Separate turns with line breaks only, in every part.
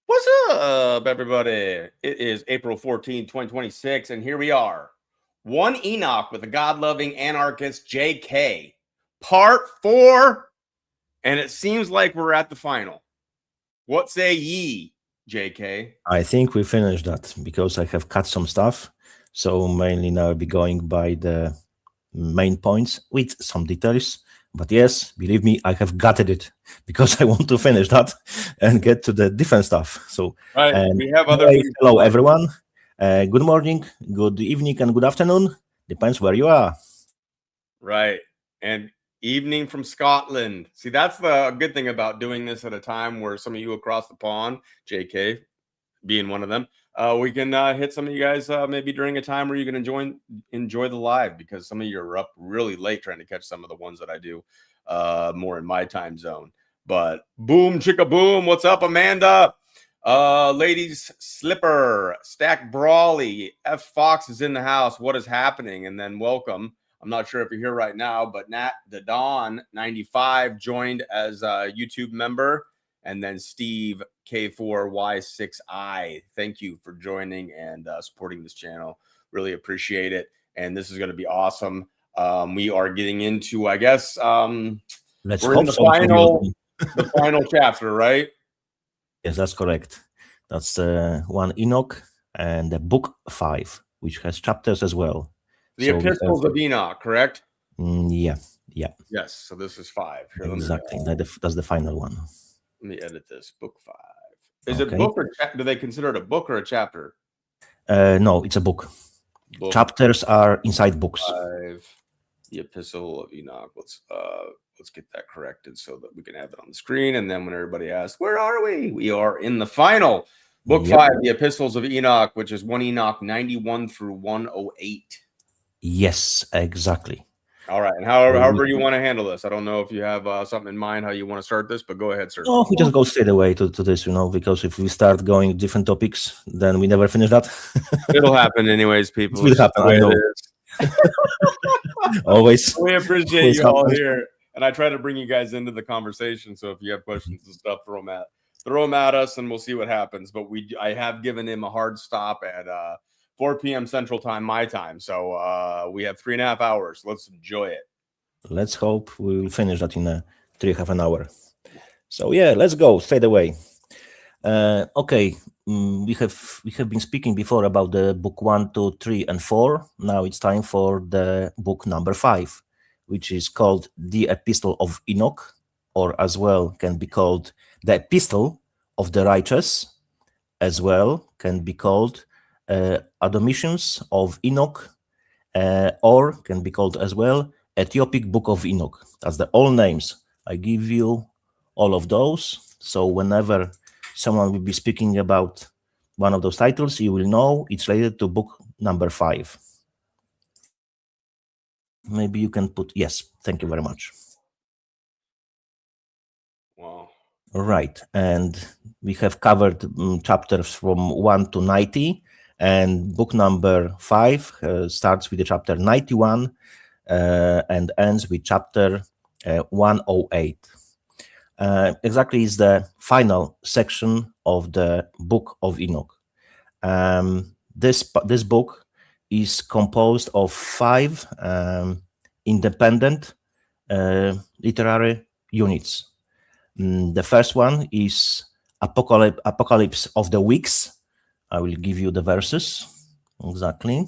What's up, everybody? It is April 14th, 2026, and here we are. One Enoch with the God Loving Anarchist JK, part 4, and it seems like we're at the final. What say ye, JK?
I think we finished that because I have cut some stuff. So mainly now I'll be going by the main points with some details. But yes, believe me, I have gutted it because I want to finish that and get to the different stuff. So
We have other
anyway,
things.
hello everyone. Good morning, good evening, and good afternoon. Depends where you are.
Right. And evening from Scotland. See, that's the good thing about doing this at a time where some of you across the pond, JK being one of them, we can hit some of you guys maybe during a time where you can enjoy the live, because some of you are up really late trying to catch some of the ones that I do more in my time zone. But boom, chicka boom. What's up, Amanda? Ladies Slipper, Stack Brawley, F Fox is in the house. What is happening? And then welcome. I'm not sure if you're here right now, but Nat the Dawn 95 joined as a YouTube member. And then Steve K4Y6I, thank you for joining and supporting this channel. Really appreciate it. And this is going to be awesome. We are getting into, I guess, we're in the final chapter, right?
Yes, that's correct. That's one Enoch and the book 5, which has chapters as well.
The Epistles of Enoch, correct?
Yeah.
Yes, so this is 5. Here,
exactly. That's the final one.
Let me edit this. Book 5. Is it book or do they consider it a book or a chapter?
No, it's a book. Chapters are inside books.
5, the Epistle of Enoch. Let's get that corrected so that we can have it on the screen. And then when everybody asks, where are we? We are in the final. Book 5, the Epistles of Enoch, which is 1 Enoch 91 through 108.
Yes, exactly.
All right. And however you want to handle this. I don't know if you have something in mind how you want to start this, but go ahead, sir.
No, we just go straight away to this, because if we start going different topics, then we never finish that.
It'll happen anyways, people.
It will happen, I know. Always.
We appreciate you all here. And I try to bring you guys into the conversation. So if you have questions and stuff, throw them at us and we'll see what happens. But I have given him a hard stop at 4 p.m. Central Time, my time. So we have 3.5 hours. Let's enjoy it.
Let's hope we will finish that in 3.5 hours. So yeah, let's go straight away. Okay, we have been speaking before about the book 1, 2, 3, and 4. Now it's time for the book number 5, which is called the Epistle of Enoch, or as well can be called the Epistle of the Righteous, as well can be called Admonitions of Enoch, or can be called as well Ethiopic Book of Enoch. That's the all names. I give you all of those. So whenever someone will be speaking about one of those titles, you will know it's related to book number 5. Maybe you can put, yes, thank you very much.
Wow.
All right. And we have covered chapters from 1 to 90. And book number 5 starts with the chapter 91 and ends with chapter 108. Exactly is the final section of the Book of Enoch. This book is composed of 5 independent literary units. The first one is Apocalypse of the Weeks. I will give you the verses exactly,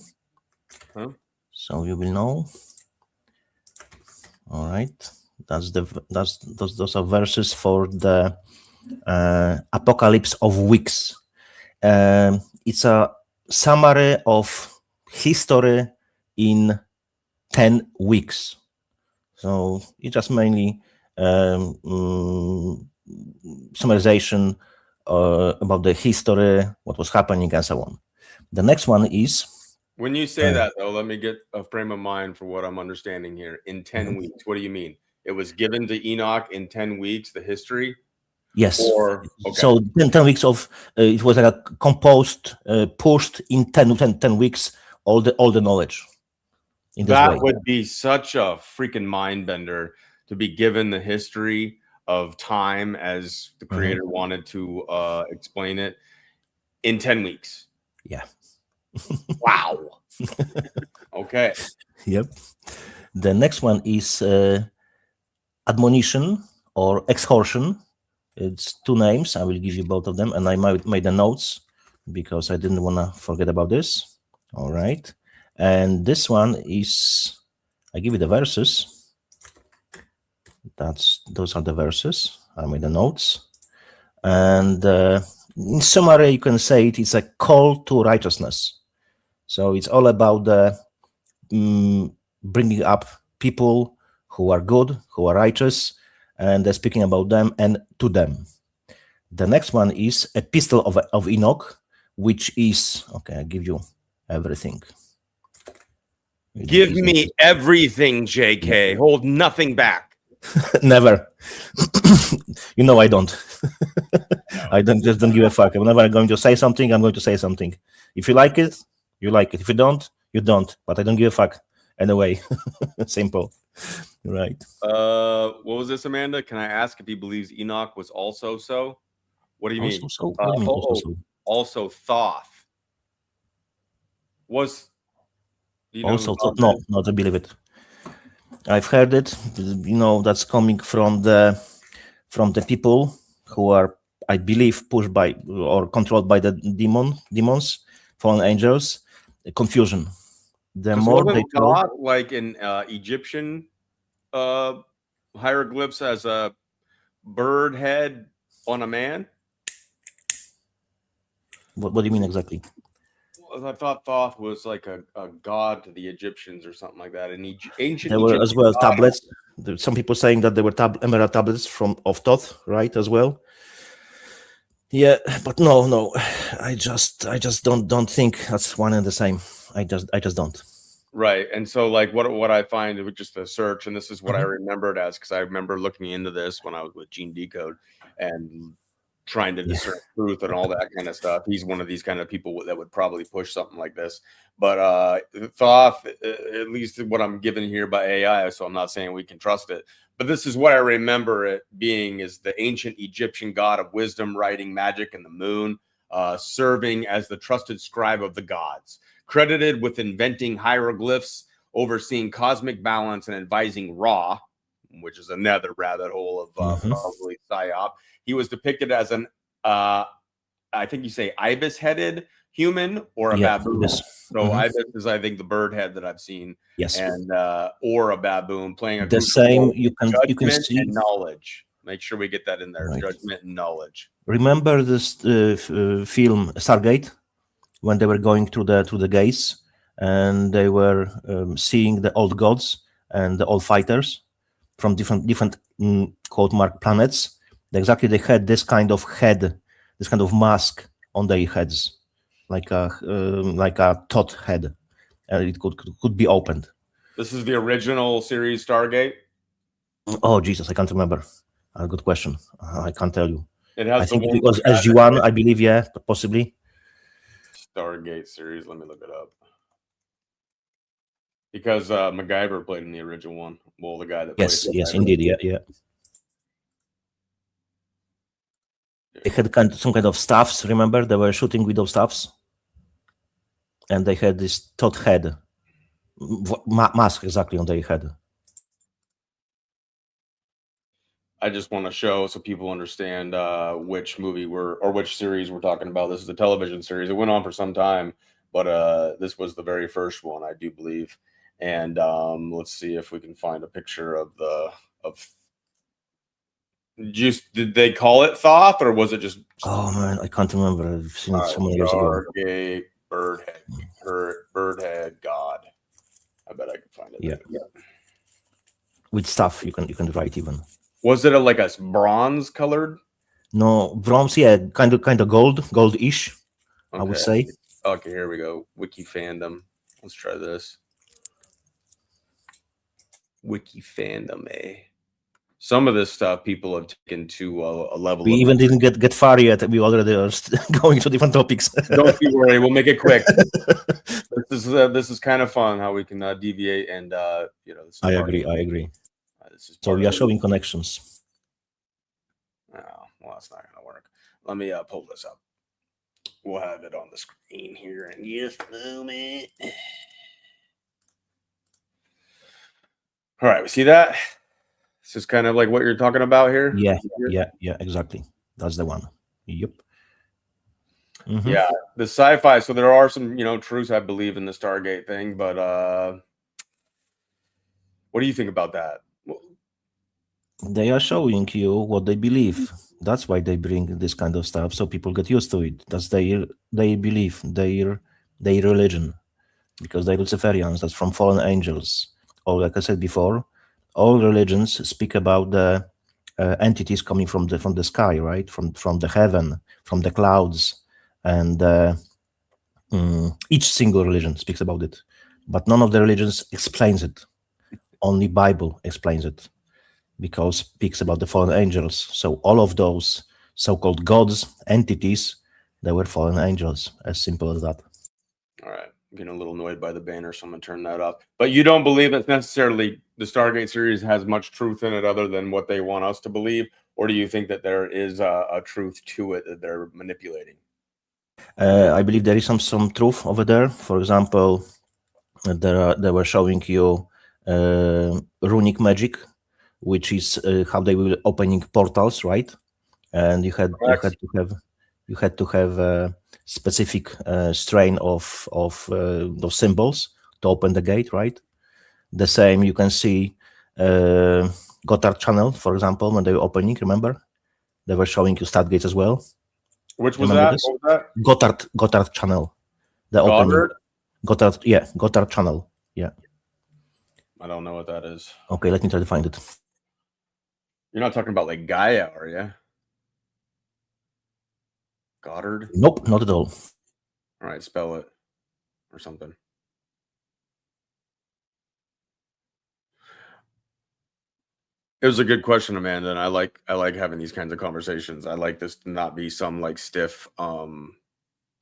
so you will know. All right, those are verses for the Apocalypse of Weeks. It's a summary of history in 10 weeks. So it's just mainly summarization about the history, what was happening, and so on. The next one is...
When you say that, though, let me get a frame of mind for what I'm understanding here. In 10 weeks, what do you mean? It was given to Enoch in 10 weeks, the history?
Yes. So 10 weeks of, it was like a composed, pushed in 10 weeks, all the knowledge.
That would be such a freaking mind bender to be given the history of time as the creator wanted to explain it in 10 weeks.
Yeah.
Wow. Okay.
Yep. The next one is admonition or exhortation. It's two names. I will give you both of them, and I made the notes because I didn't want to forget about this. All right. And this one is, I give you the verses. Those are the verses. I made the notes. And in summary, you can say it is a call to righteousness. So it's all about the bringing up people who are good, who are righteous, and they're speaking about them and to them. The next one is Epistle of Enoch, which is, okay, I'll give you everything.
Give me everything, JK. Hold nothing back.
Never. You know I don't. I don't give a fuck. Whenever I'm going to say something, I'm going to say something. If you like it, you like it. If you don't, you don't. But I don't give a fuck anyway. Simple. Right.
What was this, Amanda? Can I ask if he believes Enoch was also so? What do you mean?
Also, what do you mean also?
Also Thoth. Was
also Thoth? No, not I believe it. I've heard it. You know, that's coming from the people who are, I believe, pushed by or controlled by the demons, fallen angels. Confusion. The more they talk,
like in Egyptian hieroglyphs, as a bird head on a man.
What do you mean exactly?
I thought Thoth was like a god to the Egyptians or something like that. In ancient,
there were as well tablets. There's some people saying that there were emerald tablets of Thoth, right, as well. Yeah, but no, I just don't think that's one and the same. I just don't.
Right, and so like what I find with just a search, and this is what I remembered as, because I remember looking into this when I was with Gene Decode and trying to discern truth and all that kind of stuff. He's one of these kind of people that would probably push something like this. But Thoth, at least what I'm given here by AI, so I'm not saying we can trust it, but this is what I remember it being, is the ancient Egyptian god of wisdom, writing, magic, and the moon, serving as the trusted scribe of the gods, credited with inventing hieroglyphs, overseeing cosmic balance, and advising Ra, which is another rabbit hole of probably psyop. He was depicted as an, I think you say ibis-headed human or a baboon. So ibis is, I think, the bird head that I've seen.
Yes.
And or a baboon playing
the same. You can see
and knowledge. Make sure we get that in there. Right. Judgment and knowledge.
Remember this film Stargate, when they were going through the gates and they were seeing the old gods and the old fighters from different quote mark planets. Exactly, they had this kind of head, this kind of mask on their heads, like a Thoth head, and it could be opened.
This is the original series Stargate.
Oh Jesus, I can't remember. Good question. I can't tell you.
I
think it was SG1, I believe. Yeah, possibly.
Stargate series. Let me look it up. Because MacGyver played in the original one. Well, the guy that
yes, indeed, yeah. They had some kind of staffs. Remember, they were shooting with those staffs, and they had this Thoth head mask exactly on their head.
I just want to show so people understand which movie which series we're talking about. This is a television series. It went on for some time, but this was the very first one, I do believe. And let's see if we can find a picture of just, did they call it Thoth, or was it just?
Oh man, I can't remember. I've seen it so many years ago.
Stargate birdhead god. I bet I can find it.
Yeah. With stuff you can write even.
Was it like a bronze colored?
No, bronze. Yeah, kind of goldish. Okay. I would say.
Okay, here we go. Wiki fandom. Let's try this. Wiki fandom, Some of this stuff people have taken to a level.
We even didn't get far yet. We already are going to different topics.
Don't be worried. We'll make it quick. This is kind of fun how we can deviate and
I agree. So we are showing connections.
Oh, well, that's not going to work. Let me pull this up. We'll have it on the screen here in just a moment. All right, we see that? This is kind of like what you're talking about here.
Yeah, exactly. That's the one. Yep. Mm-hmm.
Yeah, the sci-fi. So there are some, truths I believe in the Stargate thing, but what do you think about that?
They are showing you what they believe. That's why they bring this kind of stuff, so people get used to it. That's their belief, their religion, because they're Luciferians. That's from fallen angels. Or like I said before, all religions speak about the entities coming from the sky, right? From the heaven, from the clouds, and each single religion speaks about it, but none of the religions explains it. Only Bible explains it, because speaks about the fallen angels. So all of those so-called gods, entities, they were fallen angels. As simple as that.
All right. I'm getting a little annoyed by the banner, so I'm going to turn that up. But you don't believe that necessarily the Stargate series has much truth in it other than what they want us to believe? Or do you think that there is a truth to it that they're manipulating?
I believe there is some truth over there. For example, they were showing you runic magic, which is how they will opening portals, right? And you had to have a specific strain of those symbols to open the gate, right? The same you can see Gotthard channel, for example, when they were opening. Remember, they were showing you Stargates as well.
Which was that? What was that?
Gotthard channel. The
Goddard?
opening. Gotthard channel. Yeah.
I don't know what that is.
Okay, let me try to find it.
You're not talking about like Gaia, are you? Goddard?
Nope, not at all.
All right, spell it or something. It was a good question, Amanda, and I like having these kinds of conversations. I like this to not be some like stiff,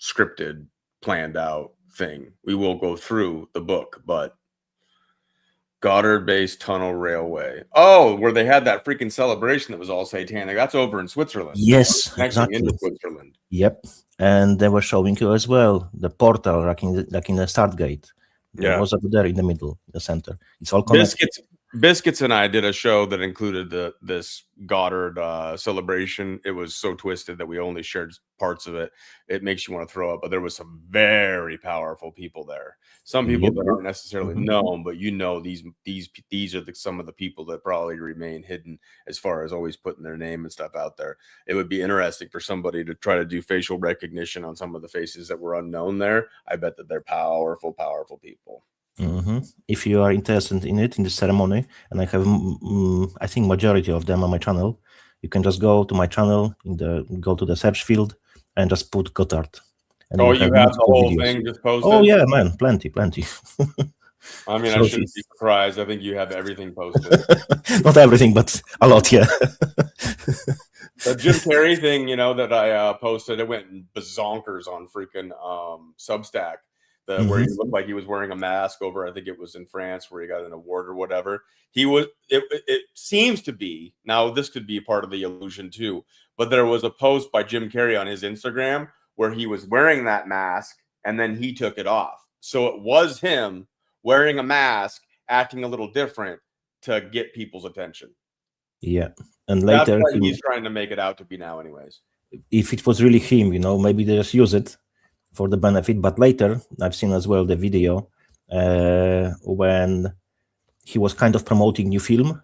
scripted, planned out thing. We will go through the book, but Goddard-based tunnel railway. Oh, where they had that freaking celebration that was all satanic. That's over in Switzerland.
Yes, exactly.
Into Switzerland.
Yep, and they were showing you as well the portal, like in the Stargate. There was up there in the middle, the center. It's all connected.
Biscuits and I did a show that included this Goddard celebration. It was so twisted that we only shared parts of it. It makes you want to throw up, but there was some very powerful people there. Some people that aren't necessarily known, but these are some of the people that probably remain hidden as far as always putting their name and stuff out there. It would be interesting for somebody to try to do facial recognition on some of the faces that were unknown there. I bet that they're powerful people.
If you are interested in it, in the ceremony, and I have, I think, majority of them on my channel, you can just go to my channel, go to the search field, and just put Gotthard. And
you have the whole thing just posted?
Oh yeah, man, plenty.
I mean, I shouldn't be surprised. I think you have everything posted.
Not everything, but a lot, yeah.
The Jim Carrey thing, that I posted, it went bazonkers on freaking Substack. Where he looked like he was wearing a mask over, I think it was in France, where he got an award or whatever. It seems to be, now this could be part of the illusion too, but there was a post by Jim Carrey on his Instagram where he was wearing that mask and then he took it off. So it was him wearing a mask, acting a little different to get people's attention.
Yeah. And later
that's what he's trying to make it out to be now anyways.
If it was really him, maybe they just use it for the benefit, but later I've seen as well the video when he was kind of promoting new film.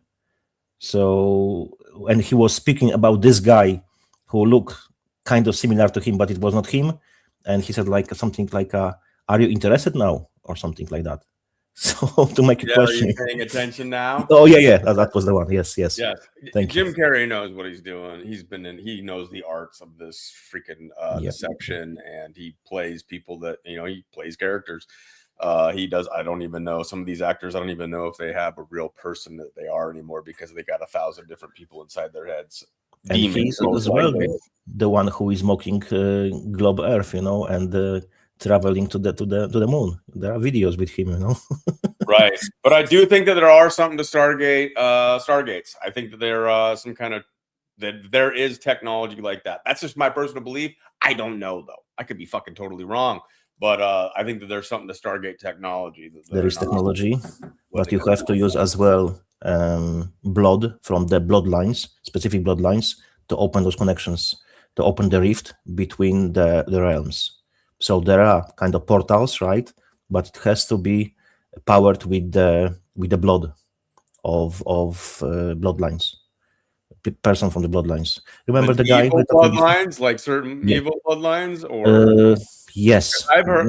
So, and he was speaking about this guy who looked kind of similar to him, but it was not him. And he said something like, "Are you interested now?" or something like that. So to make a question.
Are you paying attention now?
Oh yeah, that was the one. Yes.
Thank you. Jim Carrey knows what he's doing. He knows the arts of this freaking deception, and he plays people that he plays characters. He does. I don't even know some of these actors. I don't even know if they have a real person that they are anymore because they got 1,000 different people inside their heads.
And he's as well the one who is mocking globe Earth, and traveling to the moon. There are videos with him,
Right, but I do think that there are something to Stargates. I think that there are some kind of that there is technology like that. That's just my personal belief. I don't know though. I could be fucking totally wrong, but I think that there's something to Stargate technology.
There is technology, but you have to use as well blood from the bloodlines, specific bloodlines, to open those connections, to open the rift between the realms. So there are kind of portals, right? But it has to be powered with the blood of bloodlines, person from the bloodlines. Remember the guy?
Evil bloodlines, like certain evil bloodlines, or
yes,
I've heard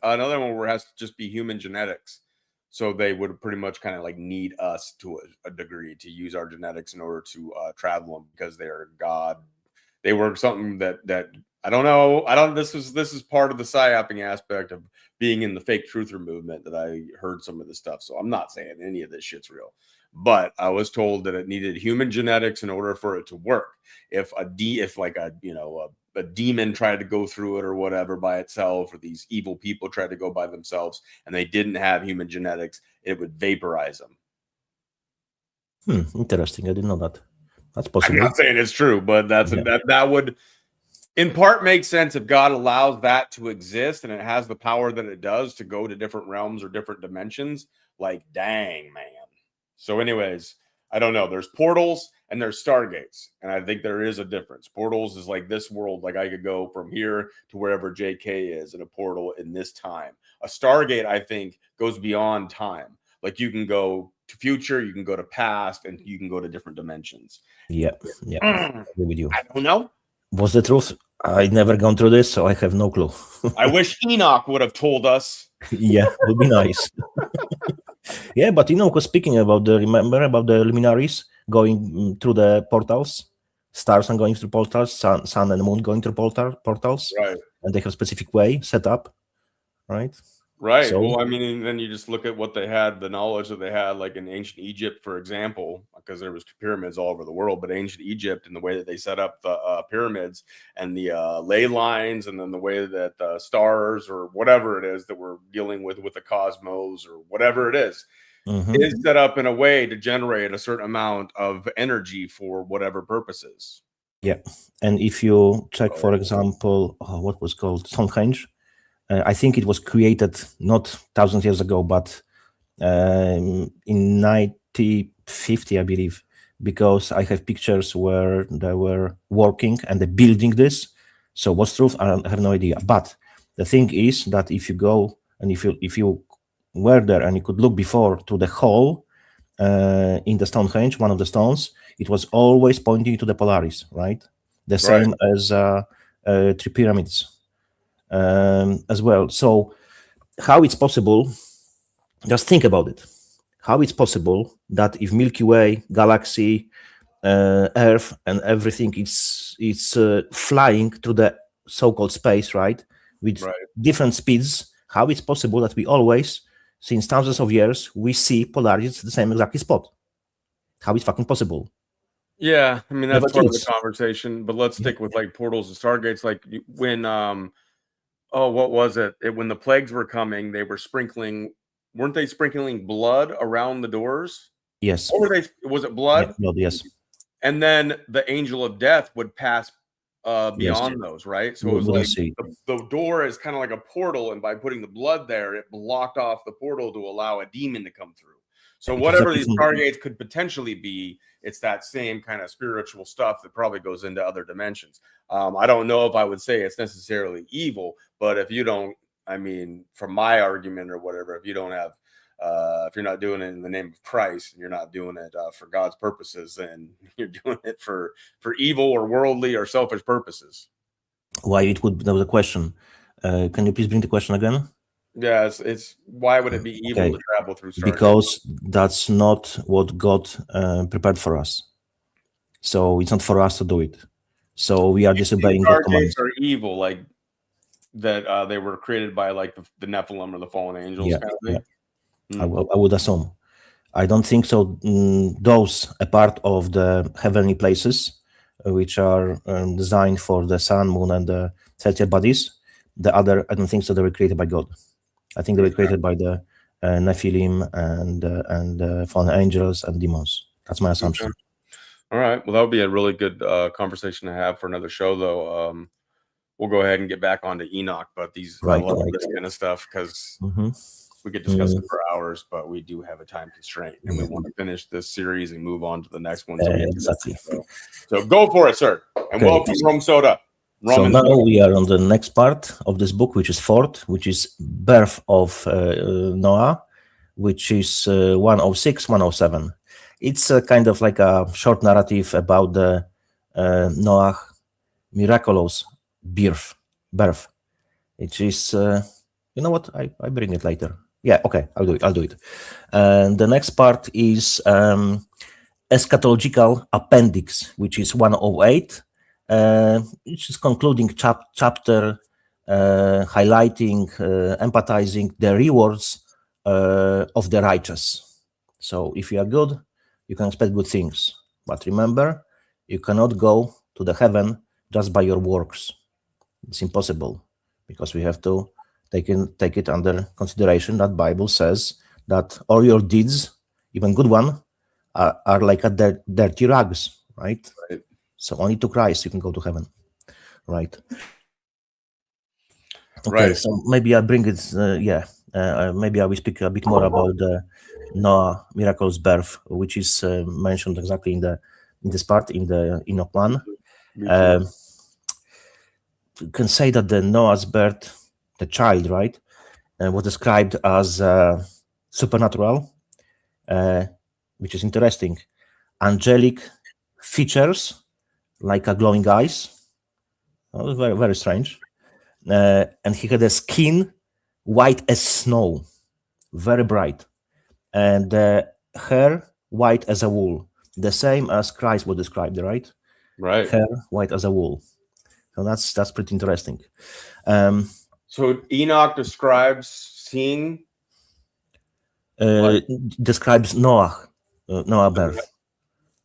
another one where it has to just be human genetics. So they would pretty much kind of like need us to a degree to use our genetics in order to travel them, because they are God. They were something that I don't know. This is part of the psyoping aspect of being in the fake truther movement that I heard some of this stuff. So I'm not saying any of this shit's real, but I was told that it needed human genetics in order for it to work. If a demon tried to go through it or whatever by itself, or these evil people tried to go by themselves and they didn't have human genetics, it would vaporize them.
Interesting. I didn't know that. That's possible.
I'm not saying it's true, but that would in part make sense if God allows that to exist and it has the power that it does to go to different realms or different dimensions. Like, dang, man. So anyways, I don't know. There's portals and there's stargates, and I think there is a difference. Portals is like this world, like I could go from here to wherever JK is in a portal in this time. A stargate, I think, goes beyond time. Like you can go to future, you can go to past, and you can go to different dimensions.
Yeah. I agree with you.
I don't know.
Was the truth? I never gone through this, so I have no clue.
I wish Enoch would have told us.
Yeah, it would be nice. Yeah, but Enoch was speaking about remember about the luminaries going through the portals, stars and going through portals, sun and moon going through portals,
right?
And they have a specific way set up, right?
Right. So, well, I mean, then you just look at what they had, the knowledge that they had, like in ancient Egypt, for example, because there was pyramids all over the world, but ancient Egypt and the way that they set up the pyramids and the ley lines, and then the way that the stars or whatever it is that we're dealing with the cosmos or whatever it is set up in a way to generate a certain amount of energy for whatever purposes.
Yeah. And if you check, for example, what was called Stonehenge, I think it was created not 1,000 years ago, but in 1950, I believe, because I have pictures where they were working and they're building this. So what's truth? I have no idea. But the thing is that if you go and if you were there and you could look before to the hole in the Stonehenge, one of the stones, it was always pointing to the Polaris, right? The same as 3 pyramids. As well. So how it's possible, just think about it, how it's possible that if Milky Way, galaxy, Earth and everything is flying through the so-called space, right, with different speeds, how it's possible that we always, since thousands of years, we see polarities at the same exact spot? How it's fucking possible?
Yeah, I mean, that's part of the conversation, but let's stick with like portals and stargates. Like when what was it? When the plagues were coming, they were weren't they sprinkling blood around the doors?
Yes.
Or was it blood?
Yeah, blood, yes.
And then the angel of death would pass beyond those, right? So it was like the door is kind of like a portal, and by putting the blood there, it blocked off the portal to allow a demon to come through. So whatever these stargates could potentially be, it's that same kind of spiritual stuff that probably goes into other dimensions. I don't know if I would say it's necessarily evil, but if you don't, I mean, from my argument or whatever, if you don't have, if you're not doing it in the name of Christ and you're not doing it for God's purposes, then you're doing it for evil or worldly or selfish purposes.
Why it would? That was a question. Can you please bring the question again?
Yeah, it's why would it be evil to travel through Stargates?
Because that's not what God prepared for us. So it's not for us to do it. So we are disobeying God's commands.
Stargates are evil, like that they were created by like the Nephilim or the fallen angels. Kind of thing.
I would assume. I don't think so. Those are part of the heavenly places, which are designed for the sun, moon, and the celestial bodies. The other, I don't think so. They were created by God. I think they were created by the Nephilim and fallen angels and demons. That's my assumption.
All right. Well, that would be a really good conversation to have for another show, though. We'll go ahead and get back onto Enoch, but I love this kind of stuff because we could discuss it for hours, but we do have a time constraint, and we want to finish this series and move on to the next one.
Exactly.
So go for it, sir. And welcome, Rum Soda.
So now we are on the next part of this book, which is fourth, which is Birth of Noah, which is 106, 107. It's kind of like a short narrative about the Noah miraculous birth. It is, you know what? I bring it later. Yeah, okay, I'll do it. And the next part is eschatological appendix, which is 108. Which is concluding chapter, highlighting, empathizing the rewards of the righteous. So if you are good, you can expect good things. But remember, you cannot go to the heaven just by your works. It's impossible, because we have to take it under consideration that Bible says that all your deeds, even good one, are like a dirty rags, right? So only to Christ you can go to heaven, right? Okay, so maybe I bring it, maybe I will speak a bit more about the Noah miraculous birth, which is mentioned exactly in this part, in the Enoch 1. You can say that the Noah's birth, the child, right, was described as supernatural, which is interesting. Angelic features, like a glowing eyes. That was very, very strange. And he had a skin white as snow, very bright, and hair white as a wool, the same as Christ was described, right?
Right.
Hair white as a wool. So that's pretty interesting.
So Enoch describes seeing.
Describes Noah birth.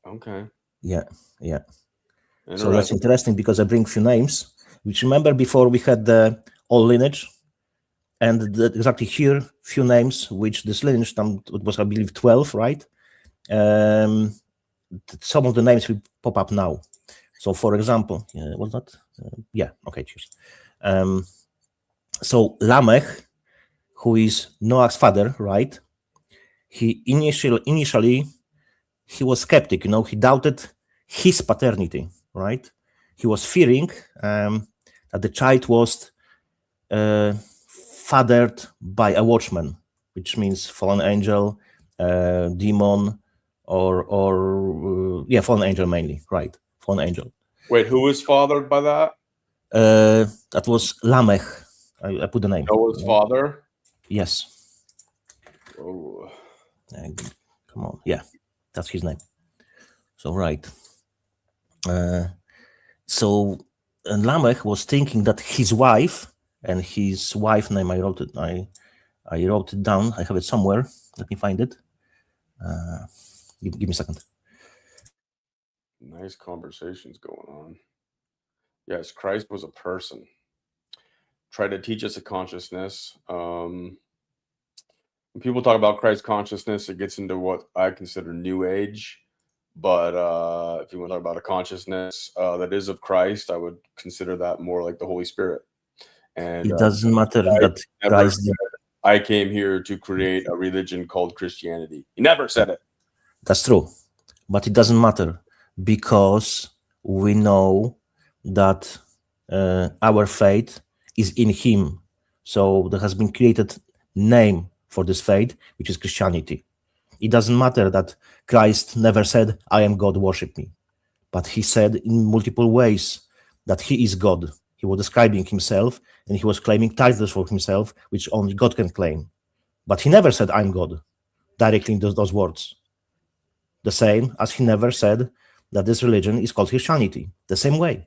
Okay.
Yeah. So that's interesting, because I bring few names, which, remember, before we had the old lineage, and exactly here, few names, which this lineage, it was, I believe, 12, right? Some of the names will pop up now. So, for example, what's that? Cheers. So Lamech, who is Noah's father, right? He initially he was skeptic, he doubted his paternity, right? He was fearing that the child was fathered by a watchman, which means fallen angel, demon, or fallen angel mainly, right? Fallen angel.
Wait, who was fathered by that?
That was Lamech. I put the name.
Noah's father?
Yes.
Oh.
Come on. Yeah, that's his name. So, right. So Lamech was thinking that his wife, and his wife name, I wrote it down. I have it somewhere. Let me find it. Give me a second.
Nice conversations going on. Yes, Christ was a person. Try to teach us a consciousness. When people talk about Christ consciousness, it gets into what I consider New Age. But if you want to talk about a consciousness that is of Christ, I would consider that more like the Holy Spirit. And
it doesn't matter that Christ
said, I came here to create a religion called Christianity. He never said it.
That's true. But it doesn't matter, because we know that our faith is in him. So there has been created name for this faith, which is Christianity. It doesn't matter that Christ never said, I am God, worship me. But he said in multiple ways that he is God. He was describing himself, and he was claiming titles for himself, which only God can claim. But he never said, I'm God, directly in those words. The same as he never said that this religion is called Christianity, the same way.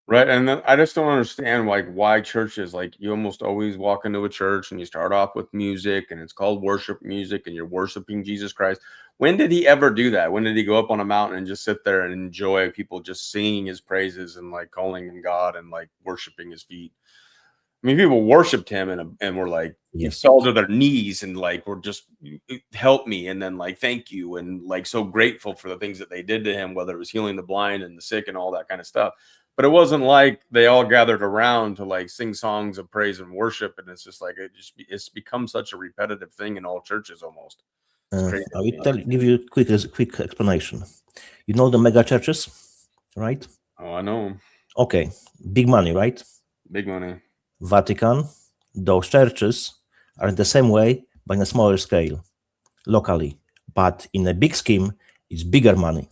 Right. And then I just don't understand why churches, you almost always walk into a church and you start off with music, and it's called worship music, and you're worshiping Jesus Christ. When did he ever do that? When did he go up on a mountain and just sit there and enjoy people just singing his praises and calling him God and worshiping his feet? I mean, people worshipped him and were like,
Yes.
fell to their knees and like were just help me, and then like thank you, and like so grateful for the things that they did to him, whether it was healing the blind and the sick and all that kind of stuff. But it wasn't like they all gathered around to like sing songs of praise and worship, and it's just like it's become such a repetitive thing in all churches almost.
I will give you a quick explanation. You know the mega churches, right?
Oh, I know them.
Okay, big money, right?
Big money.
Vatican, those churches are in the same way, but in a smaller scale, locally. But in a big scheme, it's bigger money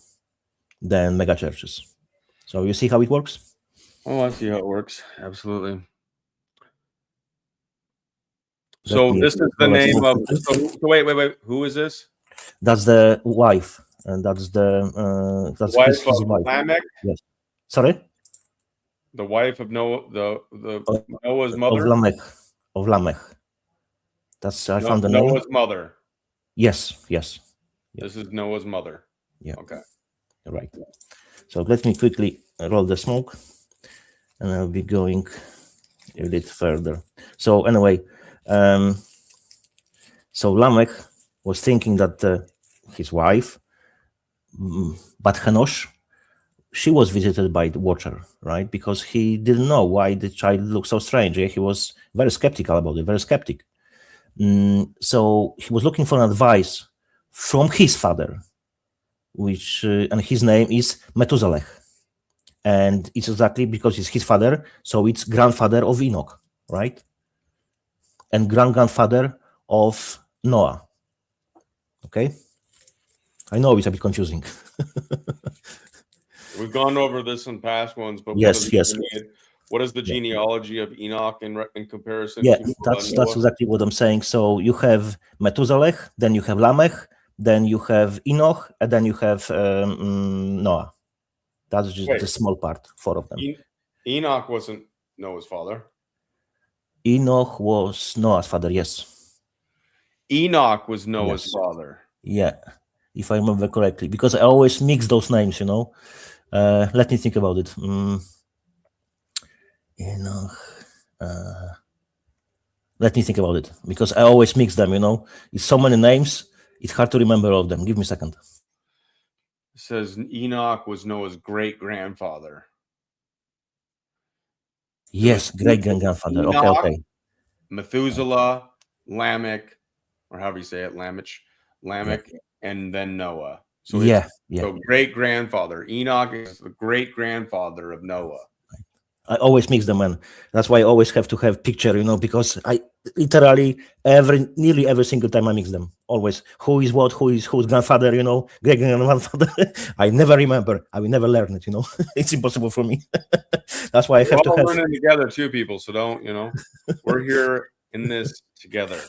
than mega churches. So you see how it works?
Oh, I see how it works. Absolutely. So this is the name of. So wait. Who is this?
That's the wife, and that's the
wife
his
of
wife.
Lamech.
Yes. Sorry.
The wife of Noah, Noah's mother.
Of Lamech. That's I found the
Noah's
name.
mother.
Yes.
This is Noah's mother.
Yeah.
Okay.
Right. So let me quickly roll the smoke, and I'll be going a bit further. So anyway, so Lamech was thinking that his wife, but Henosh, she was visited by the watcher, right? Because he didn't know why the child looked so strange. He was very skeptical about it, very skeptic. So he was looking for advice from his father, which and his name is Methuselah. And it's exactly because it's his father, so it's grandfather of Enoch, right? And grandfather of Noah. Okay? I know it's a bit confusing.
We've gone over this in past ones, but
yes.
What is the genealogy of Enoch in comparison?
Yeah,
to
that's exactly what I'm saying. So you have Methuselah, then you have Lamech, then you have Enoch, and then you have Noah. That's just the small part, 4 of them.
Enoch wasn't Noah's father.
Enoch was Noah's father, yes.
Enoch was Noah's father.
Yeah, if I remember correctly, because I always mix those names, you know. Let me think about it. Enoch. Let me think about it, because I always mix them, you know. It's so many names, it's hard to remember all of them. Give me a second.
It says Enoch was Noah's great-grandfather.
Yes, great-grandfather. Okay.
Methuselah, Lamech, or however you say it, Lamech, and then Noah. So so great-grandfather. Enoch is the great-grandfather of Noah.
I always mix them, man. That's why I always have to have picture, you know, because I literally nearly every single time I mix them. Always, who is what, who's grandfather, you know, great grandfather. I never remember. I will never learn it, you know. It's impossible for me. That's why I have to have.
We're learning together too, people. So don't, you know, we're here in this together.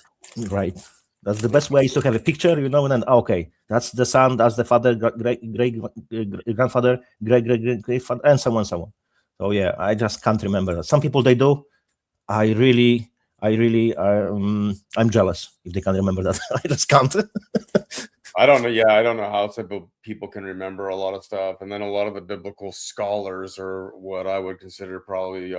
Right. That's the best way is to have a picture, you know, and then okay, that's the son, that's the father, great grandfather, great father, and so on. So yeah, I just can't remember that. Some people they do. I'm jealous if they can remember that. I just can't.
I don't know. Yeah, I don't know how people can remember a lot of stuff, and then a lot of the biblical scholars are what I would consider probably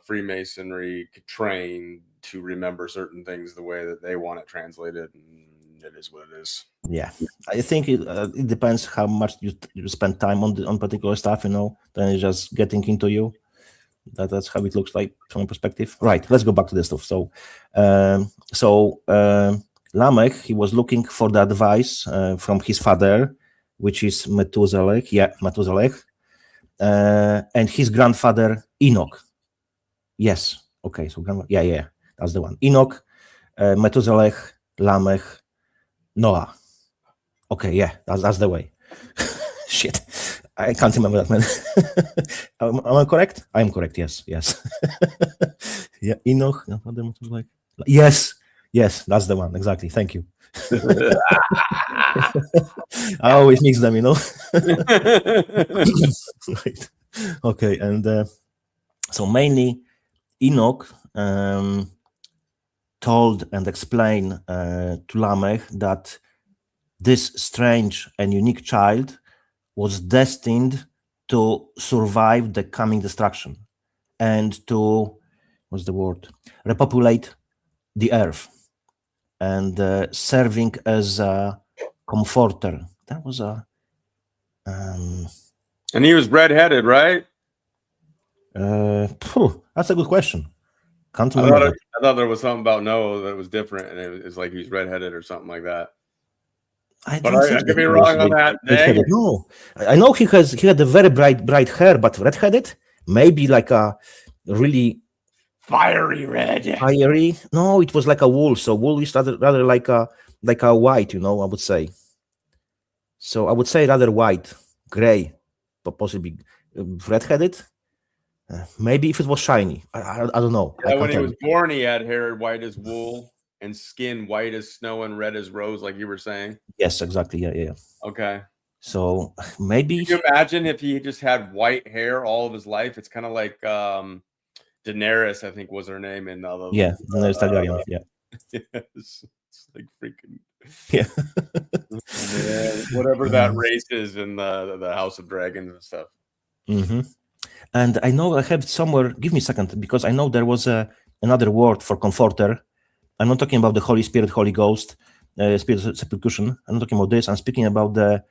Freemasonry trained to remember certain things the way that they want it translated, and it is what it is.
Yeah, I think it depends how much you spend time on particular stuff, you know. Then it's just getting into you. That's how it looks like from a perspective. Right. Let's go back to this stuff. So Lamech, he was looking for the advice from his father, which is Methuselah. Yeah, Methuselah, and his grandfather Enoch. Yes. Okay. So yeah, that's the one. Enoch, Methuselah, Lamech, Noah. Okay, yeah, that's the way. Shit, I can't remember that, man. Am I correct? I am correct. Yes. Yeah, Enoch. Yes, that's the one. Exactly. Thank you. I always mix them, you know. Right. Okay, and so mainly Enoch told and explained to Lamech that this strange and unique child was destined to survive the coming destruction and to what's the word? Repopulate the earth and serving as a comforter. That was a.
And he was redheaded, right?
That's a good question. Can't
I
remember.
thought there was something about Noah that was different, and it was like he's redheaded or something like that. I could be wrong on that.
No, I know he had a very bright hair, but redheaded, maybe like a really
fiery red.
Fiery? No, it was like a wool. So wool is rather like a white, I would say. So I would say rather white, gray, but possibly redheaded. Maybe if it was shiny, I don't know.
Yeah, when he was born, he had hair white as wool and skin white as snow and red as rose, like you were saying.
Yes, exactly. Yeah.
Okay.
So maybe.
Can you imagine if he just had white hair all of his life? It's kind of like Daenerys, I think was her name in
Daenerys Targaryen. Yeah.
Yes. It's like freaking.
Yeah.
Whatever that race is in the House of Dragons and stuff.
Mm-hmm. And I know I have somewhere, give me a second, because I know there was another word for comforter. I'm not talking about the Holy Spirit, Holy Ghost, Spirit of Sepulchration. I'm not talking about this. I'm speaking about the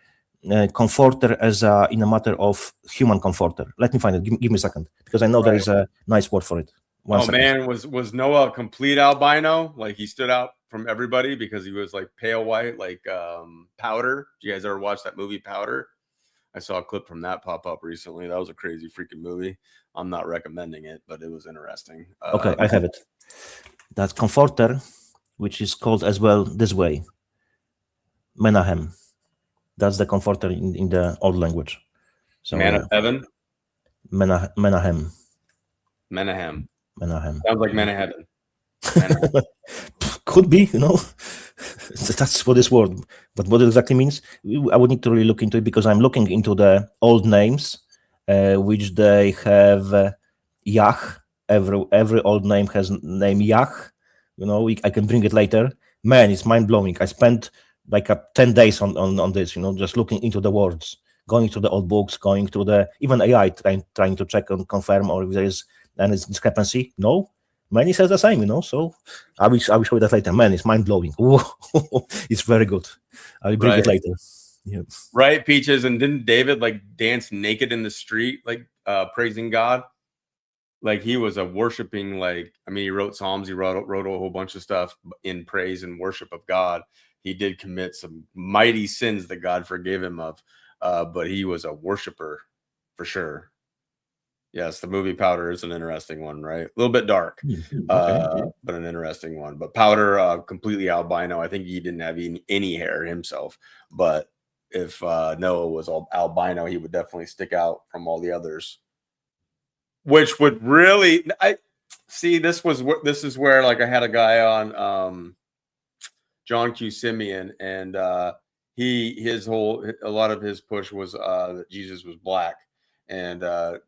comforter as in a matter of human comforter. Let me find it. Give me a second, because I know there is a nice word for it. One second.
Man, was Noah a complete albino? Like he stood out from everybody because he was like pale white, like Powder. Did you guys ever watch that movie Powder? I saw a clip from that pop up recently. That was a crazy freaking movie. I'm not recommending it, but it was interesting.
Okay, I have it. That comforter, which is called as well this way, Menahem. That's the comforter in the old language. So,
Man of heaven?
Menahem.
Menahem.
Menahem.
Sounds like man of heaven.
Could be, That's what this word, but what it exactly means, I would need to really look into it, because I'm looking into the old names, which they have Yah. Every old name has name Yah. I can bring it later. Man, it's mind blowing. I spent like 10 days on this, just looking into the words, going to the old books, going to the even AI, trying to check and confirm or if there is any discrepancy. No. Many says the same, So I will show you that later. Man, it's mind blowing. It's very good. I will bring it later. Yeah.
Right, Peaches. And didn't David like dance naked in the street, like praising God? Like he was a worshiping, he wrote Psalms. He wrote a whole bunch of stuff in praise and worship of God. He did commit some mighty sins that God forgave him of, but he was a worshiper for sure. Yes, the movie Powder is an interesting one, right? A little bit dark, but an interesting one. But Powder, completely albino. I think he didn't have any hair himself. But if Noah was all albino, he would definitely stick out from all the others. Which would really, this is where like I had a guy on, John Q. Simeon, and a lot of his push was that Jesus was black. And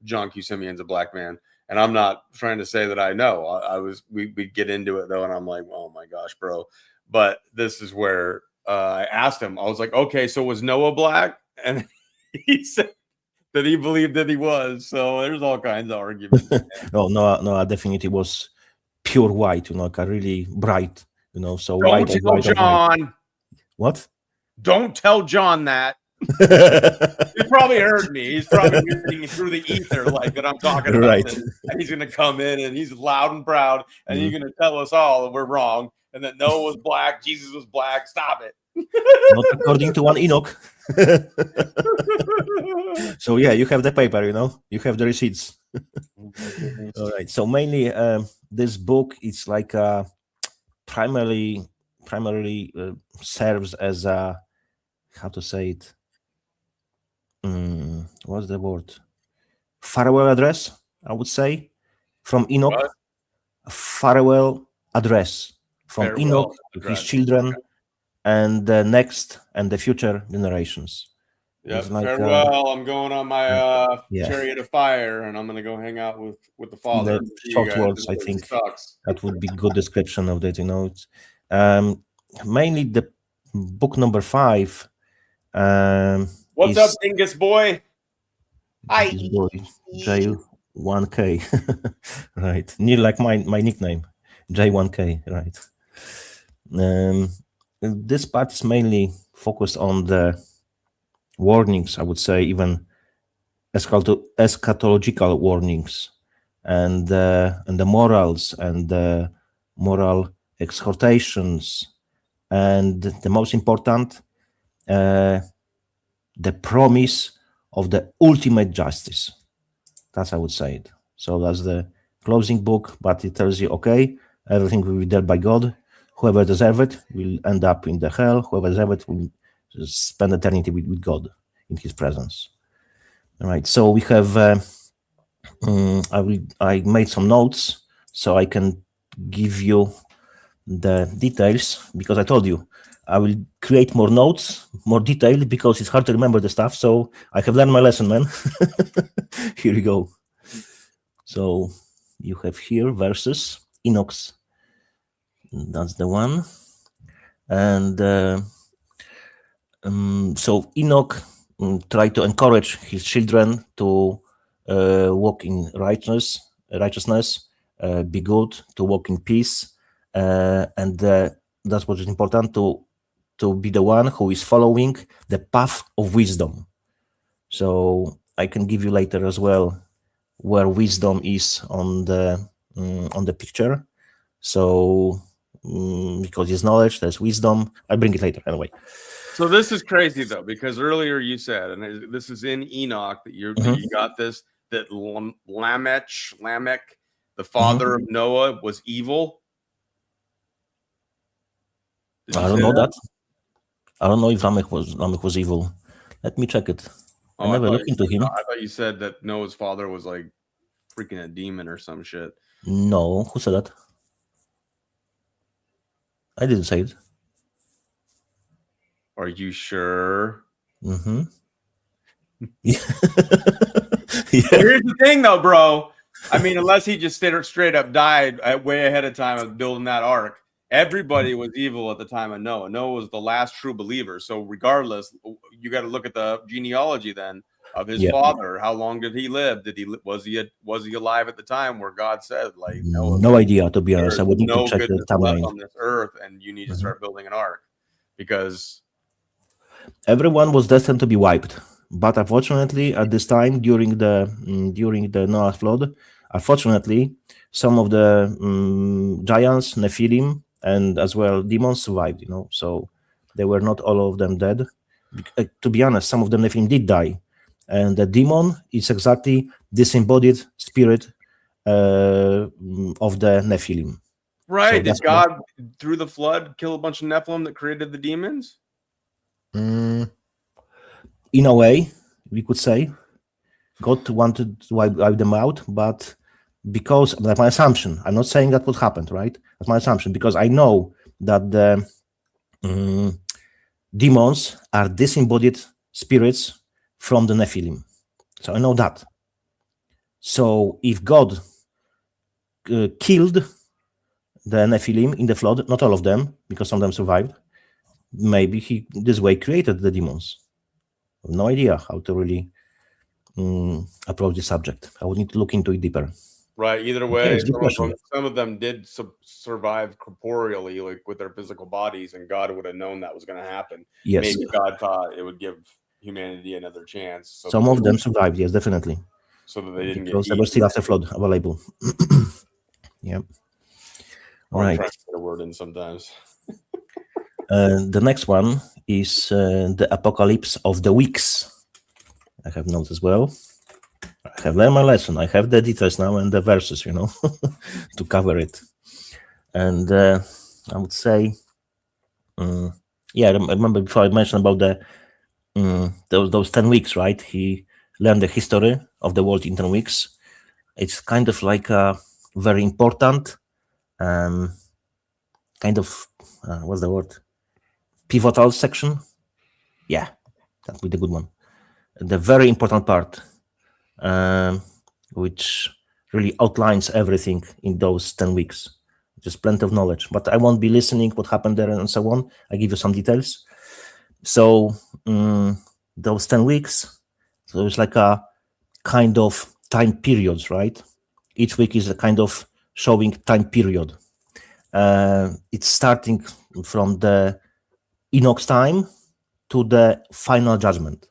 John Q. Simeon's a black man, and I'm not trying to say that I know. We'd get into it though, and I'm like, oh my gosh, bro. But this is where I asked him. I was like, okay, so was Noah black? And he said that he believed that he was. So there's all kinds of arguments.
No, Noah definitely was pure white. Like a really bright. So
don't
white.
Tell
white
John.
What?
Don't tell John that. He probably heard me. He's probably reading through the ether like that I'm talking about.
Right.
And he's going to come in and he's loud and proud and he's going to tell us all that we're wrong and that Noah was black, Jesus was black. Stop it.
Not according to one Enoch. So yeah, you have the paper, you have the receipts. All right. So mainly this book is like primarily serves as a, how to say it, what's the word? Farewell address, I would say, from Enoch.
What?
A farewell address from
Farewell
Enoch to
address.
his children and the next and the future generations.
Yeah, farewell. I'm going on my chariot of fire, and I'm going to go hang out with the Father.
The short words, I think that would be good description of that. It's mainly the book number 5.
What's up, Dingus boy? Hi.
Boy, Jay, 1K, right? Near like my nickname, J1K, right? This part is mainly focused on the warnings, I would say, even eschatological warnings, and the morals and the moral exhortations, and the most important, the promise of the ultimate justice. That's how I would say it. So that's the closing book, but it tells you, okay, everything will be dealt by God. Whoever deserves it will end up in the hell. Whoever deserves it will spend eternity with God in His presence. All right. So we have. I made some notes so I can give you the details, because I told you I will create more notes, more detailed, because it's hard to remember the stuff. So I have learned my lesson, man. Here we go. So you have here verses, Enoch's. That's the one. And so Enoch tried to encourage his children to walk in righteousness, be good, to walk in peace, and that's what is important, to be the one who is following the path of wisdom. So I can give you later as well where wisdom is on the picture. So because there's knowledge, there's wisdom. I'll bring it later anyway.
So this is crazy though, because earlier you said, and this is in Enoch that you got this, that Lamech, the father of Noah, was evil.
I don't know that. I don't know if Lamech was evil. Let me check it. I never looked into him.
I thought you said that Noah's father was like freaking a demon or some shit.
No, who said that? I didn't say it.
Are you sure?
Yeah.
Here's the thing, though, bro. I mean, unless he just straight up died way ahead of time of building that ark, everybody was evil at the time of Noah. Noah was the last true believer. So regardless, you got to look at the genealogy then of his father. How long did he live? Was he alive at the time where God said, like,
no idea, to be honest. I would need to check the timeline
on this earth, and you need to start building an ark, because
everyone was destined to be wiped. But unfortunately, at this time, during the Noah flood, unfortunately, some of the giants, Nephilim, and as well demons survived. So they were not all of them dead. To be honest, some of the Nephilim did die, and the demon is exactly disembodied spirit of the Nephilim.
Right? So did God, through the flood, kill a bunch of Nephilim that created the demons?
In a way, we could say God wanted to wipe them out, but because that's my assumption. I'm not saying that would happen, right? That's my assumption, because I know that the demons are disembodied spirits from the Nephilim. So I know that. So if God killed the Nephilim in the flood, not all of them, because some of them survived, maybe he this way created the demons. I have no idea how to really approach the subject. I would need to look into it deeper.
Right. Either way, some of them did survive corporeally, like with their physical bodies, and God would have known that was going to happen.
Yes.
Maybe God thought it would give humanity another chance.
So some of them survived, yes, definitely.
So that they didn't
because they were still after flood available. Yeah.
All right. I'm trying to get a word in sometimes.
The next one is the apocalypse of the weeks. I have notes as well. I have learned my lesson. I have the details now and the verses, to cover it. And I would say, I remember before I mentioned about those 10 weeks, right? He learned the history of the world in 10 weeks. It's kind of like a very important kind of, what's the word? Pivotal section. Yeah, that would be the good one. The very important part, which really outlines everything in those 10 weeks. Just plenty of knowledge, but I won't be listening what happened there and so on. I give you some details. So those 10 weeks, so it's like a kind of time periods, right? Each week is a kind of showing time period. It's starting from the Enoch's time to the final judgment.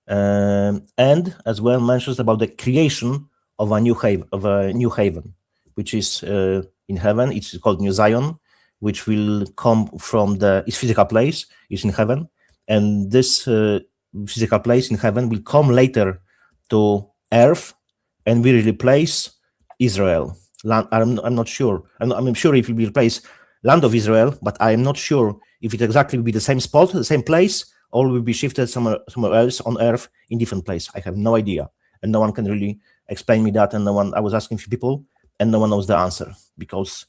And as well mentions about the creation of a new haven, which is in heaven. It's called New Zion, which will come from its physical place is in heaven, and this physical place in heaven will come later to earth and will replace Israel. I'm not sure. I'm sure it will be replace land of Israel, but I am not sure if it exactly will be the same spot, the same place, or will be shifted somewhere else on earth in different place. I have no idea, and no one can really explain me that. And no one. I was asking a few people, and no one knows the answer, because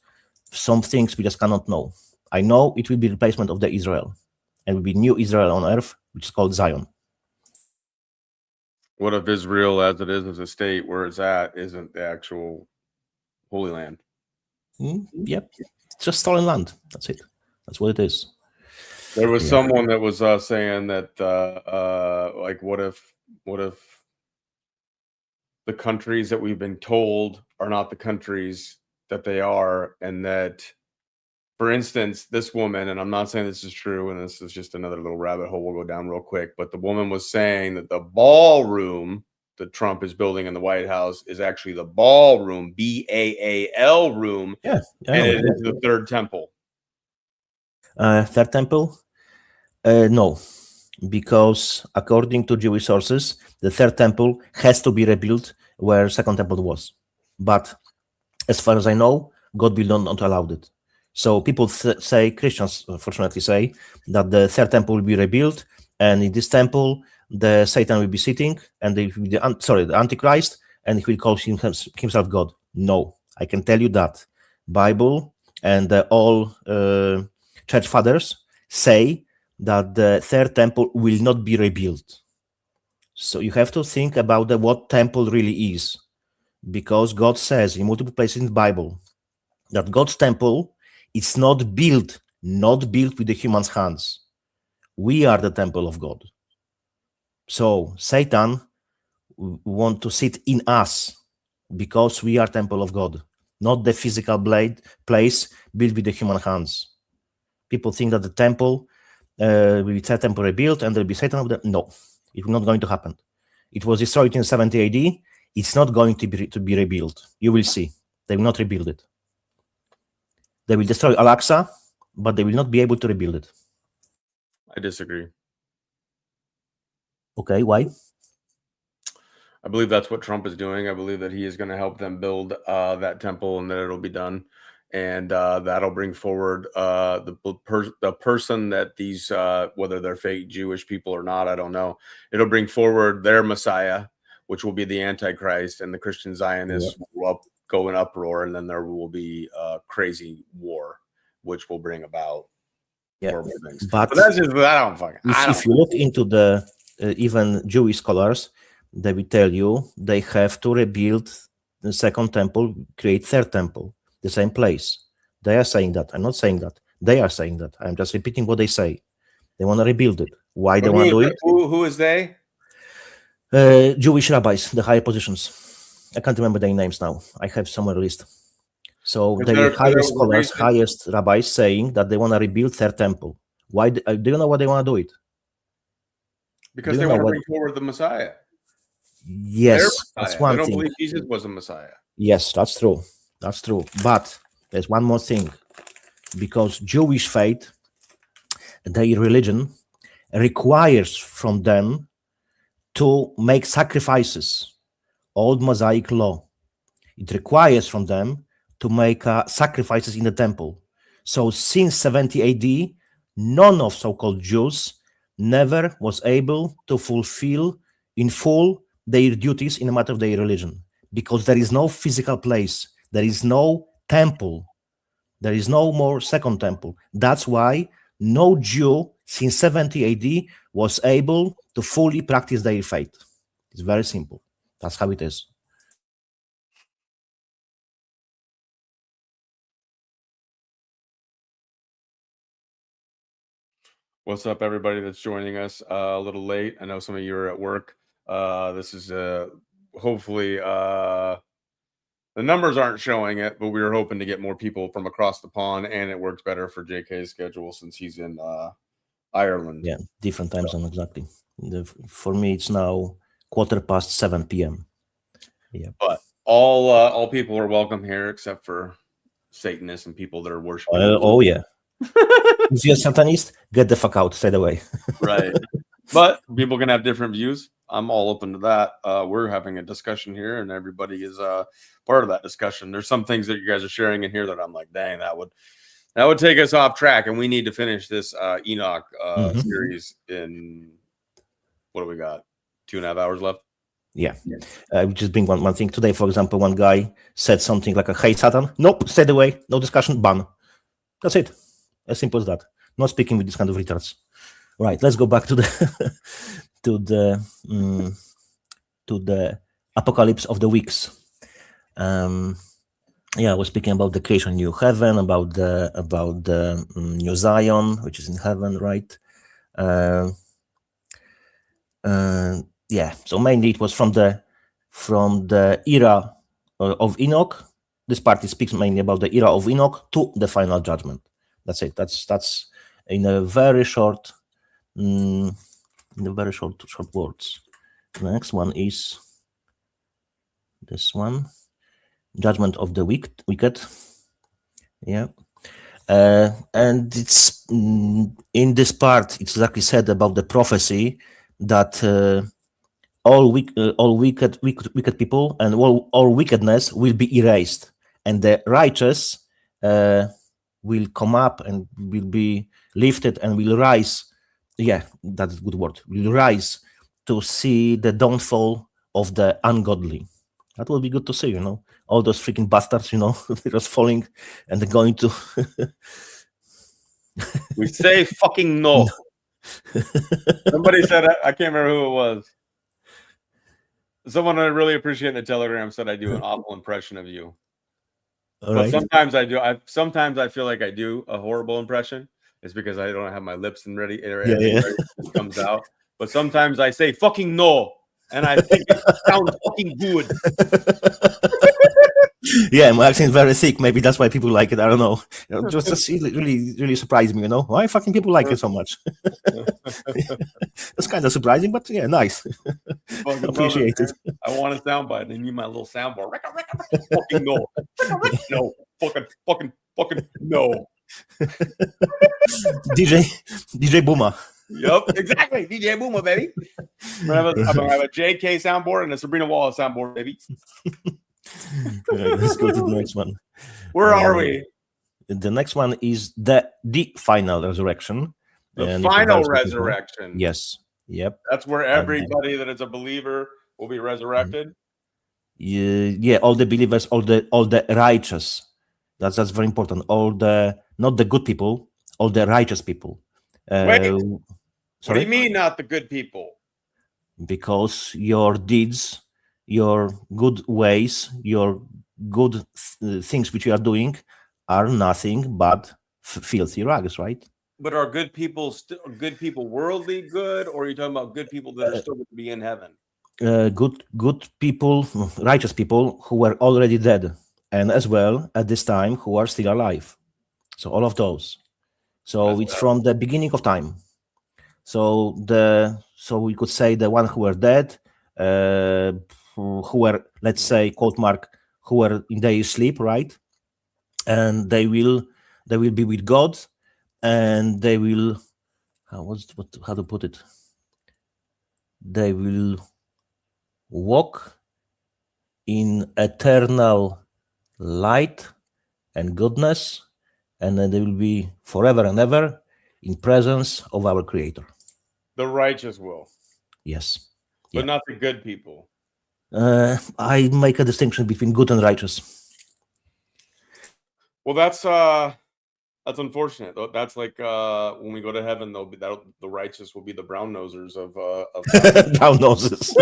some things we just cannot know. I know it will be replacement of the Israel, and will be new Israel on earth, which is called Zion.
What if Israel, as it is as a state, where it's at, isn't the actual Holy Land?
Yep, it's just stolen land. That's it. That's what it is.
There was someone that was saying that, like, what if the countries that we've been told are not the countries that they are, and that, for instance, this woman, and I'm not saying this is true, and this is just another little rabbit hole we'll go down real quick, but the woman was saying that the ballroom that Trump is building in the White House is actually the ballroom, BAAL room, and it is the third temple.
Third temple? No, because according to Jewish sources, the third temple has to be rebuilt where second temple was. But as far as I know, God will not allow it. So people say, Christians fortunately say, that the third temple will be rebuilt, and in this temple, the Satan will be sitting, and the Antichrist, and he will call himself God. No, I can tell you that Bible and all church fathers say that the third temple will not be rebuilt. So you have to think about what temple really is, because God says in multiple places in the Bible that God's temple is not built with the human's hands. We are the temple of God. So Satan want to sit in us because we are temple of God, not the physical place built with the human hands. People think that the temple will be temple rebuilt and there will be Satan. No, it's not going to happen. It was destroyed in 70 AD. It's not going to be rebuilt. You will see. They will not rebuild it. They will destroy Al-Aqsa, but they will not be able to rebuild it.
I disagree.
Okay, why?
I believe that's what Trump is doing. I believe that he is going to help them build that temple, and that it'll be done. And that'll bring forward the person that these, whether they're fake Jewish people or not, I don't know. It'll bring forward their Messiah, which will be the Antichrist, and the Christian Zionists will go in uproar, and then there will be a crazy war, which will bring about horrible things. But that's just
if you look into the even Jewish scholars, they will tell you they have to rebuild the second temple, create third temple, the same place. They are saying that. I'm not saying that. They are saying that. I'm just repeating what they say. They want to rebuild it. Why they want to do it?
Who is they?
Jewish rabbis, the higher positions. I can't remember their names now. I have somewhere list. So the highest scholars, highest rabbis saying that they want to rebuild third temple. Why? Do you know why they want to do it?
Because they want to bring forward the Messiah.
Yes, that's one thing.
They don't believe Jesus was a Messiah.
Yes, that's true. That's true. But there's one more thing. Because Jewish faith, their religion, requires from them to make sacrifices. Old Mosaic law. It requires from them to make sacrifices in the temple. So since 70 AD, none of so-called Jews never was able to fulfill in full their duties in the matter of their religion, because there is no physical place, there is no temple, there is no more second temple. That's why no Jew since 70 AD was able to fully practice their faith. It's very simple. That's how it is.
What's up, everybody that's joining us a little late? I know some of you are at work. This is hopefully the numbers aren't showing it, but we were hoping to get more people from across the pond, and it works better for JK's schedule since he's in Ireland.
Yeah, different time zone, exactly. For me, it's now 7:15 p.m. Yeah,
but all people are welcome here except for Satanists and people that are worshiping.
Oh yeah. If you're a Satanist, get the fuck out straight away.
Right. But people can have different views. I'm all open to that. We're having a discussion here, and everybody is part of that discussion. There's some things that you guys are sharing in here that I'm like, dang, that would take us off track, and we need to finish this Enoch series in, what do we got? 2.5 hours left.
Yeah. Just bring one thing. Today, for example, one guy said something like, "Hey, Satan." Nope, stayed away. No discussion. Ban. That's it. As simple as that. Not speaking with this kind of retards. Right. Let's go back to the to the apocalypse of the weeks. I was speaking about the creation of new heaven, about the new Zion, which is in heaven, right? So mainly it was from the era of Enoch. This part speaks mainly about the era of Enoch to the final judgment. That's it. That's in a very short short words. The next one is this one, judgment of the wicked. Yeah. And it's in this part, it's exactly said about the prophecy that all wicked people and all wickedness will be erased, and the righteous will come up and will be lifted and will rise. Yeah, that's a good word. Will rise to see the downfall of the ungodly. That will be good to see, all those freaking bastards, they're just falling and they're going to.
We say fucking no. Somebody said, I can't remember who it was. Someone I really appreciate in the Telegram said I do an awful impression of you.
All
but
right.
sometimes I do. Sometimes I feel like I do a horrible impression. It's because I don't have my lips and ready. It comes out. But sometimes I say fucking no, and I think it sounds fucking good.
Yeah, my accent is very thick. Maybe that's why people like it. I don't know. Just really, really surprised me. Why fucking people like it so much? That's kind of surprising, but yeah, nice. Appreciate it.
I want a soundbite. I need my little soundboard. Fucking no. No. Fucking no. DJ Booma. Yep, exactly. DJ Booma, baby. I'm gonna have a JK soundboard and a Sabrina Wallace soundboard, baby.
Right, let's go to the next one.
Where are we?
The next one is the final resurrection.
The final resurrection.
Yes. Yep.
That's where everybody that is a believer will be resurrected.
Yeah, all the believers, all the righteous. That's very important. Not the good people, all the righteous people.
Wait, what do you mean not the good people?
Because your deeds, your good ways, your good things which you are doing are nothing but filthy rags, right?
But are good people worldly good, or are you talking about good people that are still going to be in heaven?
Good people, righteous people who were already dead, and as well at this time who are still alive. So all of those. So it's from the beginning of time. So we could say the one who were dead, who were, let's say, quote mark, who were in their sleep, right? And they will be with God, and they will, how to put it? They will walk in eternal light and goodness, and then they will be forever and ever in presence of our Creator.
The righteous will.
Yes.
But not the good people.
I make a distinction between good and righteous.
Well, that's unfortunate. That's like when we go to heaven, the righteous will be the brown nosers of
brown noses.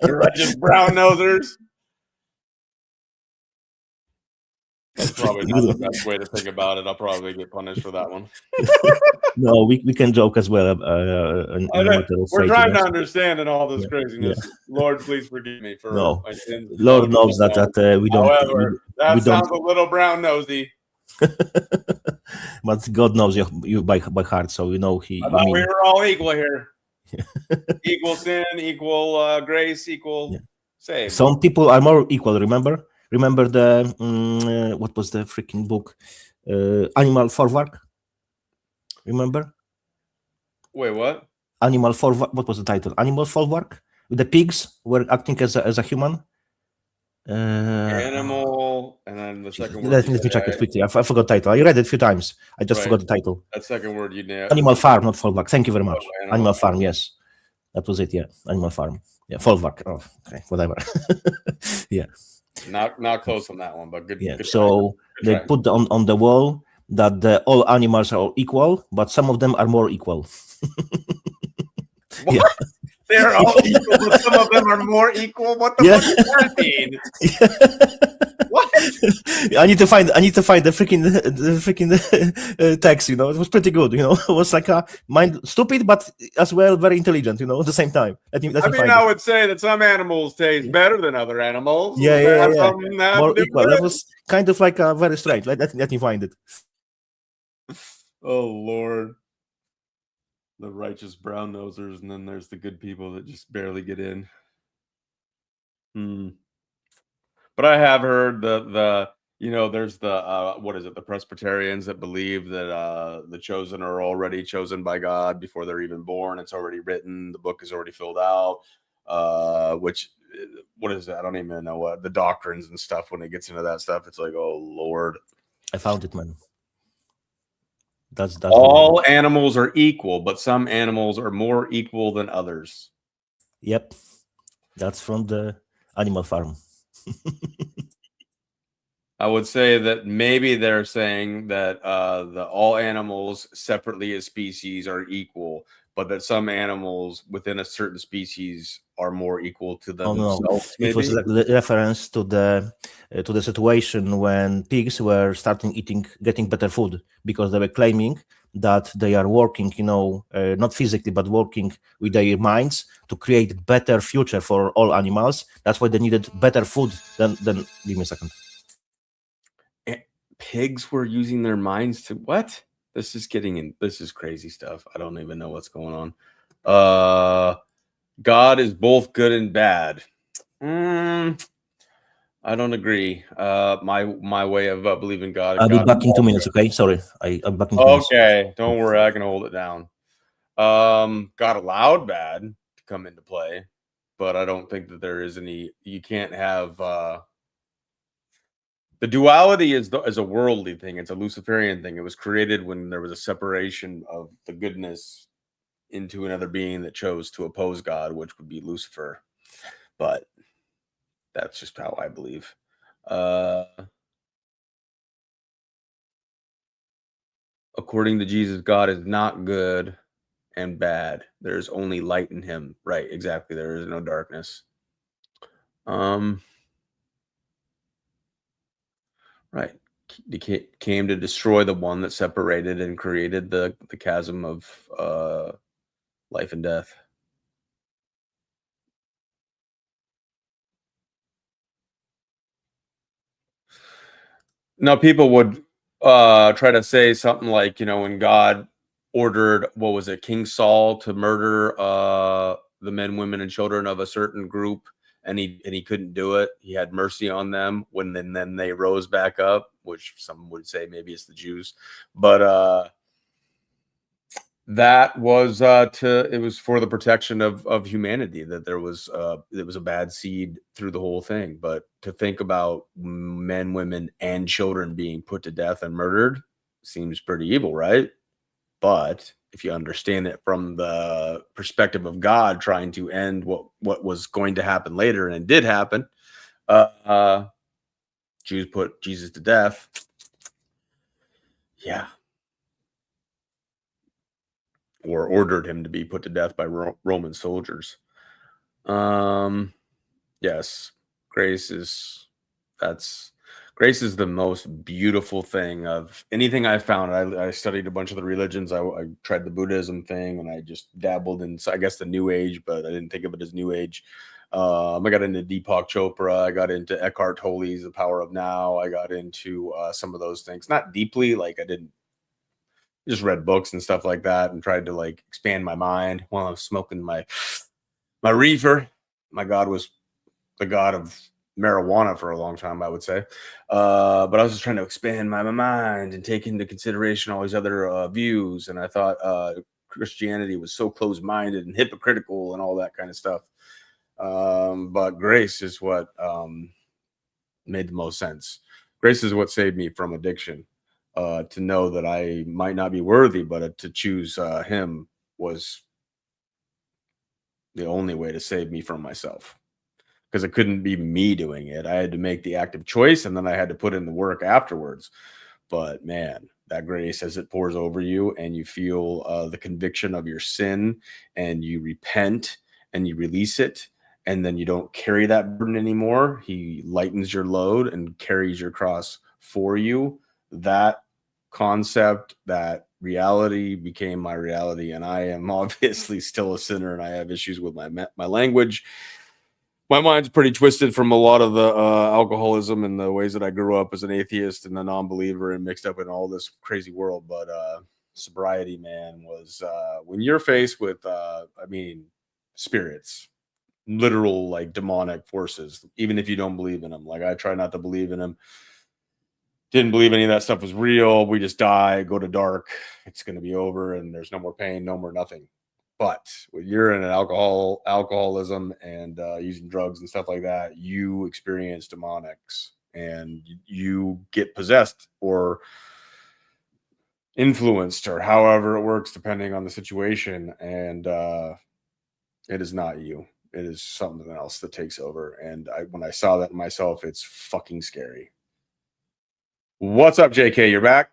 The righteous brown nosers. That's probably not the best way to think about it. I'll probably get punished for that one.
No, we can joke as well. In the matter of
We're
faith,
trying to understand in all this
Yeah,
craziness.
yeah.
Lord, please forgive me for
No,
my sins.
Lord knows that we don't.
However, that
we
sounds
don't.
a little brown nosy.
But God knows you by heart, so you know
I thought we were all equal here. Equal sin, equal grace, equal save.
Some people are more equal. Remember the what was the freaking book? Animal Forward. Remember?
Wait, what?
Animal Forward. What was the title? Animal Forward. The pigs were acting as a human.
Animal, and then the second word.
Let me check it quickly. I forgot the title. I read it a few times. I just forgot the title.
That second word you nailed.
Animal Farm, not Fallback. Thank you very much. Animal Farm, yes. That was it, yeah. Animal Farm. Yeah, Fallback. Oh, okay, whatever. Yeah.
Not close on that one, but good.
Yeah.
Good
so they put on the wall that all animals are equal, but some of them are more equal.
What? Yeah. They're all equal, but some of them are more equal. What the fuck does that mean? What?
I need to find the freaking text. You know, it was pretty good. You know, it was like a stupid, but as well very intelligent. You know, at the same time.
I would say that some animals taste better than other animals.
Yeah. More equal. That was kind of like a very strange. Let me find it.
Oh Lord. The righteous brown nosers, and then there's the good people that just barely get in. But I have heard there's the what is it, the Presbyterians that believe that the chosen are already chosen by God before they're even born. It's already written, the book is already filled out. What is it? I don't even know what the doctrines and stuff. When it gets into that stuff, it's like, oh Lord.
I found it, man. That's
all animals are equal, but some animals are more equal than others.
Yep. That's from the Animal Farm.
I would say that maybe they're saying that all animals separately as species are equal, but that some animals within a certain species are more equal to themselves.
Oh, no. It was a reference to the situation when pigs were getting better food, because they were claiming that they are working, not physically, but working with their minds to create better future for all animals. That's why they needed better food than give me a second.
Pigs were using their minds to what? This is crazy stuff. I don't even know what's going on. God is both good and bad. I don't agree. My way of believing God.
I'll be back in 2 minutes. Okay, sorry. I'm back in 2 minutes.
Okay, don't worry. I can hold it down. God allowed bad to come into play, but I don't think that there is any. You can't have. The duality is a worldly thing. It's a Luciferian thing. It was created when there was a separation of the goodness into another being that chose to oppose God, which would be Lucifer. But that's just how I believe. According to Jesus, God is not good and bad. There's only light in him. Right, exactly. There is no darkness. Right. He came to destroy the one that separated and created the chasm of life and death. Now, people would try to say something like, when God ordered, what was it, King Saul to murder the men, women, and children of a certain group, and he couldn't do it. He had mercy on them when then they rose back up, which some would say maybe it's the Jews, but that was it was for the protection of humanity, that there was a bad seed through the whole thing. But to think about men, women, and children being put to death and murdered seems pretty evil, right? But if you understand it from the perspective of God trying to end what was going to happen later, and it did happen, Jews put Jesus to death. Yeah. Or ordered him to be put to death by Roman soldiers. Yes, grace is, Grace is the most beautiful thing of anything I found. I studied a bunch of the religions. I tried the Buddhism thing, and I just dabbled in, I guess, the New Age, but I didn't think of it as New Age. I got into Deepak Chopra. I got into Eckhart Tolle's The Power of Now. I got into some of those things, not deeply. Like I didn't just read books and stuff like that, and tried to like expand my mind while I was smoking my reefer. My God was the God of marijuana for a long time, I would say. But I was just trying to expand my mind and take into consideration all these other views. And I thought Christianity was so closed-minded and hypocritical and all that kind of stuff. But grace is what made the most sense. Grace is what saved me from addiction. To know that I might not be worthy, but to choose him was the only way to save me from myself. Because it couldn't be me doing it. I had to make the active choice, and then I had to put in the work afterwards. But man, that grace, as it pours over you and you feel the conviction of your sin, and you repent and you release it, and then you don't carry that burden anymore. He lightens your load and carries your cross for you. That concept, that reality became my reality. And I am obviously still a sinner, and I have issues with my language. My mind's pretty twisted from a lot of the alcoholism and the ways that I grew up as an atheist and a non-believer and mixed up in all this crazy world. But sobriety, man, was when you're faced with, spirits, literal like demonic forces, even if you don't believe in them. Like I try not to believe in them. Didn't believe any of that stuff was real. We just die, go to dark. It's going to be over, and there's no more pain, no more nothing. But when you're in an alcoholism and using drugs and stuff like that, you experience demonics, and you get possessed or influenced, or however it works, depending on the situation. And it is not you. It is something else that takes over. And when I saw that in myself, it's fucking scary. What's up, JK? You're back?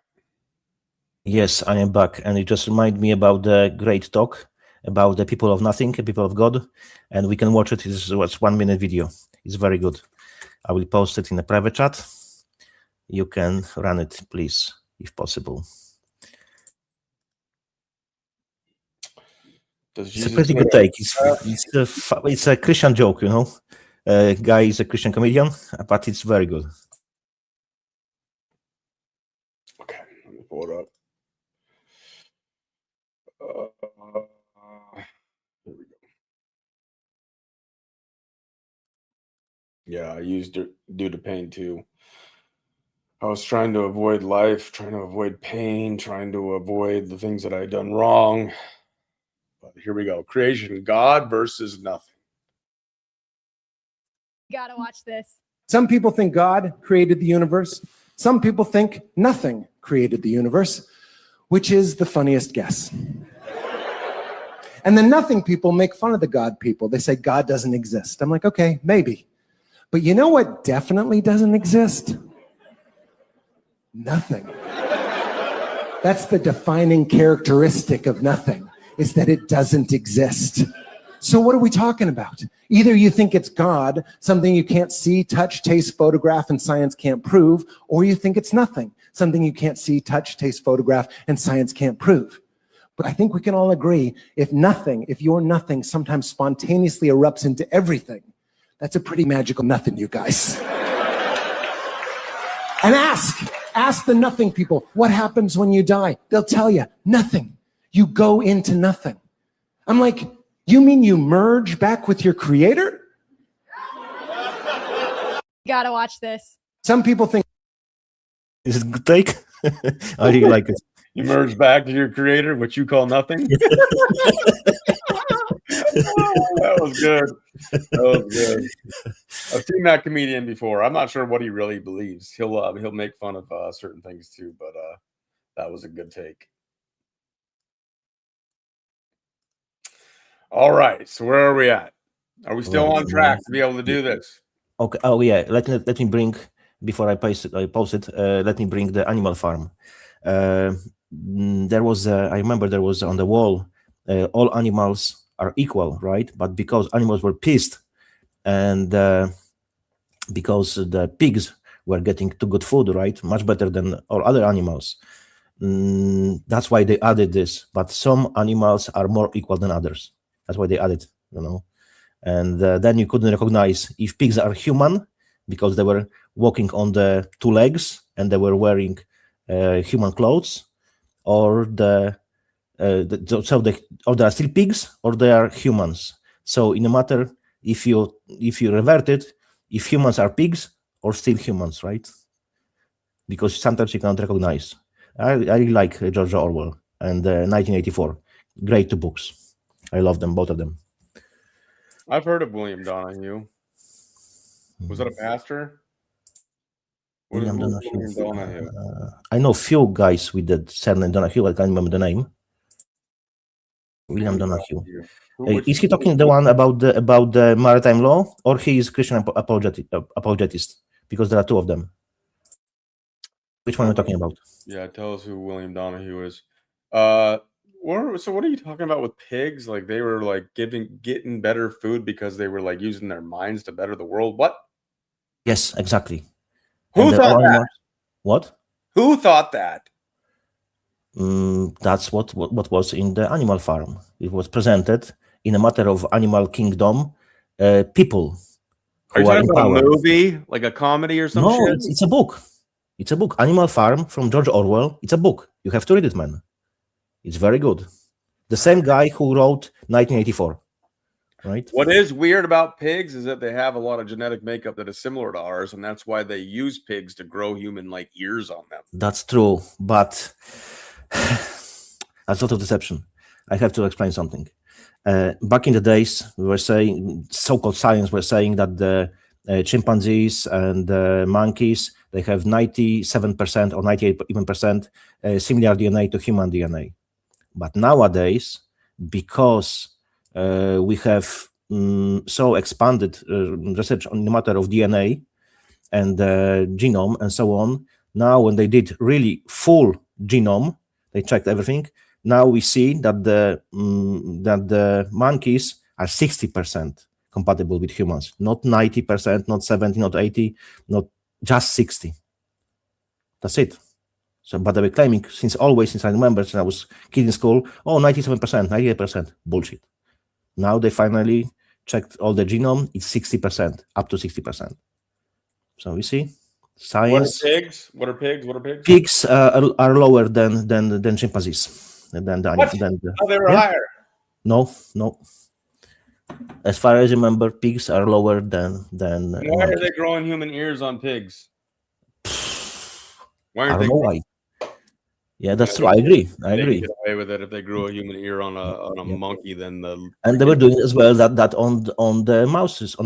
Yes, I am back. And it just reminded me about the great talk about the people of nothing, the people of God. And we can watch it. It's a 1 minute video. It's very good. I will post it in a private chat. You can run it, please, if possible. It's a pretty good take. It's a Christian joke, you know. Guy is a Christian comedian, but it's very good.
Okay, let me pull it up. Here we go. Yeah, I used it due to pain too. I was trying to avoid life, trying to avoid pain, trying to avoid the things that I had done wrong. But here we go. Creation, God versus nothing.
Gotta watch this.
Some people think God created the universe. Some people think nothing created the universe, which is the funniest guess. And the nothing people make fun of the God people. They say God doesn't exist. I'm like, okay, maybe. But you know what definitely doesn't exist? Nothing. That's the defining characteristic of nothing, is that it doesn't exist. So what are we talking about? Either you think it's God, something you can't see, touch, taste, photograph, and science can't prove, or you think it's nothing, something you can't see, touch, taste, photograph, and science can't prove. But I think we can all agree, if your nothing sometimes spontaneously erupts into everything, that's a pretty magical nothing, you guys. And ask the nothing people, what happens when you die? They'll tell you, nothing. You go into nothing. I'm like, you mean you merge back with your creator?
Gotta watch this.
Some people think.
Is it a good take? I really like it.
You merge back to your creator, what you call nothing. That was good. That was good. I've seen that comedian before. I'm not sure what he really believes. He'll make fun of certain things too, but that was a good take. All right. So where are we at? Are we still on track to be able to do this?
Okay. Oh yeah. Let me bring, before I post it. Let me bring the animal farm. There was I remember there was on the wall, all animals are equal, right? But because animals were pissed, and because the pigs were getting too good food, right? Much better than all other animals. That's why they added this. But some animals are more equal than others. That's why they added, And then you couldn't recognize if pigs are human because they were walking on the two legs and they were wearing human clothes, or they are still pigs or they are humans. So in a matter if you revert it, if humans are pigs or still humans, right? Because sometimes you can't recognize. I like George Orwell and 1984. Great two books. I love them, both of them.
I've heard of William Donahue. Was that a pastor?
William Donahue. I know few guys with the surname Donahue. I can't remember the name. William Donahue. Is he talking the one about the maritime law, or he is Christian apologist? Because there are two of them. Which one are you talking about?
Yeah, tell us who William Donahue is. So what are you talking about with pigs? Like they were like getting better food because they were like using their minds to better the world. What?
Yes, exactly.
Who thought that?
What?
Who thought that?
That's what was in the Animal Farm. It was presented in a matter of animal kingdom. People.
Are you talking about a movie, like a comedy or something?
No, it's a book. It's a book. Animal Farm from George Orwell. It's a book. You have to read it, man. It's very good. The same guy who wrote 1984. Right.
What is weird about pigs is that they have a lot of genetic makeup that is similar to ours, and that's why they use pigs to grow human-like ears on them.
That's true, but that's a lot of deception. I have to explain something. Back in the days, we were saying, so-called science were saying that the chimpanzees and the monkeys, they have 97% or 98% similar DNA to human DNA. But nowadays, because we have so expanded research on the matter of DNA and genome and so on. Now, when they did really full genome, they checked everything. Now we see that the monkeys are 60% compatible with humans, not 90%, not 70, not 80, not just 60. That's it. So, but they were claiming since I remember, since I was kid in school, 97%, 98%, bullshit. Now they finally checked all the genome. It's 60%, up to 60%. So you see, science.
What are pigs?
Pigs are lower than chimpanzees. They
were higher.
No. As far as I remember, pigs are lower than.
Why are they growing human ears on pigs?
I don't know why. Yeah, that's true. I agree.
Get away with it if they grew a human ear on a monkey, then
and they were doing as well that on the mouse as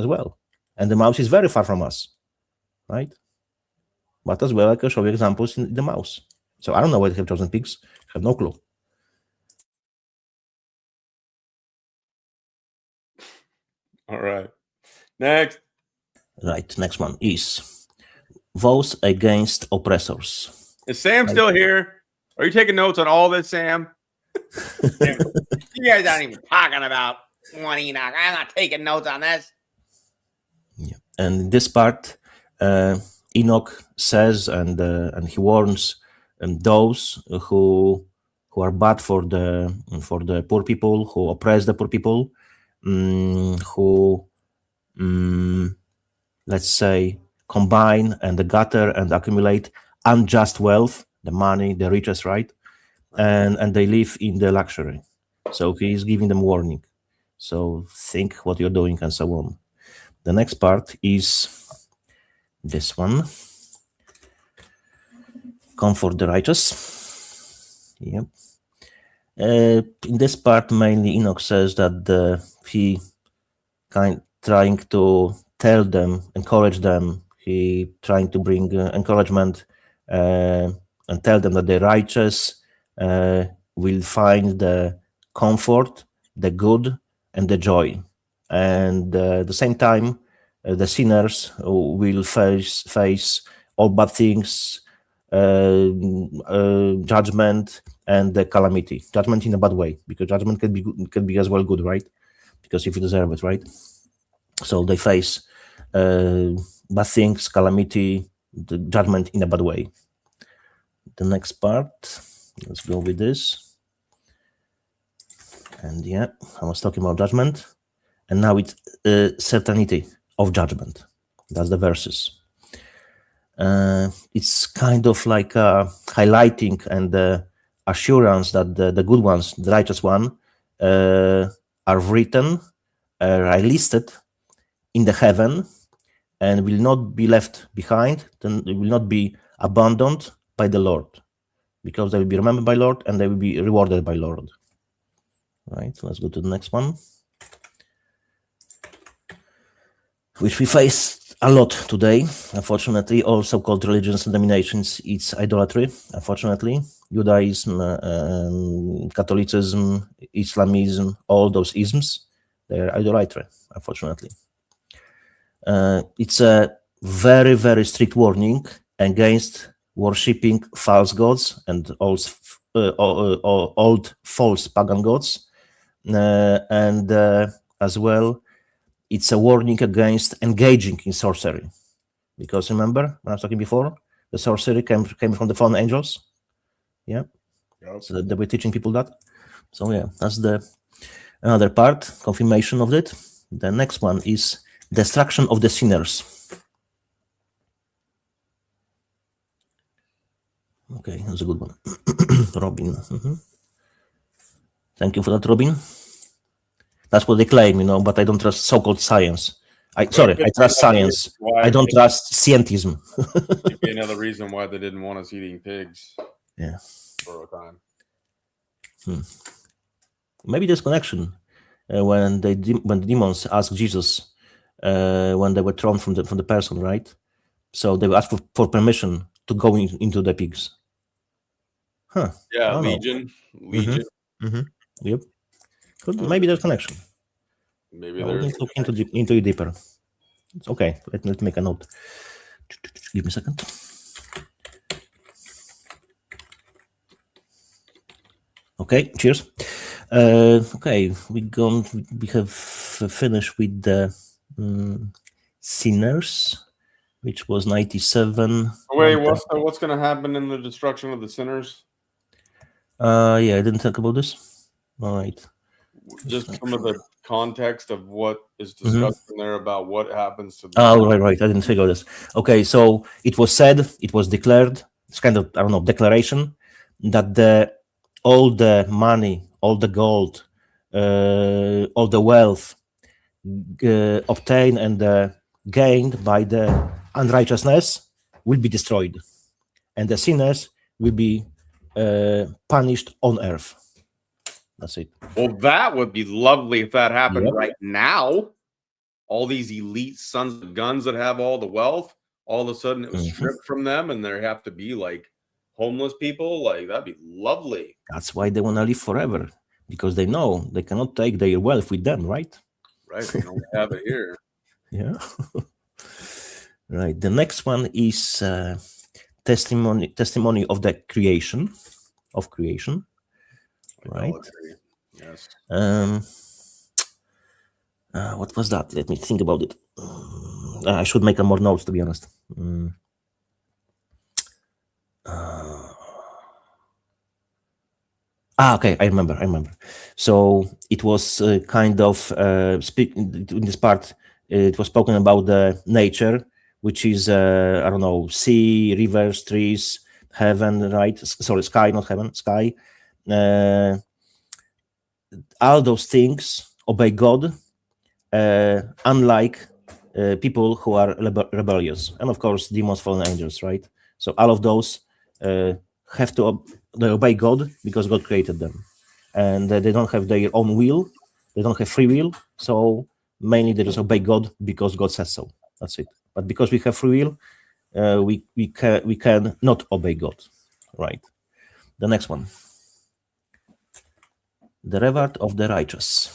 well, and the mouse is very far from us, right? But as well, I can show you examples in the mouse. So I don't know why they have chosen pigs. I have no clue.
All right. Next.
Right. Next one is vows against oppressors.
Is Sam still here? Are you taking notes on all this, Sam? You guys aren't even talking about one Enoch. I'm not taking notes on this.
Yeah. And this part, Enoch says, and he warns those who are bad for the poor people, who oppress the poor people, who let's say combine and gather and accumulate unjust wealth, the money, the riches, right? And they live in the luxury. So he is giving them warning. So think what you're doing and so on. The next part is this one. Comfort the righteous. Yep. In this part, mainly Enoch says that he trying to tell them, encourage them. He trying to bring encouragement and tell them that the righteous will find the comfort, the good, and the joy. And at the same time, the sinners will face all bad things, judgment, and the calamity. Judgment in a bad way, because judgment can be as well good, right? Because if you deserve it, right? So they face bad things, calamity, the judgment in a bad way. The next part, let's go with this. And yeah, I was talking about judgment, and now it's certainty of judgment. That's the verses. It's kind of like highlighting and assurance that the good ones, the righteous one, are written, are listed in the heaven, and will not be left behind. Then they will not be abandoned by the Lord, because they will be remembered by Lord and they will be rewarded by Lord. Right. Let's go to the next one, which we face a lot today, unfortunately. All so-called religions and denominations, it's idolatry, unfortunately. Judaism, Catholicism, Islamism, all those isms, they're idolatry, unfortunately. It's a very, very strict warning against worshipping false gods and old false pagan gods. And as well, it's a warning against engaging in sorcery. Because remember, when I was talking before, the sorcery came from the fallen angels. Yeah. Yep. So they were teaching people that. So yeah, that's another part, confirmation of it. The next one is destruction of the sinners. Okay, that's a good one. Robin. Mm-hmm. Thank you for that, Robin. That's what they claim, but I don't trust so-called science. I trust science. I don't trust scientism.
Could be another reason why they didn't want us eating pigs.
Yeah.
For a time.
Maybe there's connection when the demons asked Jesus when they were thrown from the person, right? So they asked for permission to go into the pigs. Huh?
Yeah, Legion.
Mm-hmm. Mm-hmm. Yep. Maybe there's connection.
Maybe
I
there's
need to look into it deeper. It's okay. Let me make a note. Give me a second. Okay. Cheers. Okay, we have finished with the sinners, which was 97.
Wait, what's going to happen in the destruction of the sinners?
Yeah, I didn't talk about this. All right.
Just some of the context of what is discussed in there about what happens to them.
Oh, right. I didn't figure this. Okay, so it was said, it was declared, it's kind of, declaration, that all the money, all the gold, all the wealth obtained and gained by the unrighteousness will be destroyed. And the sinners will be punished on earth. That's it.
Well, that would be lovely if that happened right now. All these elite sons of guns that have all the wealth, all of a sudden it was stripped from them and there have to be like homeless people. Like, that'd be lovely.
That's why they want to live forever, because they know they cannot take their wealth with them, right?
Right. They don't have it here.
Yeah. Right. The next one is testimony of the creation. Right.
Yes.
What was that? Let me think about it. I should make more notes, to be honest. Okay, I remember. So it was kind of in this part. It was spoken about the nature, which is sea, rivers, trees, heaven, right? Sorry, sky, not heaven, sky. All those things obey God, unlike people who are rebellious, and of course demons, fallen angels, right? So all of those have to they obey God because God created them, and they don't have their own will, they don't have free will, so mainly they just obey God because God says so. That's it. But because we have free will, we can not obey God, right? The next one. The reward of the righteous.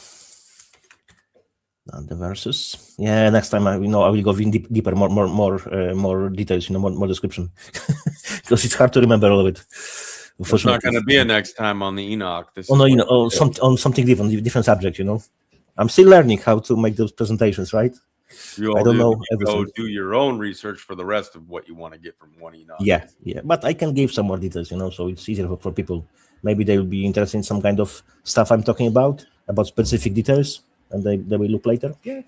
And the verses. Yeah, next time I will go in deeper, more details, more description, because it's hard to remember all of it.
It's not going to be a next time on the Enoch.
On something different subject. I'm still learning how to make those presentations, right? I don't know
Go
everything.
do your own research for the rest of what you want to get from one Enoch.
Yeah, but I can give some more details, so it's easier for people. Maybe they will be interested in some kind of stuff I'm talking about specific details, and they will look later. Yeah,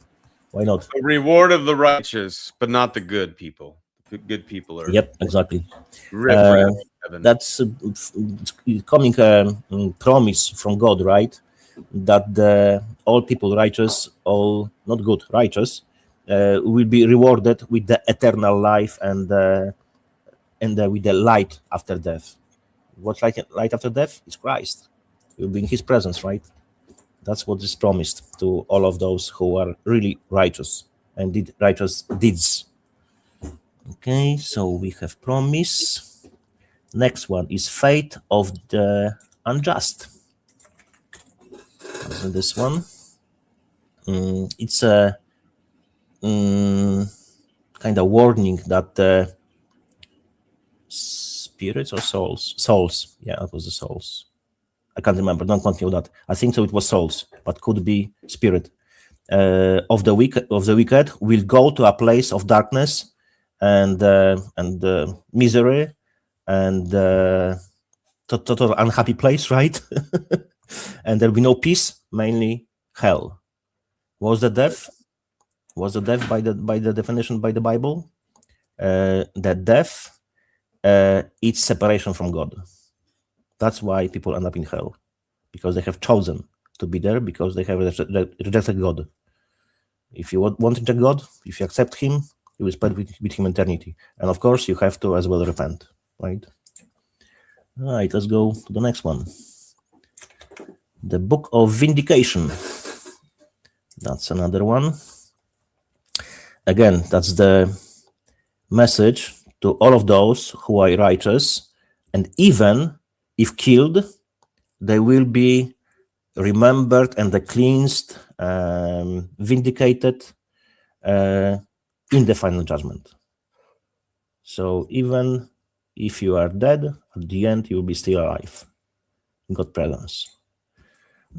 why not?
The reward of the righteous, but not the good people. The good people are
exactly.
heaven.
That's coming promise from God, right? That all people righteous, all not good, righteous, will be rewarded with the eternal life and with the light after death. What's light after death? Is Christ. You'll be in His presence, right? That's what is promised to all of those who are really righteous and did righteous deeds. Okay, so we have promise. Next one is fate of the unjust. This one. It's a kind of warning that spirits or souls. Yeah, it was the souls. I can't remember. Don't continue that. I think so. It was souls, but could be spirit of the wicked will go to a place of darkness and misery and total unhappy place, right? And there will be no peace, mainly hell. Was the death by the definition by the Bible? That death it's separation from God. That's why people end up in hell, because they have chosen to be there, because they have rejected God. If you want to reject God, if you accept Him, you will spend with Him eternity. And of course, you have to as well repent, right? All right, let's go to the next one. The Book of Vindication. That's another one. Again, that's the message to all of those who are righteous, and even if killed, they will be remembered and cleansed, vindicated in the final judgment. So even if you are dead, at the end you will be still alive in God's presence.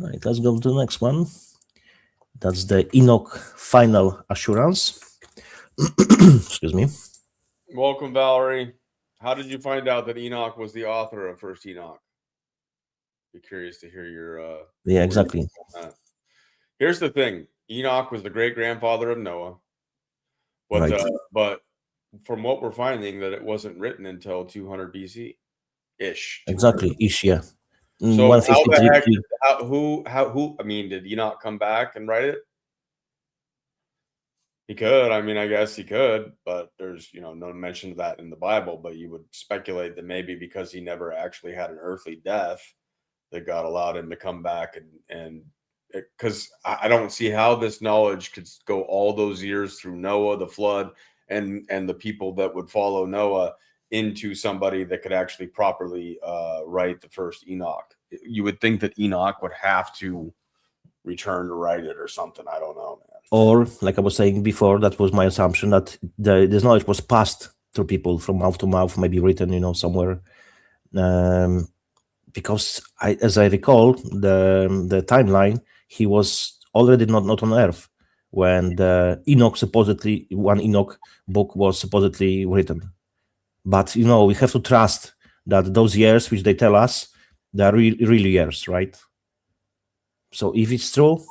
All right, let's go to the next one. That's the Enoch final assurance. Excuse me.
Welcome, Valerie. How did you find out that Enoch was the author of First Enoch? Be curious to hear your
yeah, exactly.
Here's the thing: Enoch was the great grandfather of Noah, but
Right.
But from what we're finding, that it wasn't written until 200 BC ish.
Exactly, ish, yeah.
So how the heck? Who? I mean, did Enoch come back and write it? He could. I mean, I guess he could, but there's no mention of that in the Bible. But you would speculate that maybe because he never actually had an earthly death, that God allowed him to come back and because I don't see how this knowledge could go all those years through Noah, the flood, and the people that would follow Noah into somebody that could actually properly write the first Enoch. You would think that Enoch would have to return to write it or something. I don't know, man.
Or, like I was saying before, that was my assumption, that this knowledge was passed through people from mouth to mouth, maybe written, somewhere. Because as I recall, the timeline, he was already not on Earth when the one Enoch book was supposedly written. But we have to trust that those years which they tell us, they are really years, right? So if it's true,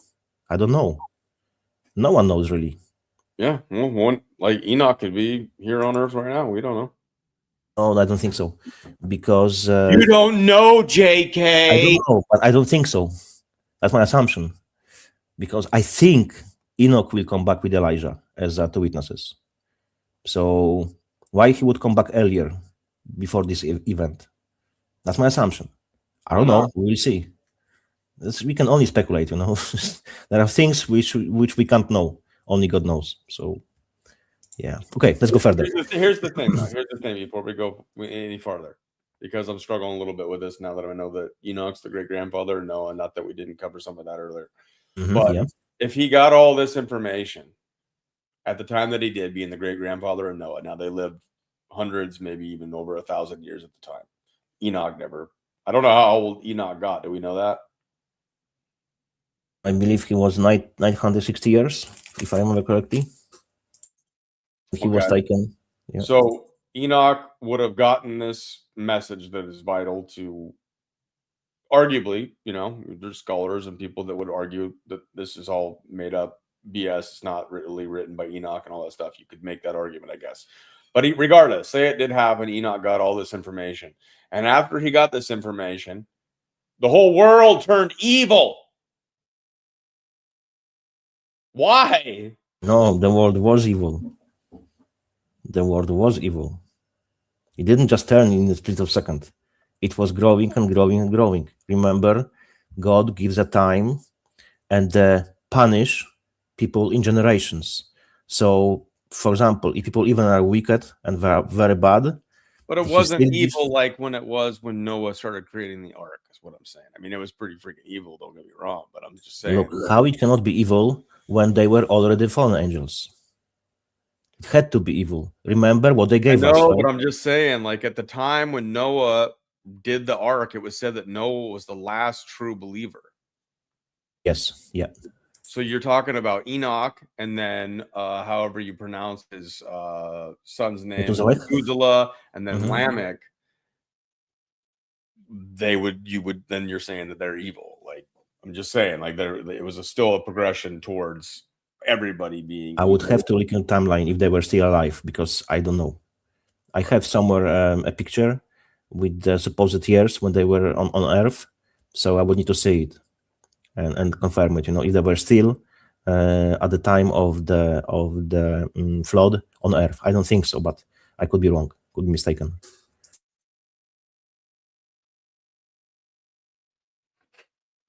I don't know. No one knows really.
Yeah, well, one like Enoch could be here on Earth right now. We don't know.
No, I don't think so, because
you don't know, JK.
I don't know, but I don't think so. That's my assumption, because I think Enoch will come back with Elijah as two witnesses. So why he would come back earlier, before this event? That's my assumption. I don't know. We will see. We can only speculate, There are things which we can't know. Only God knows. So, yeah. Okay, let's go further.
Here's the thing, though. Here's the thing before we go any farther, because I'm struggling a little bit with this now that I know that Enoch's the great-grandfather of Noah, not that we didn't cover some of that earlier. But if he got all this information at the time that he did, being the great-grandfather of Noah, now they lived hundreds, maybe even over 1,000 years at the time. Enoch never. I don't know how old Enoch got. Do we know that?
I believe he was 960 years, if I remember correctly. He was taken. Yeah.
So Enoch would have gotten this message that is vital to, arguably, there's scholars and people that would argue that this is all made up BS. It's not really written by Enoch and all that stuff. You could make that argument, I guess. But regardless, say it did happen. Enoch got all this information. And after he got this information, the whole world turned evil. Why?
No, the world was evil. The world was evil. It didn't just turn in the split of a second. It was growing and growing and growing. Remember, God gives a time and punish people in generations. So, for example, if people even are wicked and very bad.
But it wasn't evil like when Noah started creating the ark, is what I'm saying. I mean, it was pretty freaking evil, don't get me wrong, but I'm just saying.
Look, how it cannot be evil when they were already fallen angels? It had to be evil. Remember what they gave us.
No, but I'm just saying, like at the time when Noah did the ark, it was said that Noah was the last true believer.
Yes, yeah.
So you're talking about Enoch, and then however you pronounce his son's name, Methuselah, and then Lamech. Then you're saying that they're evil. Like I'm just saying, like it was still a progression towards everybody being.
I would have to look in timeline if they were still alive, because I don't know. I have somewhere a picture with the supposed years when they were on Earth, so I would need to see it and confirm it. If they were still at the time of the flood on Earth. I don't think so, but I could be wrong, could be mistaken.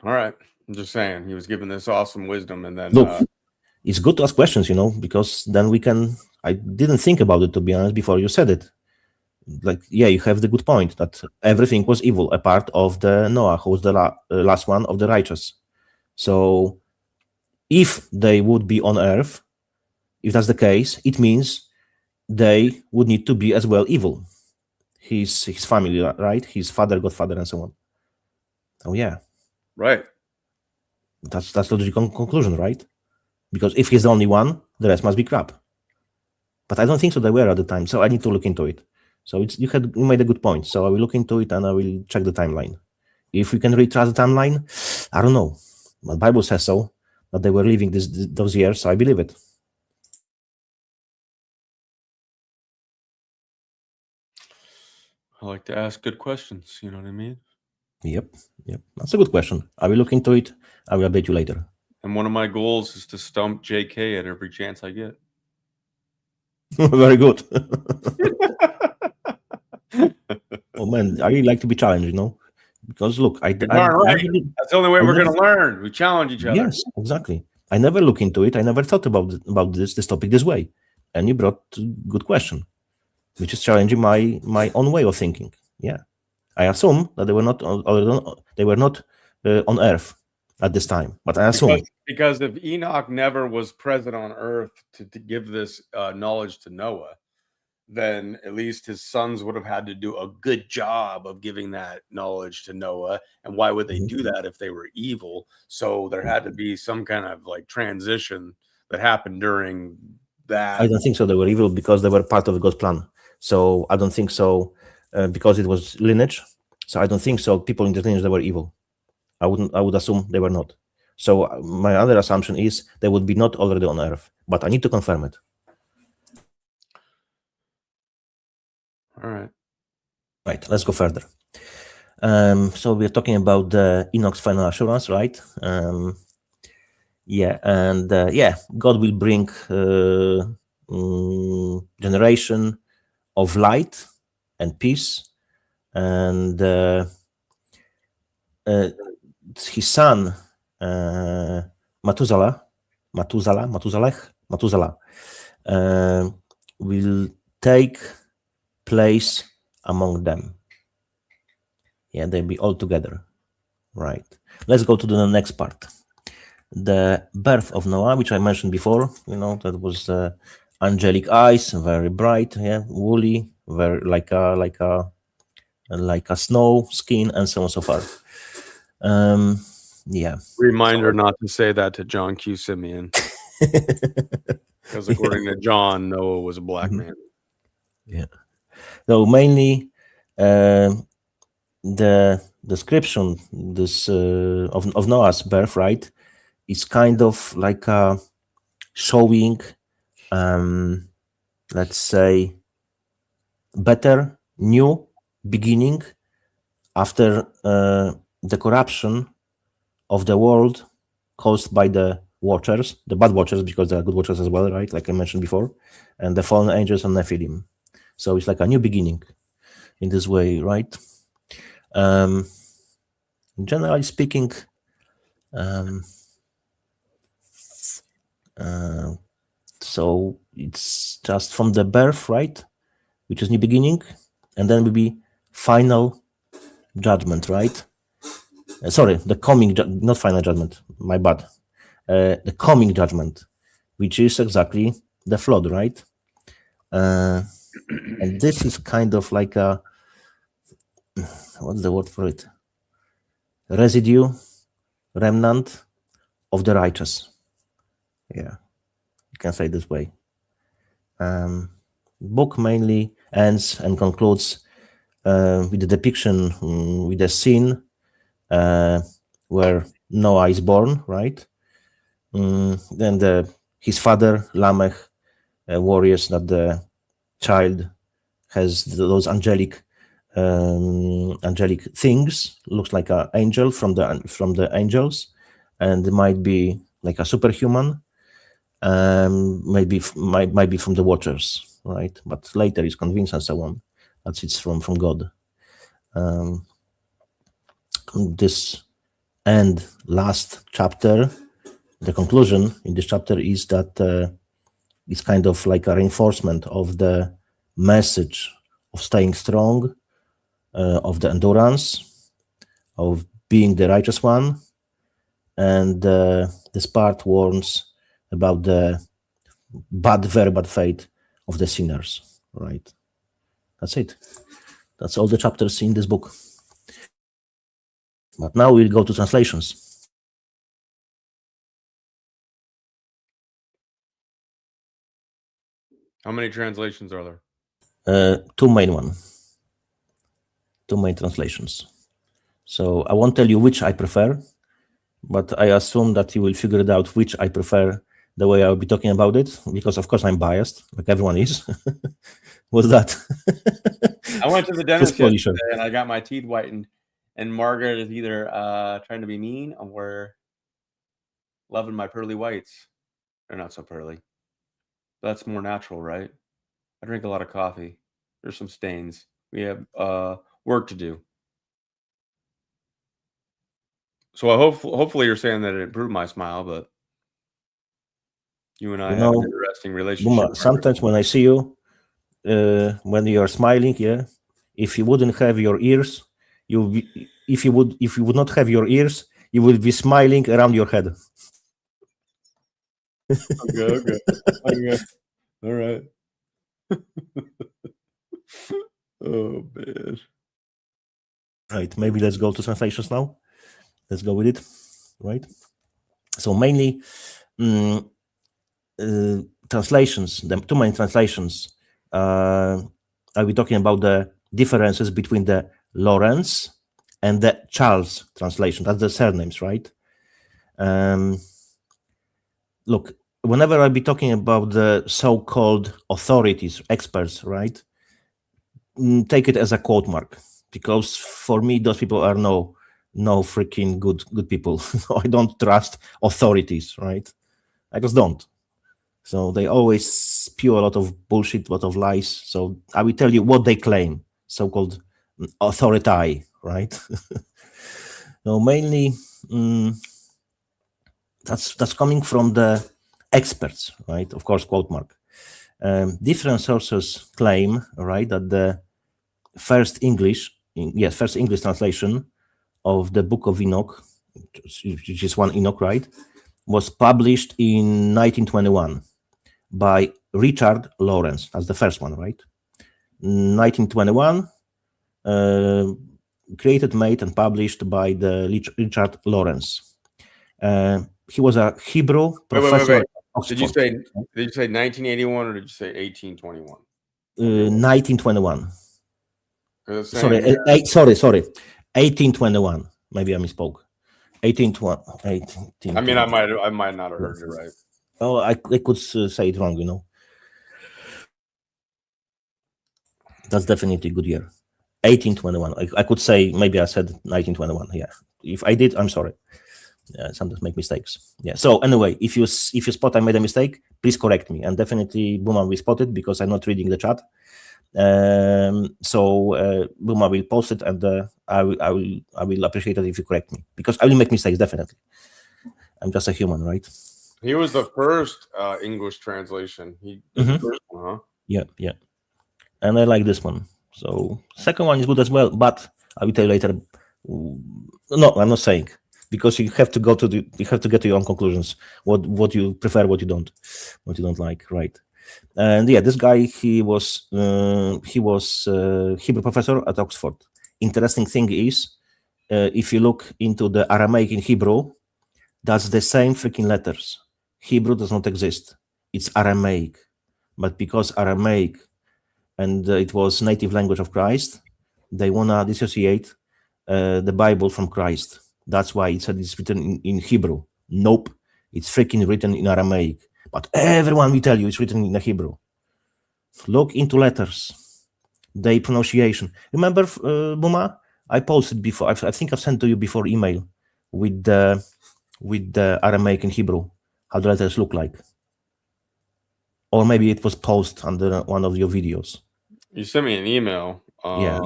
All right, I'm just saying he was given this awesome wisdom, and then
look. It's good to ask questions, because then we can. I didn't think about it, to be honest, before you said it. Like, yeah, you have the good point that everything was evil apart of the Noah, who was the last one of the righteous. So, if they would be on Earth, if that's the case, it means they would need to be as well evil. His family, right? His father, godfather, and so on. Oh yeah,
right.
That's the logical conclusion, right? Because if he's the only one, the rest must be crap. But I don't think so they were at the time, so I need to look into it. So you made a good point. So I will look into it and I will check the timeline. If we can retrace the timeline, I don't know. The Bible says so, that they were living those years, so I believe it.
I like to ask good questions, you know what I mean?
Yep. That's a good question. I will look into it. I will update you later.
And one of my goals is to stump JK at every chance I get.
Very good. Oh man, I really like to be challenged, because look,
that's the only way we're going to learn. We challenge each other.
Yes, exactly. I never look into it. I never thought about this topic this way, and you brought a good question, which is challenging my own way of thinking. Yeah, I assume that they were not on Earth at this time, but I assume
because if Enoch never was present on Earth to give this knowledge to Noah, then at least his sons would have had to do a good job of giving that knowledge to Noah. And why would they do that if they were evil? So there had to be some kind of like transition that happened during that.
I don't think so. They were evil because they were part of God's plan. So I don't think so because it was lineage. So I don't think so. People in the lineage, they were evil. I would assume they were not. So my other assumption is they would be not already on Earth, but I need to confirm it.
All right.
Right, let's go further. So we're talking about the Enoch's final assurance, right? God will bring generation of light and peace, and his son Methuselah will take place among them. Yeah, they'll be all together. Right. Let's go to the next part. The birth of Noah, which I mentioned before, that was angelic eyes, very bright, woolly, very like a snow skin, and so on and so forth.
Reminder not to say that to John Q. Simeon. Because according to John, Noah was a black man.
Yeah. So mainly the description of Noah's birth, right, is kind of like showing, let's say, better new beginning after the corruption of the world caused by the watchers, the bad watchers, because there are good watchers as well, right? Like I mentioned before, and the fallen angels and Nephilim. So it's like a new beginning in this way, right? Generally speaking, so it's just from the birth, right, which is new beginning, and then will be final judgment, right? Sorry, the coming, not final judgment, my bad. The coming judgment, which is exactly the flood, right? And this is kind of like a, what's the word for it? Residue, remnant of the righteous. Yeah, you can say it this way. Book mainly ends and concludes with the depiction, with the scene where Noah is born, right? Then his father, Lamech, worries that the child has those angelic things, looks like an angel from the angels, and might be like a superhuman, maybe might be from the watchers, right? But later he's convinced and so on that it's from God. This and last chapter, the conclusion in this chapter is that it's kind of like a reinforcement of the message of staying strong, of the endurance, of being the righteous one, and this part warns about the very bad fate of the sinners, right? That's it. That's all the chapters in this book. But now we'll go to translations.
How many translations are there?
Two main translations. So I won't tell you which I prefer, but I assume that you will figure it out which I prefer the way I'll be talking about it, because of course I'm biased, like everyone is. What's that?
I went to the dentist yesterday and I got my teeth whitened, and Margaret is either trying to be mean or loving my pearly whites. They're not so pearly. That's more natural, right? I drink a lot of coffee. There's some stains. We have work to do. So hopefully you're saying that it improved my smile, but you and I have an interesting relationship.
Booma, sometimes when I see you, when you are smiling, yeah, if you wouldn't have your ears, if you would not have your ears, you would be smiling around your head.
Okay. All right. Oh man.
Right, maybe let's go to translations now. Let's go with it, right? So mainly translations, the two main translations, I'll be talking about the differences between the Lawrence and the Charles translation. That's the surnames, right? Look, whenever I'll be talking about the so-called authorities, experts, right? Take it as a quote mark, because for me, those people are no freaking good people. I don't trust authorities, right? I just don't. So they always spew a lot of bullshit, a lot of lies. So I will tell you what they claim, so-called authority, right? No, mainly that's coming from the experts, right? Of course, quote mark. Different sources claim, right, that the first English translation of the Book of Enoch, which is one Enoch, right, was published in 1921 by Richard Lawrence. That's the first one, right? 1921, created, made, and published by the Richard Lawrence. He was a Hebrew professor.
Did you say 1981 or did you say 1821?
1921. Sorry,
Saying,
1821. Maybe I misspoke. 18.
I mean, I might not have heard you right.
Oh, I could say it wrong, you know. That's definitely a good year. 1821. I could say maybe I said 1921. Yeah. If I did, I'm sorry. Sometimes make mistakes. Yeah. So anyway, if you spot I made a mistake, please correct me. And definitely Booma will spot it because I'm not reading the chat. So Booma will post it, and I will appreciate it if you correct me, because I will make mistakes, definitely. I'm just a human, right?
He was the first English translation. He did the first one, huh?
Yeah. And I like this one. So second one is good as well, but I will tell you later. No, I'm not saying, because you have to get to your own conclusions. What you prefer, what you don't like, right? And yeah, this guy, he was Hebrew professor at Oxford. Interesting thing is, if you look into the Aramaic in Hebrew, that's the same freaking letters. Hebrew does not exist. It's Aramaic, but because Aramaic and it was native language of Christ, they wanna dissociate the Bible from Christ. That's why it said it's written in Hebrew. Nope, it's freaking written in Aramaic. But everyone will tell you it's written in the Hebrew. Look into letters, the pronunciation. Remember, Booma? I posted before. I think I've sent to you before email with the Aramaic and Hebrew, how the letters look like. Or maybe it was posted under one of your videos.
You sent me an email.
Yeah.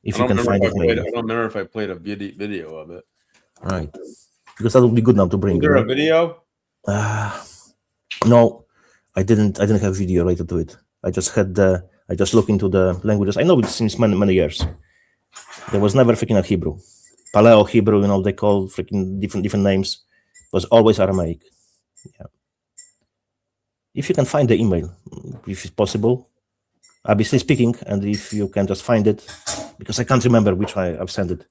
If you can find it, maybe.
I don't remember if I played a video of it.
Right. Because that would be good now to bring.
Is there a video?
No, I didn't have video related to it. I just looked into the languages. I know it since many years. There was never freaking a Hebrew. Paleo Hebrew, you know, they call freaking different names. It was always Aramaic. Yeah. If you can find the email, if it's possible, I'll be still speaking, and if you can just find it, because I can't remember which I've sent it.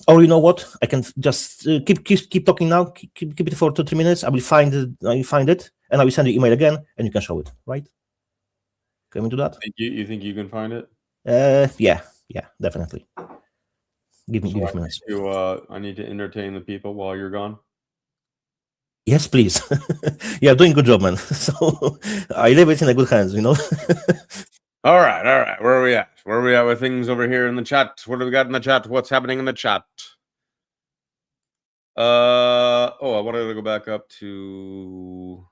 Or you know what? I can just keep talking now. Keep it for 2-3 minutes. I will find it, and I will send you email again, and you can show it. Right? Can we do that?
You think you can find it?
Yeah, definitely. Give me minutes.
I need to entertain the people while you're gone.
Yes, please. Yeah, doing good job, man. So I leave it in a good hands, you know.
All right. Where are we at? Where are we at with things over here in the chat? What do we got in the chat? What's happening in the chat? I wanted to go back up to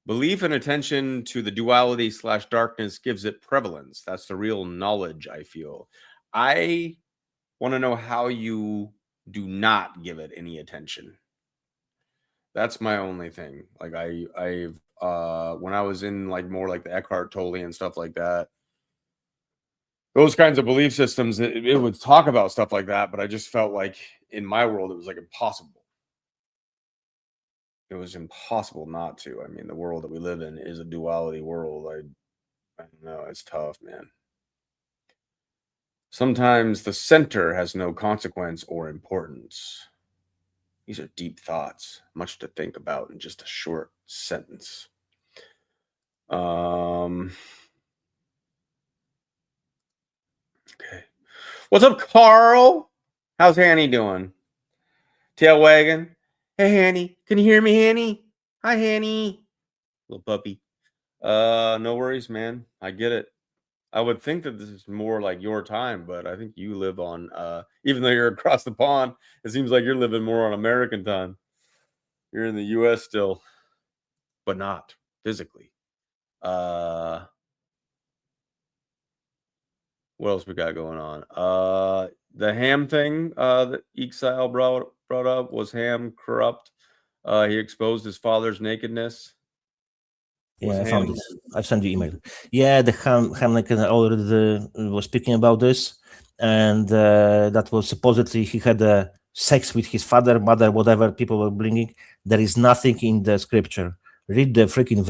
belief and attention to the duality / darkness gives it prevalence. That's the real knowledge, I feel. I want to know how you do not give it any attention. That's my only thing. Like I've when I was in like more like the Eckhart Tolle and stuff like that, those kinds of belief systems, it would talk about stuff like that, but I just felt like in my world it was like impossible. It was impossible not to. I mean, the world that we live in is a duality world. I don't know, it's tough, man. Sometimes the center has no consequence or importance. These are deep thoughts, much to think about in just a short sentence. Okay. What's up, Carl? How's Hanny doing? Tail wagging. Hey, Hanny. Can you hear me, Hanny? Hi, Hanny. Little puppy. No worries, man. I get it. I would think that this is more like your time, but I think you live on, even though you're across the pond, it seems like you're living more on American time. You're in the U.S. still, but not physically. What else we got going on? The Ham thing that Exile brought up, was Ham corrupt? He exposed his father's nakedness.
Yeah, I found it. I sent you email. Yeah, the Ham already was speaking about this, and that was supposedly he had sex with his father, mother, whatever people were bringing. There is nothing in the scripture. Read the freaking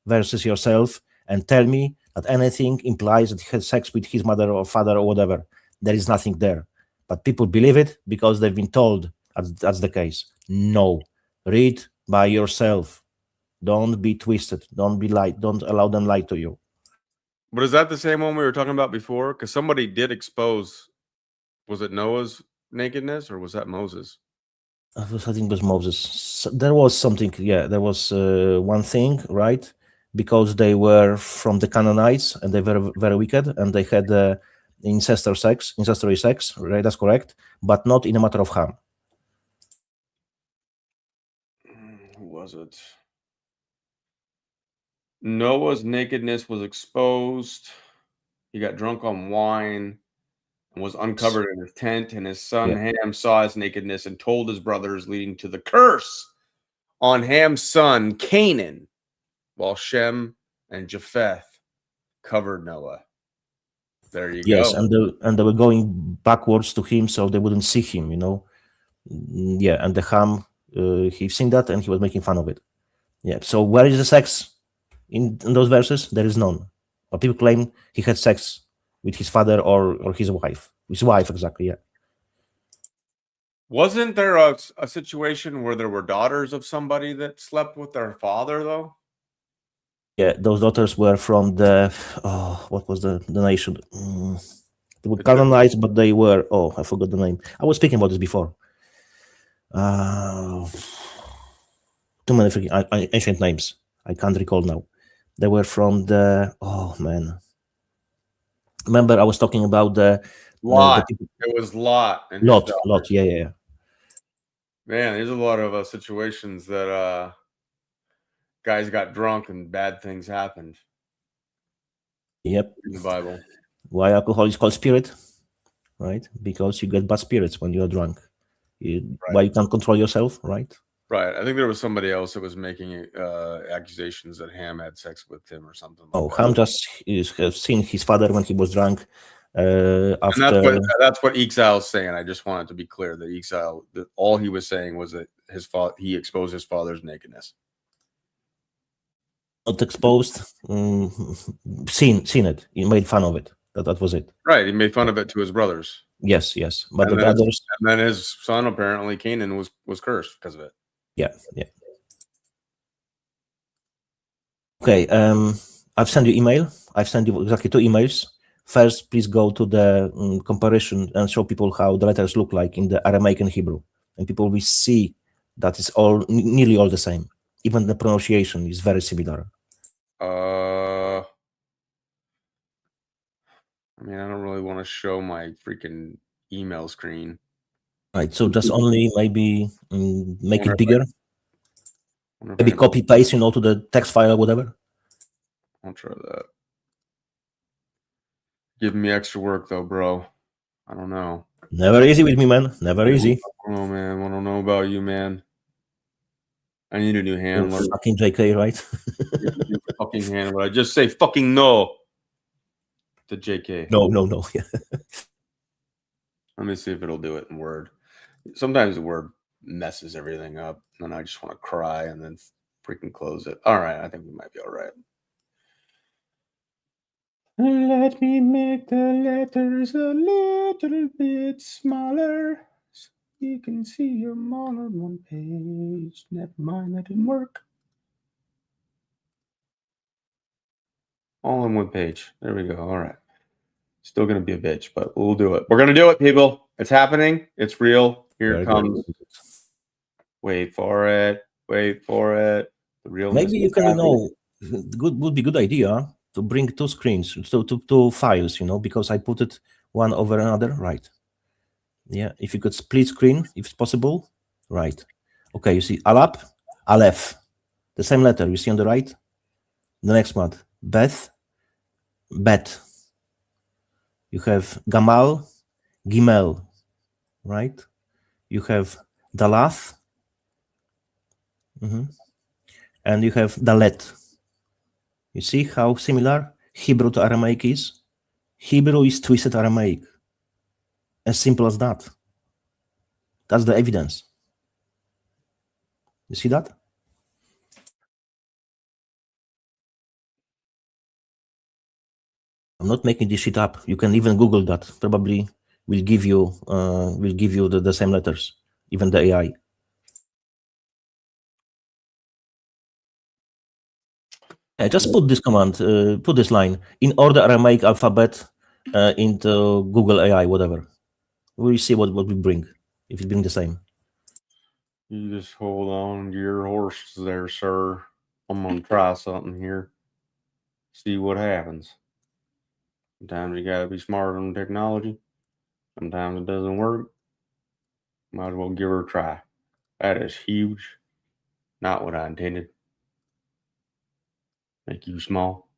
verses yourself, and tell me that anything implies that he had sex with his mother or father or whatever. There is nothing there. But people believe it because they've been told that's the case. No. Read by yourself. Don't be twisted. Don't be lied. Don't allow them lie to you.
But is that the same one we were talking about before? Because somebody did expose, was it Noah's nakedness or was that Moses?
I think it was Moses. There was something, yeah, there was one thing, right? Because they were from the Canaanites and they were very wicked and they had incestuary sex, right? That's correct, but not in a matter of harm.
Who was it? Noah's nakedness was exposed. He got drunk on wine and was uncovered in his tent, and his son Ham saw his nakedness and told his brothers, leading to the curse on Ham's son Canaan, while Shem and Japheth covered Noah. There you go.
Yes, and they were going backwards to him so they wouldn't see him, Yeah, and the Ham, he seen that and he was making fun of it. Yeah, so where is the sex in those verses? There is none. But people claim he had sex with his father or his wife. His wife, exactly, yeah.
Wasn't there a situation where there were daughters of somebody that slept with their father, though?
Yeah, those daughters were from the, what was the nation? They were Canaanites, but they were, I forgot the name. I was speaking about this before. Too many freaking ancient names. I can't recall now. They were from the, Remember I was talking about the...
Lot. It was Lot. And
Lot, yeah.
Man, there's a lot of situations that guys got drunk and bad things happened.
Yep.
In the Bible.
Why alcohol is called spirit? Right? Because you get bad spirits when you are drunk. Why you can't control yourself, right?
Right. I think there was somebody else that was making accusations that Ham had sex with him or something.
Ham just has seen his father when he was drunk.
And that's what Exile is saying. I just wanted to be clear that Exile, that all he was saying was that he exposed his father's nakedness.
Not exposed, seen it. He made fun of it. That was it.
Right. He made fun of it to his brothers.
Yes. But the brothers.
And then his son, apparently, Canaan, was cursed because of it.
Yeah. Okay. I've sent you email. I've sent you exactly 2 emails. First, please go to the comparison and show people how the letters look like in the Aramaic and Hebrew, and people will see that it's nearly all the same. Even the pronunciation is very similar.
I don't really want to show my freaking email screen.
Right, so just only maybe make it bigger. Maybe copy paste, to the text file or whatever.
I'll try that. Giving me extra work though, bro. I don't know.
Never easy with me, man. Never easy.
Oh man, I don't know about you, man. I need a new handler.
Fucking JK, right?
Fucking handler. I just say fucking no to JK.
No.
Let me see if it'll do it in Word. Sometimes the Word messes everything up, and I just want to cry and then freaking close it. All right, I think we might be all right. Let me make the letters a little bit smaller so you can see them all on one page. Never mind, that didn't work. All on one page. There we go. All right. Still going to be a bitch, but we'll do it. We're going to do it, people. It's happening. It's real. Here it comes. Wait for it. The real.
Maybe you can, would be good idea to bring 2 screens, two files, because I put it one over another, right? Yeah, if you could split screen, if it's possible, right? Okay, you see Alap, Aleph, the same letter you see on the right. The next one, Beth, Bet. You have Gamal, Gimel, right? You have Dalath, and you have Dalet. You see how similar Hebrew to Aramaic is? Hebrew is twisted Aramaic. As simple as that. That's the evidence. You see that? I'm not making this shit up. You can even Google that. Probably will give you the same letters, even the AI. Just put this command, put this line in order Aramaic alphabet into Google AI, whatever. We'll see what we bring, if it bring the same.
You just hold on to your horses there, sir. I'm gonna try something here. See what happens. Sometimes you gotta be smart on technology. Sometimes it doesn't work. Might as well give her a try. That is huge. Not what I intended. Make you small.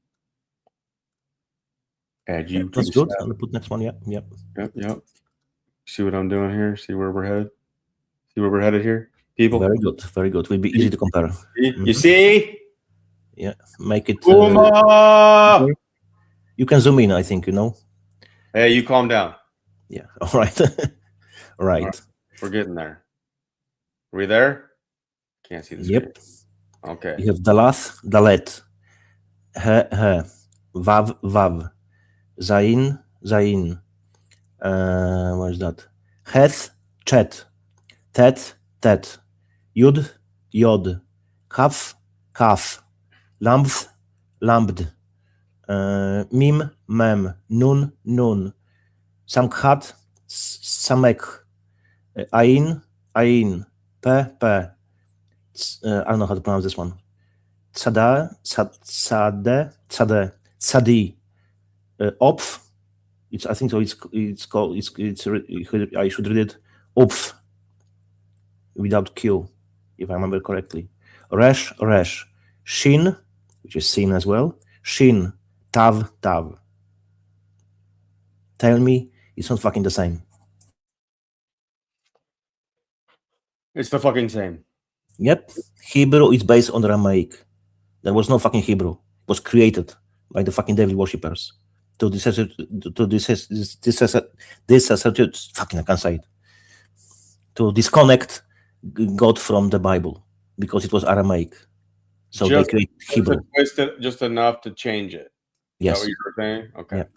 Add you to
That's
the
good.
side.
I'll put next one. Yeah.
Yep. See what I'm doing here? See where we're headed? See where we're headed here? People?
Very good. Will be easy to compare.
You see?
Yeah. Make it.
Booma!
You can zoom in, I think,
Hey, you calm down.
Yeah. All right. Right.
We're getting there. Are we there? Can't see the screen.
Yep.
Okay.
You have Dalath, Dalet, He, Vav, Vav, Zain, Zain. What is that? Heth, Chet, Tet, Tet, Yud, Yod, Kaf, Kaf, Lambth, Lambd, Mim, Mem, Nun, Nun, Samkhat, Samek, Ain, Ain, Pe, Pe. I don't know how to pronounce this one. Tzade, Tzade, Tzadi, Opf. I think so. It's called. I should read it. Opf, without Q, if I remember correctly. Resh, Resh, Shin, which is sin as well. Shin, Tav, Tav. Tell me, it's not fucking the same.
It's the fucking same.
Yep. Hebrew is based on Aramaic. There was no fucking Hebrew. It was created by the fucking devil worshippers to fucking I can't say it. To disconnect God from the Bible because it was Aramaic. So they created Hebrew.
Twist it just enough to change it.
Yes.
Is that what you were saying? Okay.
Yeah.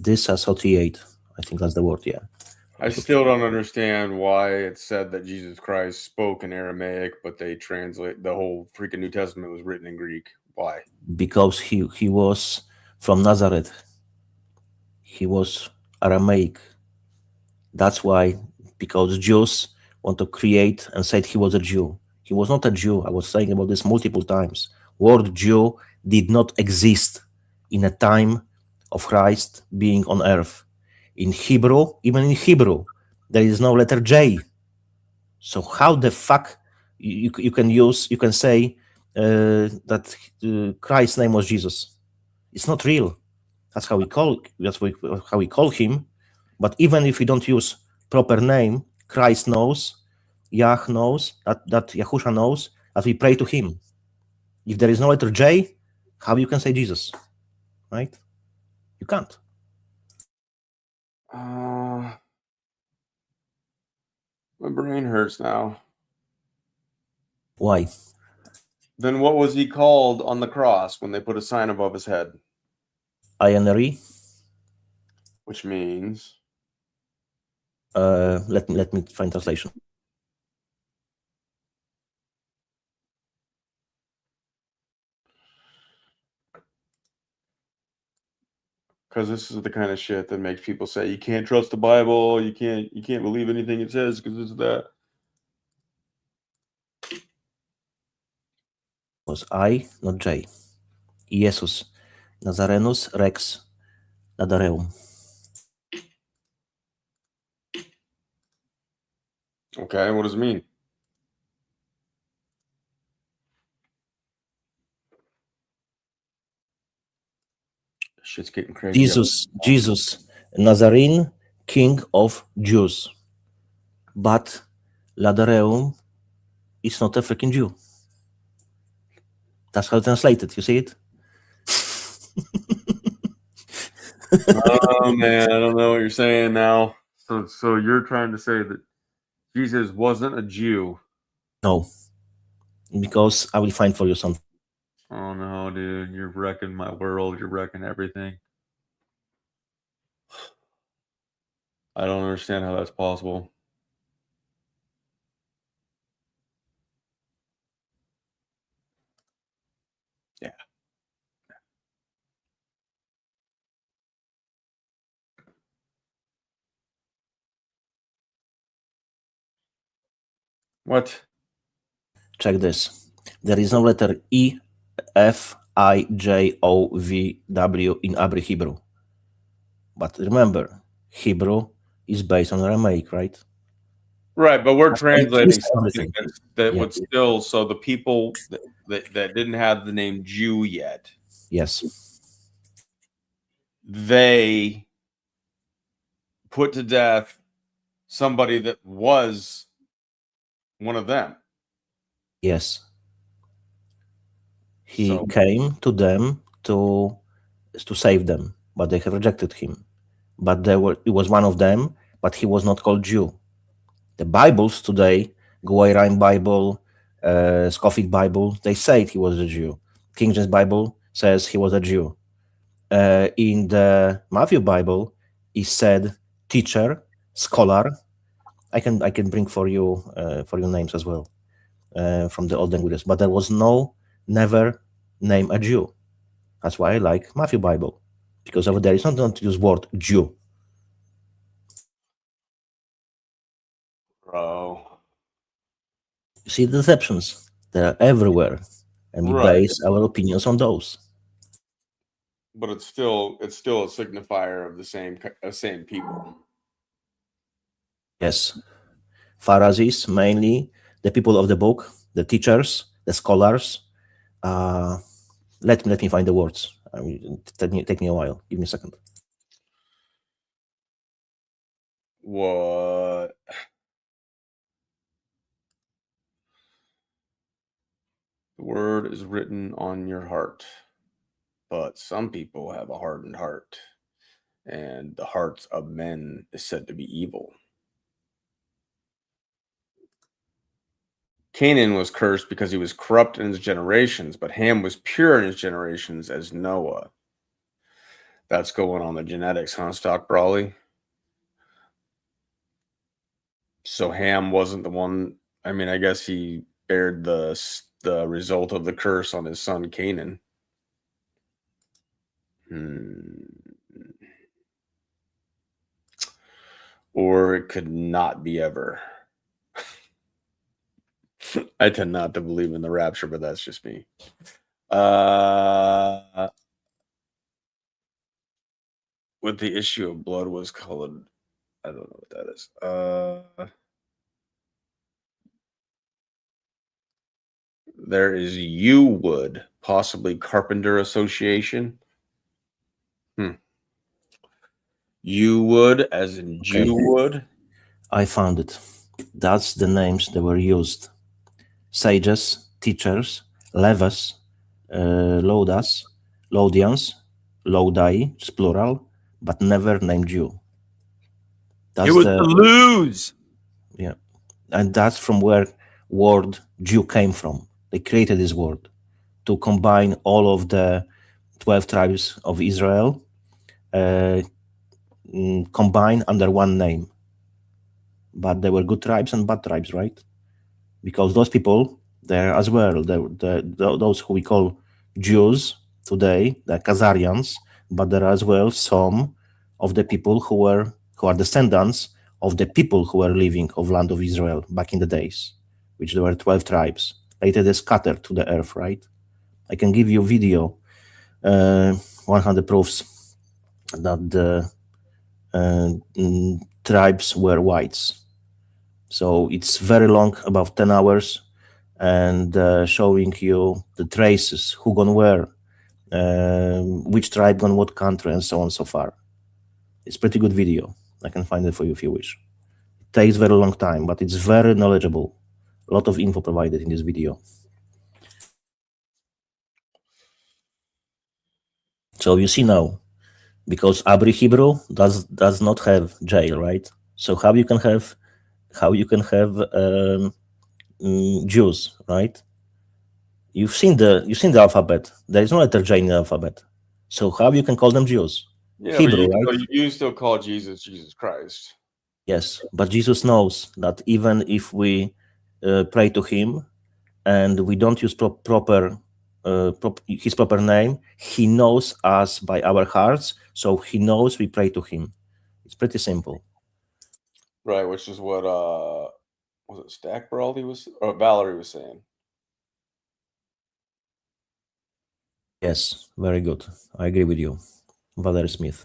Disassociate. I think that's the word, yeah.
I still don't understand why it said that Jesus Christ spoke in Aramaic, but they translate the whole freaking New Testament was written in Greek. Why?
Because he was from Nazareth. He was Aramaic. That's why, because Jews want to create and said he was a Jew. He was not a Jew. I was saying about this multiple times. Word Jew did not exist in a time of Christ being on earth. In Hebrew, even in Hebrew, there is no letter J. So how the fuck you can say that Christ's name was Jesus? It's not real. That's how we call him. But even if we don't use proper name, Christ knows, Yah knows, that Yahusha knows, that we pray to him. If there is no letter J, how you can say Jesus? Right? You can't.
My brain hurts now.
Why?
Then what was he called on the cross when they put a sign above his head?
INRE.
Which means?
Let me find translation.
Because this is the kind of shit that makes people say you can't trust the Bible, you can't believe anything it says because this is that.
Was I, not J. Yesus, Nazarenus Rex Nadareum.
Okay, what does it mean? Shit's getting crazy.
Jesus, Nazarene, King of Jews. But Ladareum is not a freaking Jew. That's how it's translated. You see it?
Oh man, I don't know what you're saying now. So you're trying to say that Jesus wasn't a Jew?
No, because I will find for you something.
Oh no, dude, you're wrecking my world. You're wrecking everything. I don't understand how that's possible. Yeah. What?
Check this. There is no letter E, F, I, J, O, V, W in Abri Hebrew. But remember, Hebrew is based on Aramaic, right?
Right, but we're translating
everything.
something that
Yeah.
would still, so the people that didn't have the name Jew yet,
Yes.
they put to death somebody that was one of them.
Yes. He
So-
came to them to save them, but they have rejected him. But he was one of them, but he was not called Jew. The Bibles today, Guairine Bible, Scofic Bible, they say he was a Jew. King James Bible says he was a Jew. In the Matthew Bible, he said teacher, scholar. I can bring for you names as well from the old languages, but there was never name a Jew. That's why I like Matthew Bible, because over there it's not use word Jew.
Bro.
You see the deceptions, they are everywhere, and we
Right.
base our opinions on those.
But it's still a signifier of the same people.
Yes, Pharisees, mainly the people of the book, the teachers, the scholars. Let me find the words. Take me a while. Give me a second.
What? The word is written on your heart, but some people have a hardened heart, and the hearts of men is said to be evil. Canaan was cursed because he was corrupt in his generations, but Ham was pure in his generations as Noah. That's going on the genetics, huh, Stock Brawley? So Ham wasn't the one. I mean, I guess he bared the result of the curse on his son Canaan. Or it could not be ever. I tend not to believe in the rapture, but that's just me. What the issue of blood was called, I don't know what that is. There is Yewood, possibly Carpenter Association. Yewood, as in
Okay.
Jewwood.
I found it. That's the names that were used. Sages, teachers, Leves, Lodas, Lodians, Lodai, it's plural, but never named Jew. That's
It was the lose.
Yeah. And that's from where word Jew came from. They created this word to combine all of the 12 tribes of Israel, combined under one name. But they were good tribes and bad tribes, right? Because those people, they're as well, those who we call Jews today, they're Khazarians, but there are as well some of the people who are descendants of the people who were living of land of Israel back in the days, which there were 12 tribes. Later they scattered to the earth, right? I can give you video, 100 proofs that the tribes were whites. So it's very long, about 10 hours, and showing you the traces, who gone where, which tribe gone what country, and so on so far. It's pretty good video. I can find it for you if you wish. It takes very long time, but it's very knowledgeable. A lot of info provided in this video. So you see now, because Abri Hebrew does not have J, right? So how you can have Jews, right? You've seen the alphabet. There is no letter J in the alphabet. So how you can call them Jews?
Yeah,
Hebrew,
but
right?
you still call Jesus Christ.
Yes, but Jesus knows that even if we pray to him and we don't use proper his proper name. He knows us by our hearts, so he knows we pray to him. It's pretty simple.
Right, which is what was it Stack Brawley was or Valerie was saying.
Yes, very good. I agree with you, Valerie Smith.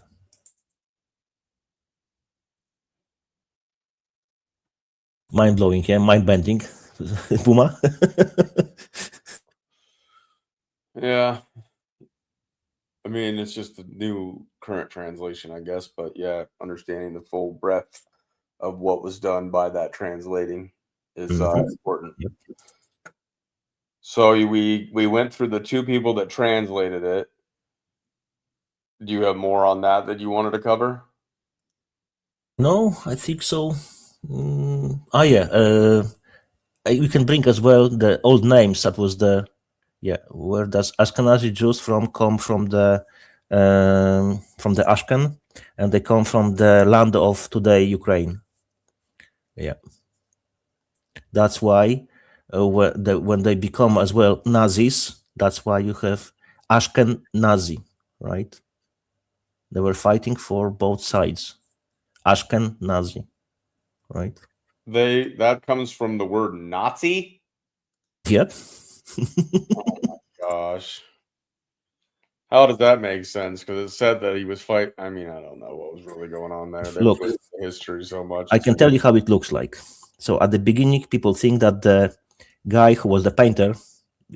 Mind blowing, yeah, mind bending. Booma.
Yeah. I mean, it's just the new current translation, I guess, but yeah, understanding the full breadth of what was done by that translating is important.
Yep.
So we went through the two people that translated it. Do you have more on that you wanted to cover?
No, I think so. We can bring as well the old names. That was where does Ashkenazi Jews come from the Ashken, and they come from the land of today Ukraine. Yeah, that's why when they become as well Nazis, that's why you have Ashkenazi, right? They were fighting for both sides. Ashkenazi, right?
That comes from the word Nazi?
Yep.
Oh my gosh. How does that make sense? Because it said that he was fighting. I mean, I don't know what was really going on there. They
Look,
twist the history so much.
I can tell you how it looks like. So at the beginning, people think that the guy who was the painter,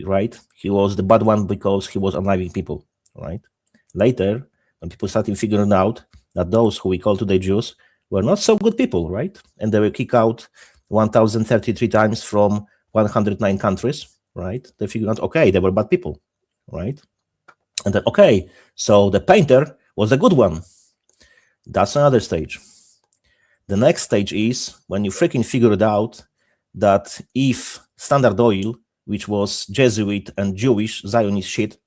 right, he was the bad one because he was unaliving people, right? Later, when people started figuring out that those who we call today Jews were not so good people, right? And they were kicked out 1,033 times from 109 countries, right? They figured out, okay, they were bad people, right? And then, okay, so the painter was a good one. That's another stage. The next stage is when you freaking figured out that if Standard Oil, which was Jesuit and Jewish Zionist shit,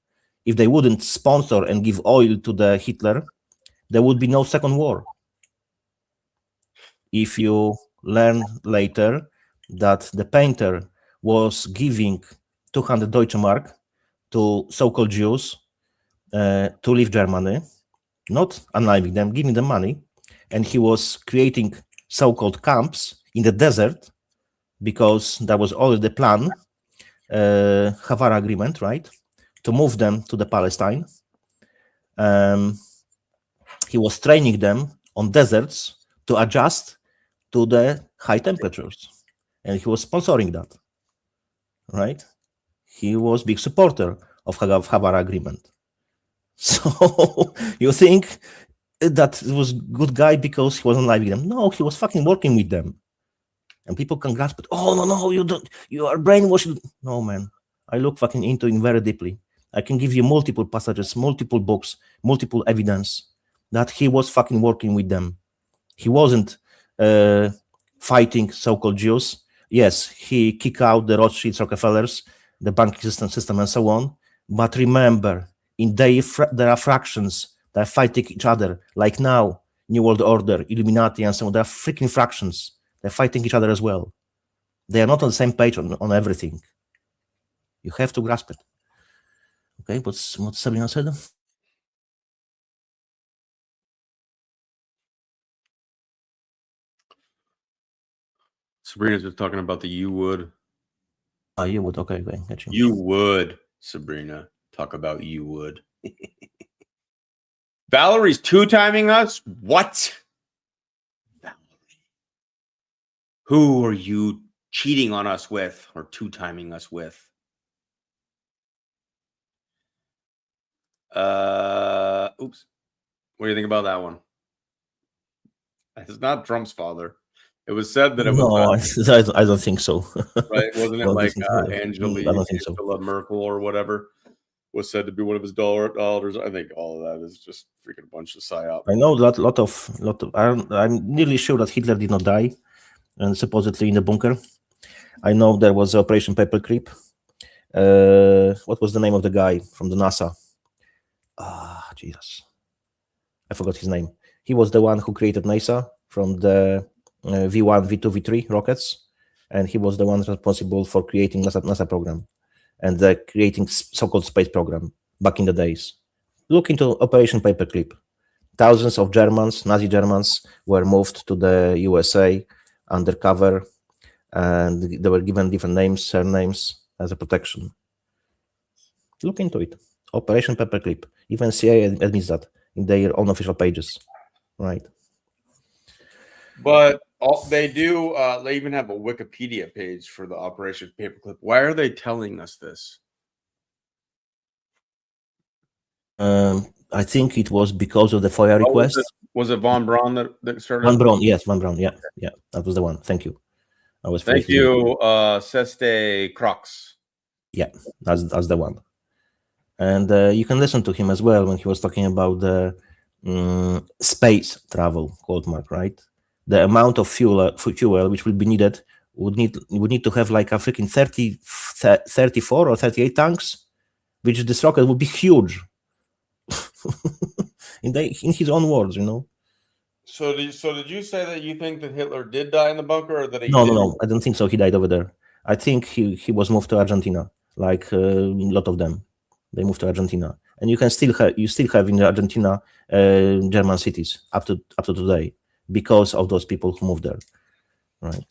if they wouldn't sponsor and give oil to the Hitler, there would be no second war. If you learn later that the painter was giving 200 Deutsche Mark to so-called Jews to leave Germany, not unaliving them, giving them money, and he was creating so-called camps in the desert because that was already the plan, Havara agreement, right, to move them to the Palestine. He was training them on deserts to adjust to the high temperatures, and he was sponsoring that, right? He was big supporter of Havara agreement. So you think that it was good guy because he wasn't living them? No, he was fucking working with them. And people can grasp it. Oh no, you don't. You are brainwashed. No, man. I look fucking into it very deeply. I can give you multiple passages, multiple books, multiple evidence that he was fucking working with them. He wasn't fighting so-called Jews. Yes, he kicked out the Rothschilds, Rockefellers, the banking system, and so on. But remember, there are fractions that are fighting each other, like now, New World Order, Illuminati, and so on. There are freaking fractions. They're fighting each other as well. They are not on the same page on everything. You have to grasp it. Okay, what Sabrina said?
Sabrina's just talking about the you would.
Oh, you would. Okay, got you.
You would, Sabrina. Talk about you would. Valerie's two-timing us? What? Valerie. Who are you cheating on us with or two-timing us with? Oops. What do you think about that one? It's not Trump's father. It was said that it was.
No, I don't think so.
Right? Wasn't it like
Angela
Merkel or whatever was said to be one of his daughters? I think all of that is just freaking a bunch of psyop.
I know lot of. I'm nearly sure that Hitler did not die, and supposedly in the bunker. I know there was Operation Paperclip. What was the name of the guy from the NASA? Jesus, I forgot his name. He was the one who created NASA from the V1, V2, V3 rockets, and he was the one responsible for creating NASA program. and they're creating so-called space program back in the days. Look into Operation Paperclip. Thousands of Germans, Nazi Germans, were moved to the USA undercover, and they were given different names, surnames as a protection. Look into it. Operation Paperclip. Even CIA admits that in their own official pages, right?
But they do. They even have a Wikipedia page for the Operation Paperclip. Why are they telling us this?
I think it was because of the FOIA request.
Was it Von Braun that started?
Von Braun, yes, Von Braun. Yeah, that was the one. Thank you. I was.
Thank you, Seste Crocs.
Yeah, that's the one. And you can listen to him as well when he was talking about the space travel, quote mark, right? The amount of fuel which will be needed would need to have like a freaking 34 or 38 tanks, which this rocket would be huge. in his own words, you know.
So did you say that you think that Hitler did die in the bunker, or that he?
No, I don't think so. He died over there. I think he was moved to Argentina, like a lot of them. They moved to Argentina, and you still have in Argentina German cities up to today because of those people who moved there. Right?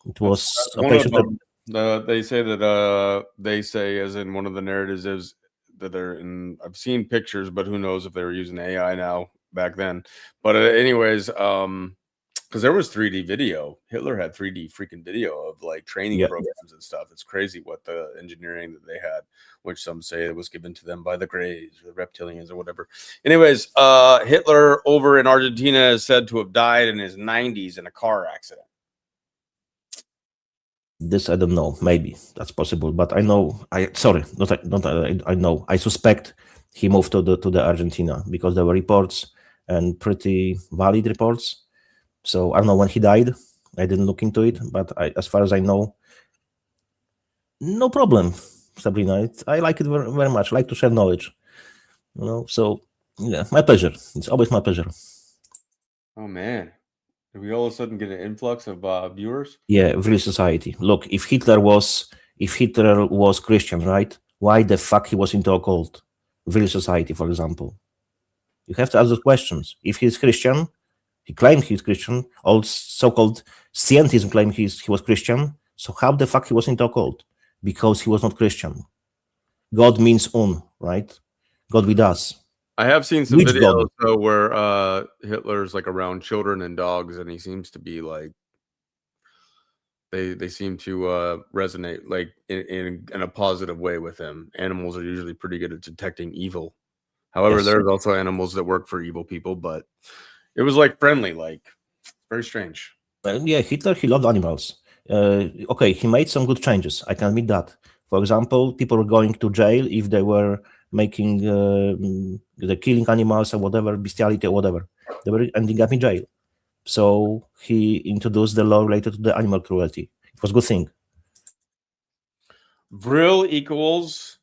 It was
they say that they say, as in one of the narratives, is that they're in. I've seen pictures, but who knows if they were using AI now back then. But anyways, because there was 3D video. Hitler had 3D freaking video of like training programs and stuff. It's crazy what the engineering that they had, which some say it was given to them by the Greys or the reptilians or whatever. Anyways, Hitler over in Argentina is said to have died in his 90s in a car accident.
This I don't know. Maybe that's possible, but I know. I know. I suspect he moved to the Argentina because there were reports and pretty valid reports. So I don't know when he died. I didn't look into it, but as far as I know, no problem, Sabrina. I like it very, very much. I like to share knowledge, you know. So yeah, my pleasure. It's always my pleasure.
Oh man. Did we all of a sudden get an influx of viewers?
Yeah, Vril society. Look, if Hitler was Christian, right? Why the fuck he was into occult? Vril society, for example. You have to ask those questions. If he's Christian, he claimed he's Christian. All so-called scientism claimed he was Christian. So how the fuck he was into occult? Because he was not Christian. God means right? God with us.
I have seen some videos though where Hitler's like around children and dogs, and he seems to be like they seem to resonate like in a positive way with him. Animals are usually pretty good at detecting evil. However, there's also animals that work for evil people, but it was like friendly, like very strange.
Yeah, Hitler, he loved animals. Okay, he made some good changes. I can admit that. For example, people were going to jail if they were making the killing animals or whatever, bestiality or whatever. They were ending up in jail. So he introduced the law related to the animal cruelty. It was a good thing.
Vril equals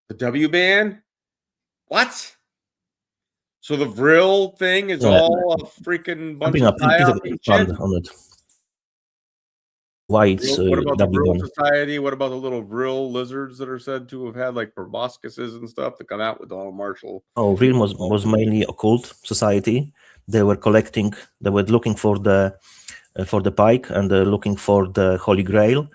the W band? What? So the Vril thing is all a freaking bunch of shit?
On it. Why it's
what about the Vril Society? What about the little Vril lizards that are said to have had like proboscises and stuff that come out with Donald Marshall?
Oh, Vril was mainly occult society. They were looking for the pike, and looking for the Holy Grail,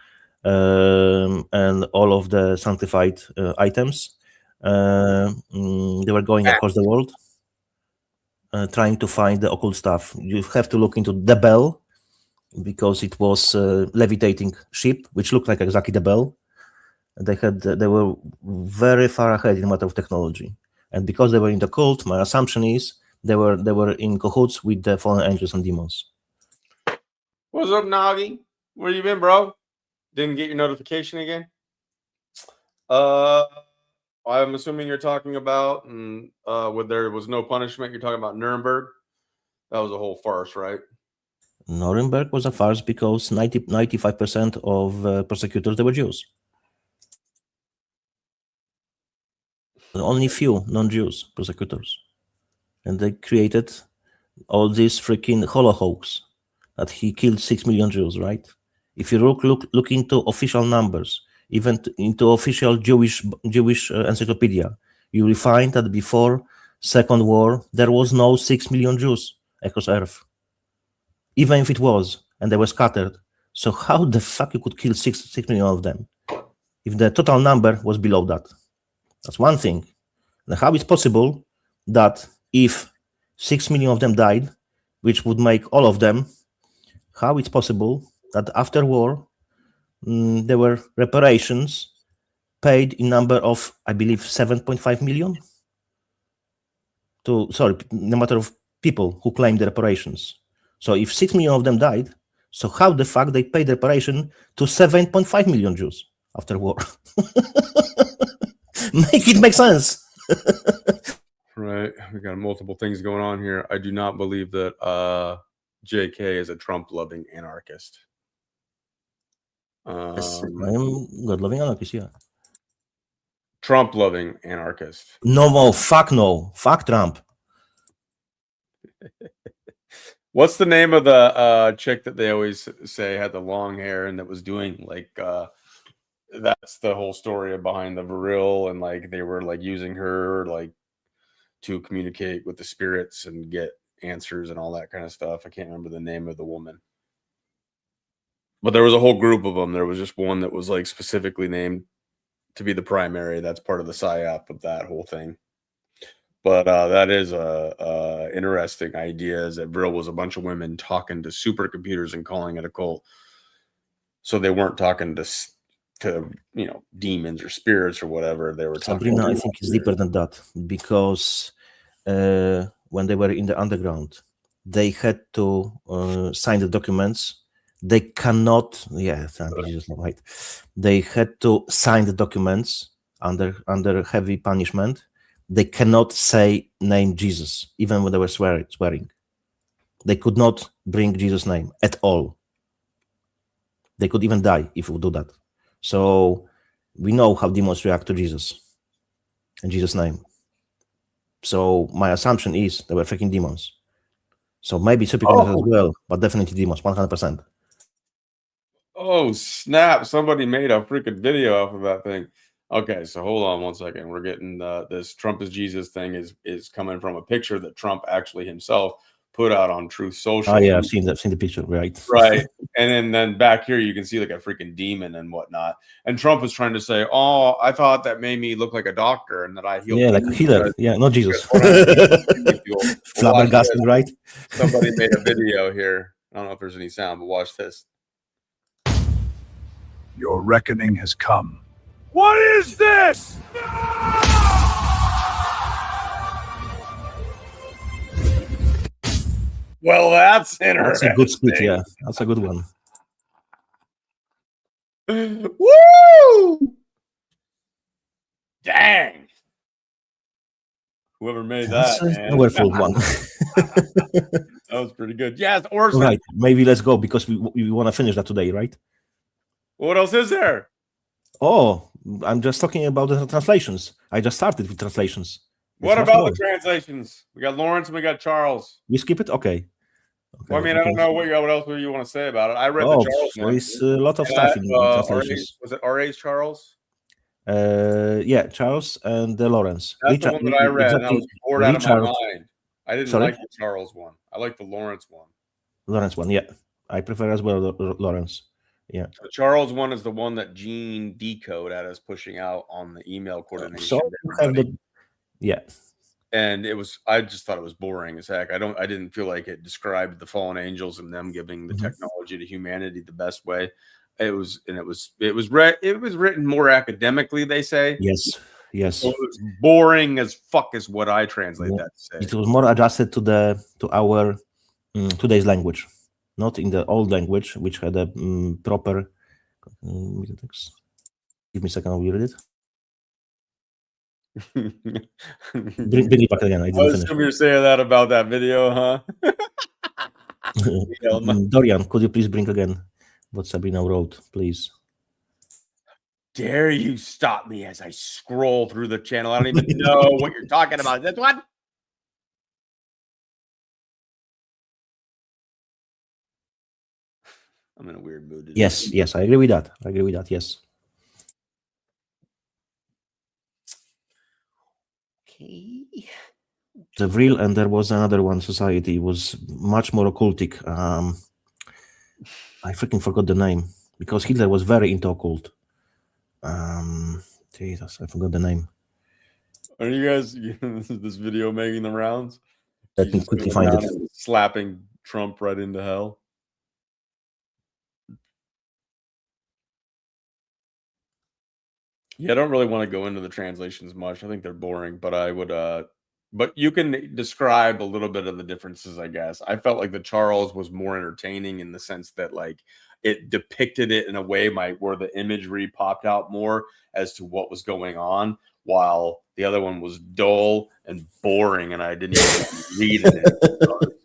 and all of the sanctified items. They were going across the world, trying to find the occult stuff. You have to look into the bell, because it was a levitating ship, which looked like exactly the bell. They were very far ahead in matter of technology, and because they were in the cult, my assumption is they were in cahoots with the fallen angels and demons.
What's up, Nagi? Where you been, bro? Didn't get your notification again? I'm assuming you're talking about when there was no punishment. You're talking about Nuremberg. That was a whole farce, right?
Nuremberg was a farce because 95% of prosecutors, they were Jews. Only few non-Jews prosecutors. And they created all these freaking holocaust that he killed 6 million Jews, right? If you look into official numbers, even into official Jewish encyclopedia, you will find that before Second War there was no 6 million Jews across Earth, even if it was, and they were scattered. So how the fuck you could kill 6 million of them if the total number was below that? That's one thing. And how it's possible that if 6 million of them died, which would make all of them, how it's possible that after war there were reparations paid in number of, I believe, 7.5 million no matter of people who claimed the reparations. So if 6 million of them died, so how the fuck they paid reparation to 7.5 million Jews after war? Make it make sense.
Right. We got multiple things going on here. I do not believe that JK is a Trump-loving anarchist.
Yes, I am God Loving Anarchist, yeah.
Trump-loving anarchist.
No, fuck Trump.
What's the name of the chick that they always say had the long hair and that was doing like that's the whole story behind the Vril, and like they were like using her like to communicate with the spirits and get answers and all that kind of stuff. I can't remember the name of the woman, but there was a whole group of them. There was just one that was like specifically named to be the primary. That's part of the psyop of that whole thing. But that is a interesting idea, is that Vril was a bunch of women talking to supercomputers and calling it a cult. So they weren't talking to demons or spirits or whatever. They were talking.
Sabrina, I think it's deeper than that, because when they were in the underground, they had to sign the documents. They cannot. Yeah, right. They had to sign the documents under heavy punishment. They cannot say name Jesus, even when they were swearing. They could not bring Jesus' name at all. They could even die if we do that. So we know how demons react to Jesus and Jesus' name. So my assumption is they were freaking demons. So maybe supercomputers as well, but definitely demons, 100%.
Oh, snap. Somebody made a freaking video off of that thing. Okay, so hold on one second. We're getting this Trump is Jesus thing is coming from a picture that Trump actually himself put out on Truth Social.
Oh yeah, I've seen the picture, right?
Right. And then back here you can see like a freaking demon and whatnot. And Trump was trying to say, "Oh, I thought that made me look like a doctor and that I healed."
Yeah, like a healer. Yeah, not Jesus.
Flabbergasted,
right?
Somebody made a video here. I don't know if there's any sound, but watch this.
Your reckoning has come. What is this?
Well, that's interesting.
That's a good split, yeah. That's a good one.
Woo! Dang. Whoever made that,
That's
man.
a powerful one.
That was pretty good. Yes, Orson.
Right. Maybe let's go, because we want to finish that today, right?
What else is there?
Oh, I'm just talking about the translations. I just started with translations.
What about the translations? We got Lawrence and we got Charles.
We skip it? Okay.
Well, I mean, I don't know what else you want to say about it. I read the Charles one.
There's a lot of stuff in translations.
Was it R.H. Charles?
Yeah, Charles and Lawrence.
That's the one that I read, and I was bored out of my mind. I didn't like the Charles one. I like the Lawrence one.
Lawrence one, yeah. I prefer as well Lawrence. Yeah.
The Charles one is the one that Gene Decode had us pushing out on the email coordination.
So yeah.
And I just thought it was boring as heck. I didn't feel like it described the fallen angels and them giving the technology to humanity the best way. It was written more academically, they say.
Yes.
So it was boring as fuck is what I translate that to say.
It was more adjusted to our today's language, not in the old language, which had a proper give me a second, I'll read it. Bring it back again. I
assume you're saying that about that video, huh?
Dorian, could you please bring again what Sabrina wrote, please?
Dare you stop me as I scroll through the channel? I don't even know what you're talking about. This one? I'm in a weird mood today.
Yes, I agree with that. Yes.
Okay.
The Vril, and there was another one society. It was much more occultic. I freaking forgot the name because Hitler was very into occult. Jesus, I forgot the name.
Are you guys this video making the rounds?
Let
He's
me
just
quickly
going
find
around
it.
and slapping Trump right into hell. Yeah, I don't really want to go into the translations much. I think they're boring, but I would but you can describe a little bit of the differences, I guess. I felt like the Charles was more entertaining in the sense that like it depicted it in a way where the imagery popped out more as to what was going on, while the other one was dull and boring and I didn't even read it.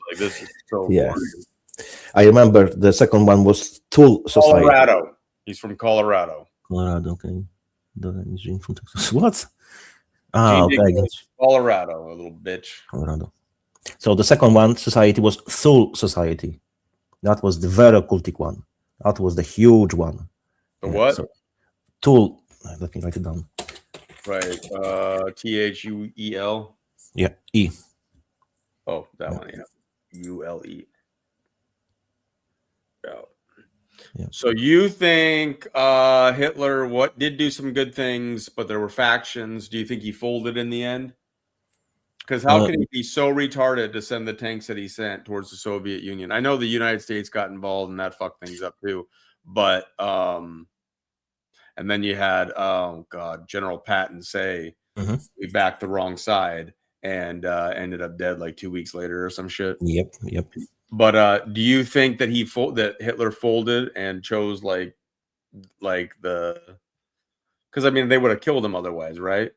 Like this is so
Yeah.
boring.
I remember the second one was Tool Society.
Colorado. He's from Colorado.
Colorado, okay. Dorian is from Texas. What? Ah, okay.
Colorado, a little bitch.
Colorado. So the second one, society, was Thule Society. That was the very occultic one. That was the huge one.
The what?
So, Thule. Let me write it down.
Right. Thuel.
Yeah, E.
Oh, that one. Yeah. ULE. Yeah.
Yeah.
So you think Hitler did do some good things, but there were factions. Do you think he folded in the end? Because how can he be so retarded to send the tanks that he sent towards the Soviet Union? I know the United States got involved and that fucked things up too. But and then you had General Patton say we backed the wrong side and ended up dead like 2 weeks later or some shit.
Yep.
But do you think that that Hitler folded and chose like the? Because I mean, they would have killed him otherwise, right?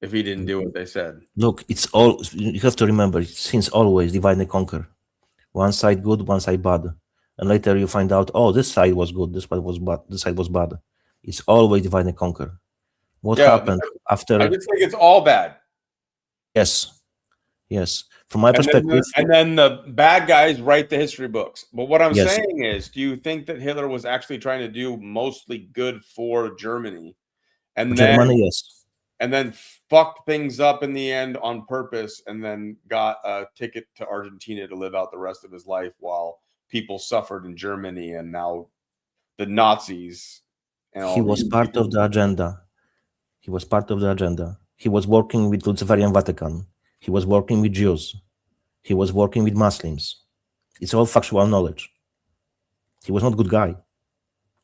If he didn't do what they said.
Look, it's all you have to remember. It's since always divide and conquer. One side good, one side bad, and later you find out, oh, this side was good, this side was bad, this side was bad. It's always divide and conquer. What happened after?
I just think it's all bad.
Yes. From my perspective,
and then the bad guys write the history books. But what I'm saying is, do you think that Hitler was actually trying to do mostly good for Germany, and then fucked things up in the end on purpose, and then got a ticket to Argentina to live out the rest of his life while people suffered in Germany, and now the Nazis. And
he was part of the agenda. He was part of the agenda. He was working with Luciferian Vatican. He was working with Jews. He was working with Muslims. It's all factual knowledge. He was not a good guy.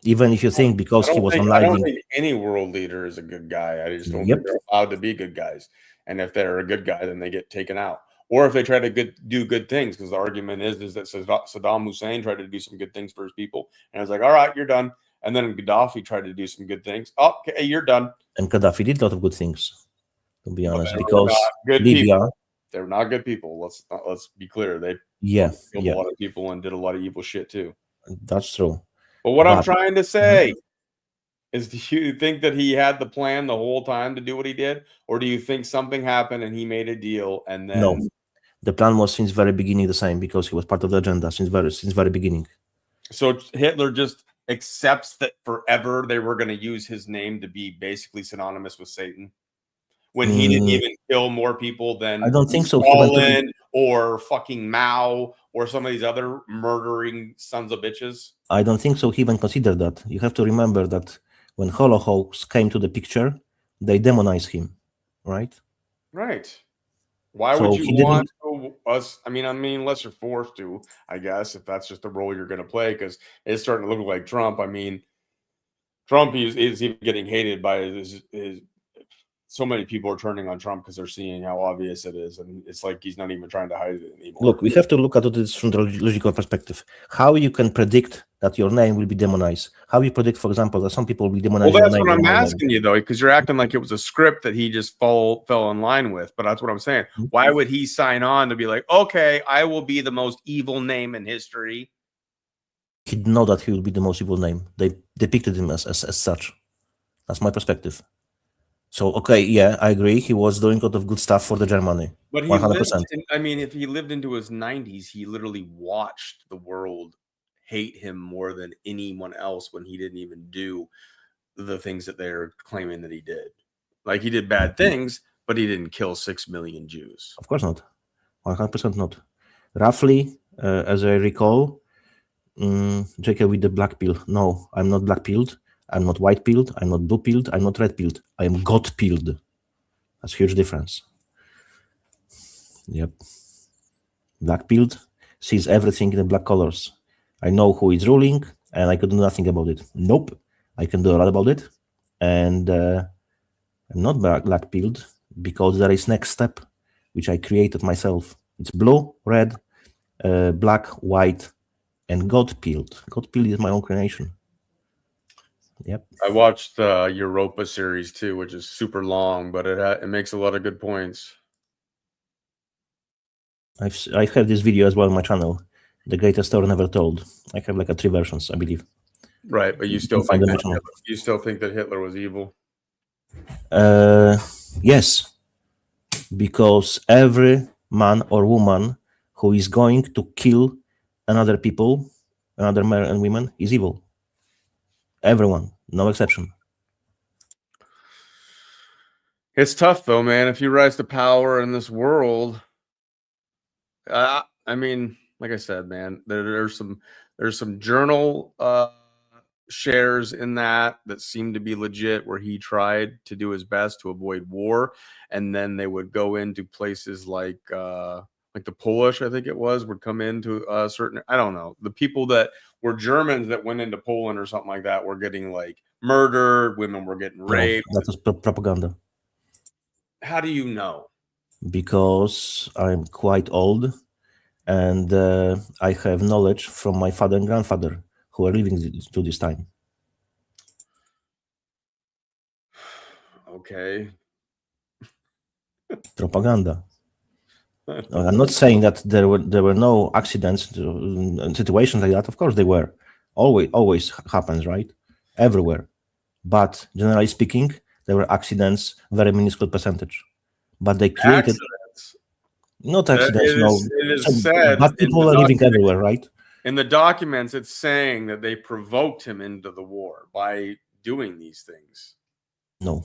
Even if you think because he was online.
I don't think any world leader is a good guy. I just don't think they're allowed to be good guys. And if they're a good guy, then they get taken out. Or if they try to do good things, because the argument is that Saddam Hussein tried to do some good things for his people. And I was like, all right, you're done. And then Gaddafi tried to do some good things. Oh, okay, you're done.
And Gaddafi did a lot of good things, to be honest, because Libya.
They're not good people. Let's be clear. They killed a lot of people and did a lot of evil shit too.
That's true.
But what I'm trying to say is, do you think that he had the plan the whole time to do what he did, or do you think something happened and he made a deal and then?
No, the plan was since very beginning the same because he was part of the agenda since very beginning.
So Hitler just accepts that forever they were going to use his name to be basically synonymous with Satan. When he didn't even kill more people than
I don't think so.
Stalin or fucking Mao or some of these other murdering sons of bitches.
I don't think so. He even considered that. You have to remember that when Holocaust came to the picture, they demonized him, right?
Right. Why would you want us? I mean, unless you're forced to, I guess, if that's just the role you're going to play, because it's starting to look like Trump. I mean, Trump is even getting hated by his so many people are turning on Trump because they're seeing how obvious it is, and it's like he's not even trying to hide it anymore.
Look, we have to look at this from the logical perspective. How you can predict that your name will be demonized? How you predict, for example, that some people will demonize your name?
Well, that's what I'm asking you, though, because you're acting like it was a script that he just fell in line with. But that's what I'm saying. Why would he sign on to be like, okay, I will be the most evil name in history?
He didn't know that he would be the most evil name. They depicted him as such. That's my perspective. So, okay, yeah, I agree. He was doing a lot of good stuff for the Germany.
But he
100%.
if he lived into his 90s, he literally watched the world hate him more than anyone else when he didn't even do the things that they're claiming that he did. Like, he did bad things, But he didn't kill 6 million Jews.
Of course not. 100% not. Roughly, as I recall, JK with the black pill. No, I'm not black pilled. I'm not white pilled. I'm not blue pilled. I'm not red pilled. I am God pilled. That's a huge difference. Yep. Black pilled sees everything in the black colors. I know who is ruling, and I could do nothing about it. Nope. I can do a lot about it. And I'm not black pilled because there is next step, which I created myself. It's blue, red, black, white, and God pilled. God pilled is my own creation. Yep.
I watched the Europa series too, which is super long, but it makes a lot of good points.
I have this video as well on my channel, The Greatest Story Never Told. I have like 3 versions, I believe.
Right, but you still think that Hitler was evil?
Yes, because every man or woman who is going to kill another people, another men and women, is evil. Everyone, no exception.
It's tough though, man. If you rise to power in this world, I mean, like I said, man, there's some journal shares in that seem to be legit, where he tried to do his best to avoid war, and then they would go into places like the Polish, I think it was, would come into certain, I don't know, the people that were Germans that went into Poland or something like that were getting like murdered, women were getting raped.
No, that was propaganda.
How do you know?
Because I'm quite old, and I have knowledge from my father and grandfather who are living to this time.
Okay.
Propaganda. I'm not saying that there were no accidents and situations like that. Of course, they were. Always happens, right? Everywhere. But generally speaking, there were accidents, very minuscule percentage. But they created
Accidents.
not accidents.
It is said,
but people are living everywhere, right?
In the documents, it's saying that they provoked him into the war by doing these things.
No.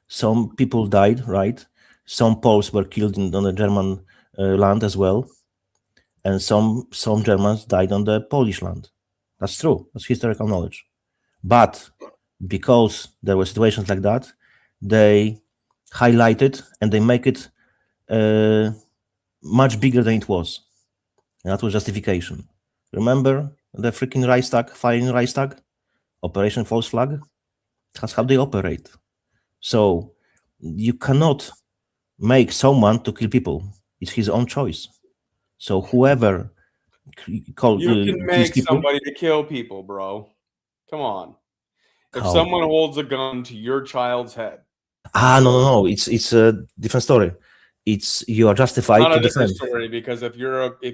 Some people died, right? Some Poles were killed on the German land as well. And some Germans died on the Polish land. That's true. That's historical knowledge. But because there were situations like that, they highlight it and they make it much bigger than it was. And that was justification. Remember the freaking Reichstag, fire in Reichstag? Operation False Flag? That's how they operate. So you cannot make someone to kill people. It's his own choice. So whoever
you can make somebody to kill people, bro. Come on. If someone holds a gun to your child's head.
No. It's a different story. It's you are justified
not
to
a different
defend.
Story, because if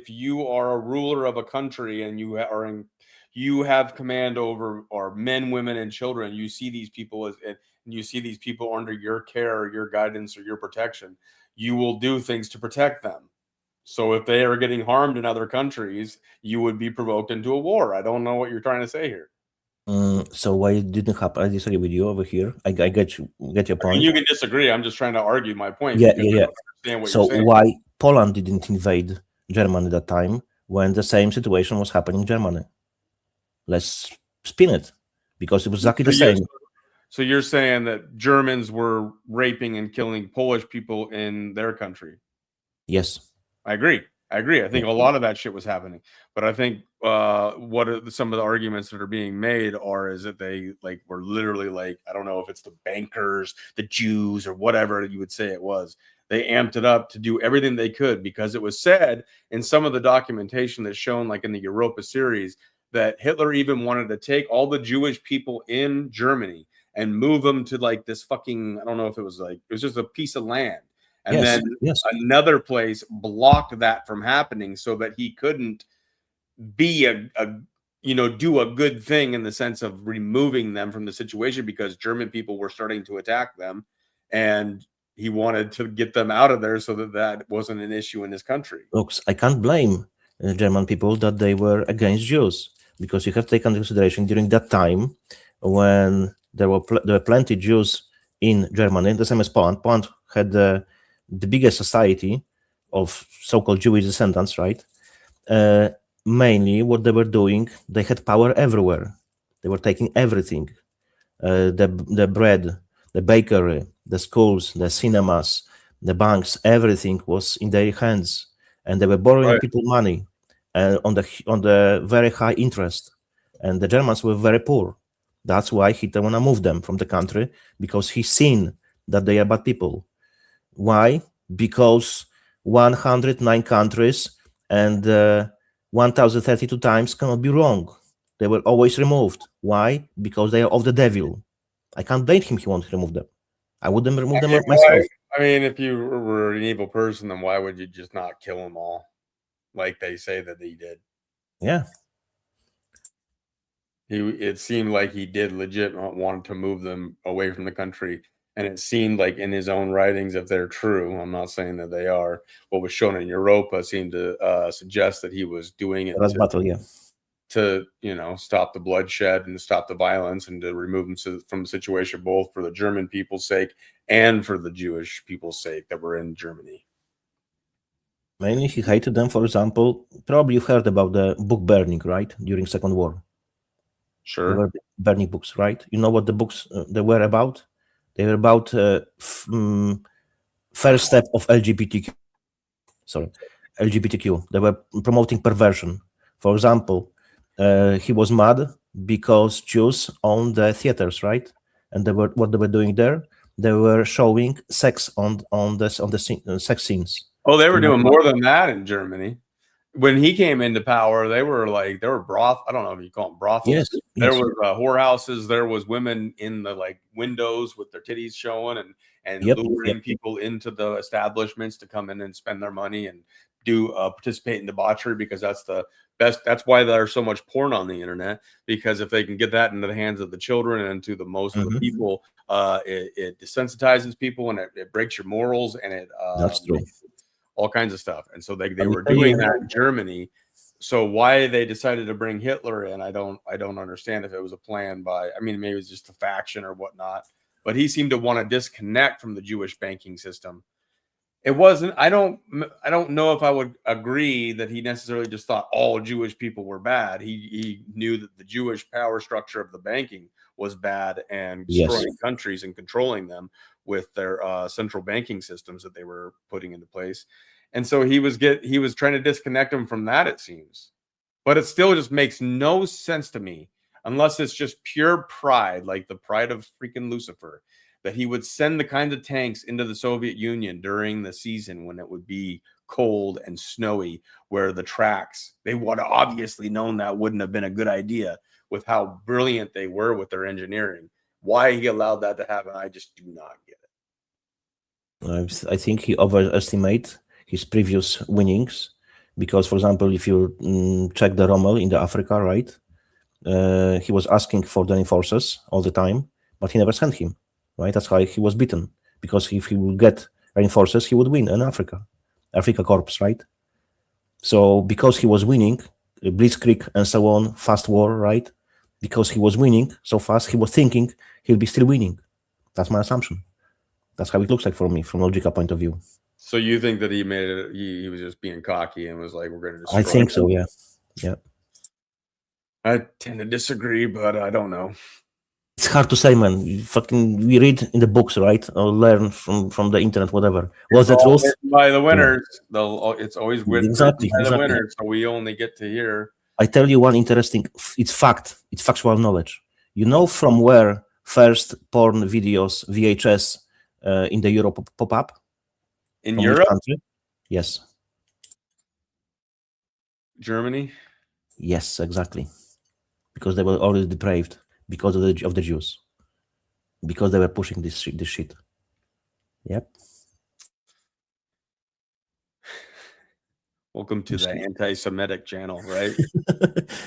you are a ruler of a country and you have command over men, women, and children, you see these people under your care or your guidance or your protection, you will do things to protect them. So if they are getting harmed in other countries, you would be provoked into a war. I don't know what you're trying to say here.
So why it didn't happen? I disagree with you over here. I get your point.
I mean, you can disagree. I'm just trying to argue my point.
Yeah.
So
why Poland didn't invade Germany at that time when the same situation was happening in Germany? Let's spin it, because it was exactly the same.
So you're saying that Germans were raping and killing Polish people in their country?
Yes.
I agree. I think a lot of that shit was happening. But I think some of the arguments that are being made is that they were literally I don't know if it's the bankers, the Jews, or whatever you would say it was. They amped it up to do everything they could, because it was said in some of the documentation that's shown, like in the Europa series, that Hitler even wanted to take all the Jewish people in Germany and move them to this fucking, I don't know if it was just a piece of land. And then another place blocked that from happening so that he couldn't be do a good thing in the sense of removing them from the situation, because German people were starting to attack them, and he wanted to get them out of there so that wasn't an issue in his country.
Look, I can't blame German people that they were against Jews, because you have to take into consideration during that time when there were plenty Jews in Germany, the same as Poland. Poland had the biggest society of so-called Jewish descendants, right? Mainly what they were doing, they had power everywhere. They were taking everything. The bread, the bakery, the schools, the cinemas, the banks, everything was in their hands. And they were borrowing people money on the very high interest. And the Germans were very poor. That's why Hitler want to move them from the country, because he's seen that they are bad people. Why? Because 109 countries and 1,032 times cannot be wrong. They were always removed. Why? Because they are of the devil. I can't blame him. He won't remove them. I wouldn't remove them myself.
I mean, if you were an evil person, then why would you just not kill them all, like they say that he did?
Yeah.
It seemed like he did legit want to move them away from the country. And it seemed like in his own writings, if they're true, I'm not saying that they are, what was shown in Europa seemed to suggest that he was doing it to, you know, stop the bloodshed and stop the violence and to remove them from the situation, both for the German people's sake and for the Jewish people's sake that were in Germany.
Mainly he hated them. For example, probably you've heard about the book burning, right? During Second War.
Sure.
They were burning books, right? You know what the books they were about? They were about first step of LGBTQ. They were promoting perversion. For example, he was mad because Jews owned the theaters, right? And what they were doing there? They were showing sex on the sex scenes.
Oh, they were doing more than that in Germany. When he came into power, they were broth. I don't know if you call them brothels.
Yes,
there was whorehouses. There was women in the windows with their titties showing and luring people into the establishments to come in and spend their money and do participate in debauchery, because that's the best. That's why there's so much porn on the internet, because if they can get that into the hands of the children and to the most of the people, it desensitizes people and it breaks your morals and it
that's true.
All kinds of stuff. And so they were doing that in Germany. So why they decided to bring Hitler in, I don't understand if it was a plan by, I mean, maybe it was just a faction or whatnot, but he seemed to want to disconnect from the Jewish banking system. It wasn't, I don't know if I would agree that he necessarily just thought all Jewish people were bad. He knew that the Jewish power structure of the banking was bad and destroying countries and controlling them with their central banking systems that they were putting into place. And so he was trying to disconnect them from that, it seems. But it still just makes no sense to me, unless it's just pure pride, like the pride of freaking Lucifer, that he would send the kinds of tanks into the Soviet Union during the season when it would be cold and snowy, where the tracks, they would have obviously known that wouldn't have been a good idea with how brilliant they were with their engineering. Why he allowed that to happen, I just do not get it.
I think he overestimated his previous winnings, because, for example, if you check the Rommel in the Africa, right, he was asking for the enforcers all the time, but he never sent him, right? That's why he was beaten, because if he would get reinforcers, he would win in Africa Corps, right? So because he was winning, Blitzkrieg and so on, fast war, right? Because he was winning so fast, he was thinking he'll be still winning. That's my assumption. That's how it looks like for me, from a logical point of view.
So you think that he made it? He was just being cocky and was like, "We're going to destroy."
I think so. Yeah.
I tend to disagree, but I don't know.
It's hard to say, man. We read in the books, right, or learn from the internet, whatever. Was the truth
by the winners? It's always written
exactly
by the winners, so we only get to hear.
I tell you one interesting. It's fact. It's factual knowledge. You know from where first porn videos, VHS, in the Europe pop up?
In Europe?
Yes.
Germany?
Yes, exactly. Because they were already depraved because of the Jews. Because they were pushing this shit. Yep.
Welcome to the anti-Semitic channel, right?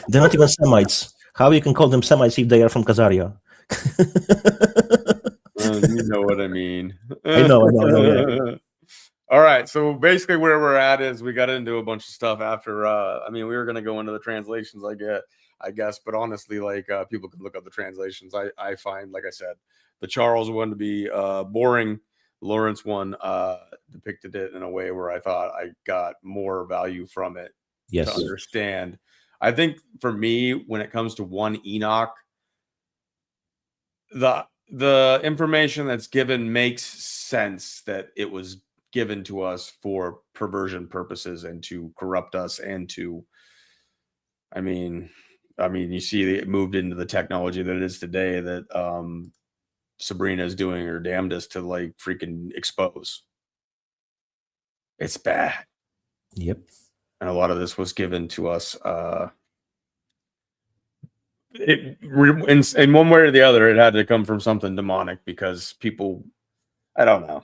They're not even Semites. How you can call them Semites if they are from Khazaria?
You know what I mean.
I know. Yeah.
All right. So basically where we're at is we got into a bunch of stuff after, we were going to go into the translations, I guess. But honestly, people can look up the translations. I find, like I said, The Charles one to be boring. Lawrence one depicted it in a way where I thought I got more value from it to understand. I think for me, when it comes to 1 Enoch, the information that's given makes sense, that it was given to us for perversion purposes and to corrupt us and to, I mean, you see it moved into the technology that it is today, that Sabrina is doing her damnedest to like freaking expose. It's bad.
Yep.
And a lot of this was given to us in one way or the other. It had to come from something demonic, because people, I don't know,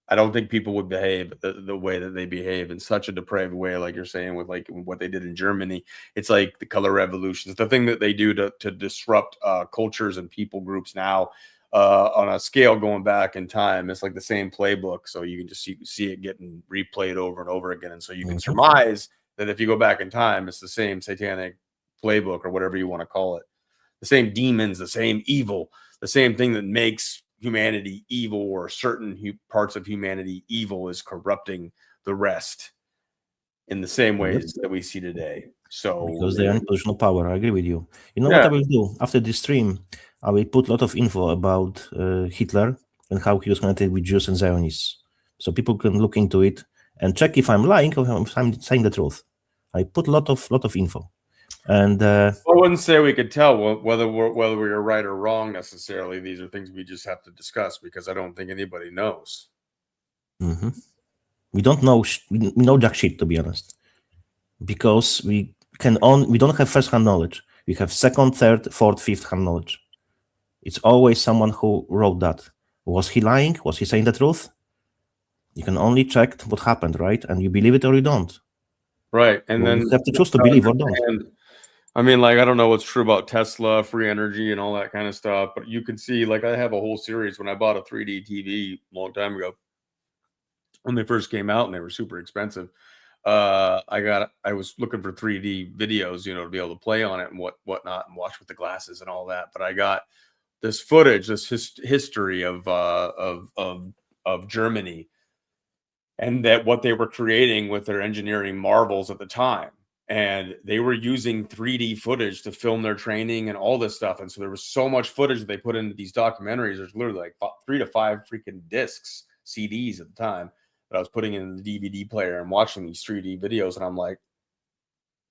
I don't think people would behave the way that they behave in such a depraved way, like you're saying, with like what they did in Germany. It's like the color revolutions, the thing that they do to disrupt cultures and people groups now on a scale going back in time. It's like the same playbook, so you can just see it getting replayed over and over again, and so you can surmise that if you go back in time, it's the same satanic playbook, or whatever you want to call it, the same demons, the same evil, the same thing that makes humanity evil, or certain parts of humanity evil, is corrupting the rest in the same ways that we see today. So
because they are in position of power, I agree with you. You know what I will do after this stream? I will put a lot of info about Hitler and how he was connected with Jews and Zionists, so people can look into it and check if I'm lying or if I'm saying the truth. I put a lot of info. And I
wouldn't say we could tell whether we're right or wrong necessarily. These are things we just have to discuss, because I don't think anybody knows.
We don't know. We know jack shit, to be honest, because we don't have first-hand knowledge. We have second, third, fourth, fifth-hand knowledge. It's always someone who wrote that. Was he lying? Was he saying the truth? You can only check what happened, right? And you believe it or you don't.
Right, and then
you have to choose to believe or don't.
I mean, like, I don't know what's true about Tesla, free energy, and all that kind of stuff, but you can see, like, I have a whole series. When I bought a 3D TV a long time ago, when they first came out and they were super expensive, I was looking for 3D videos, to be able to play on it and whatnot, and watch with the glasses and all that. But I got this footage, this history of Germany, and that what they were creating with their engineering marvels at the time. And they were using 3D footage to film their training and all this stuff. And so there was so much footage that they put into these documentaries. There's literally like 3 to 5 freaking discs, CDs at the time, that I was putting in the DVD player and watching these 3D videos. And I'm like,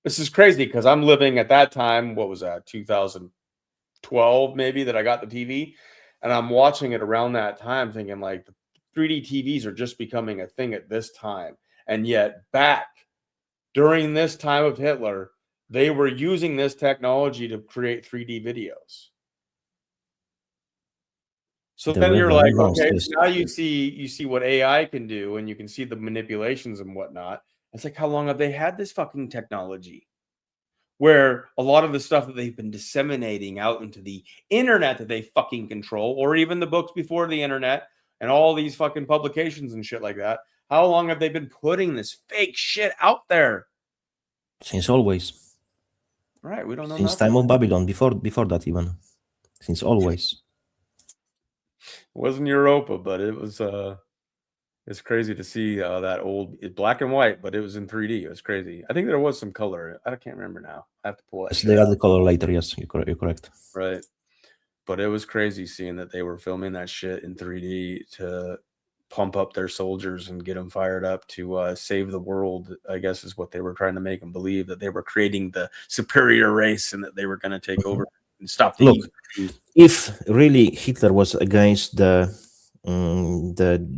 this is crazy, because I'm living at that time, what was that, 2012 maybe, that I got the TV. And I'm watching it around that time thinking, like, the 3D TVs are just becoming a thing at this time. And yet back during this time of Hitler, they were using this technology to create 3D videos. So then you're like, okay, so now you see what AI can do, and you can see the manipulations and whatnot. It's like, how long have they had this fucking technology? Where a lot of the stuff that they've been disseminating out into the internet that they fucking control, or even the books before the internet and all these fucking publications and shit like that, how long have they been putting this fake shit out there?
Since always.
Right, we don't know.
Since time of Babylon, before that even. Since always.
It wasn't Europa, but it was it's crazy to see that old black and white, but it was in 3D. It was crazy. I think there was some color. I can't remember now. I have to pull it.
They add the color later, yes, you're correct.
Right. But it was crazy seeing that they were filming that shit in 3D to pump up their soldiers and get them fired up to save the world, I guess, is what they were trying to make them believe, that they were creating the superior race and that they were going to take over and stop the
Look, if really Hitler was against the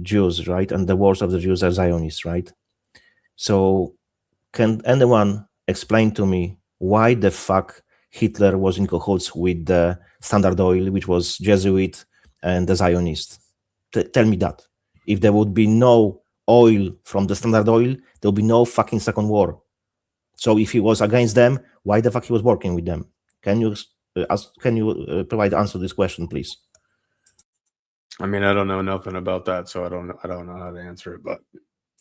Jews, right, and the wars of the Jews are Zionists, right? So can anyone explain to me why the fuck Hitler was in cahoots with the Standard Oil, which was Jesuit, and the Zionist? Tell me that. If there would be no oil from the Standard Oil, there would be no fucking second war. So if he was against them, why the fuck he was working with them? Can you provide answer to this question, please?
I mean, I don't know nothing about that, so I don't know how to answer it. But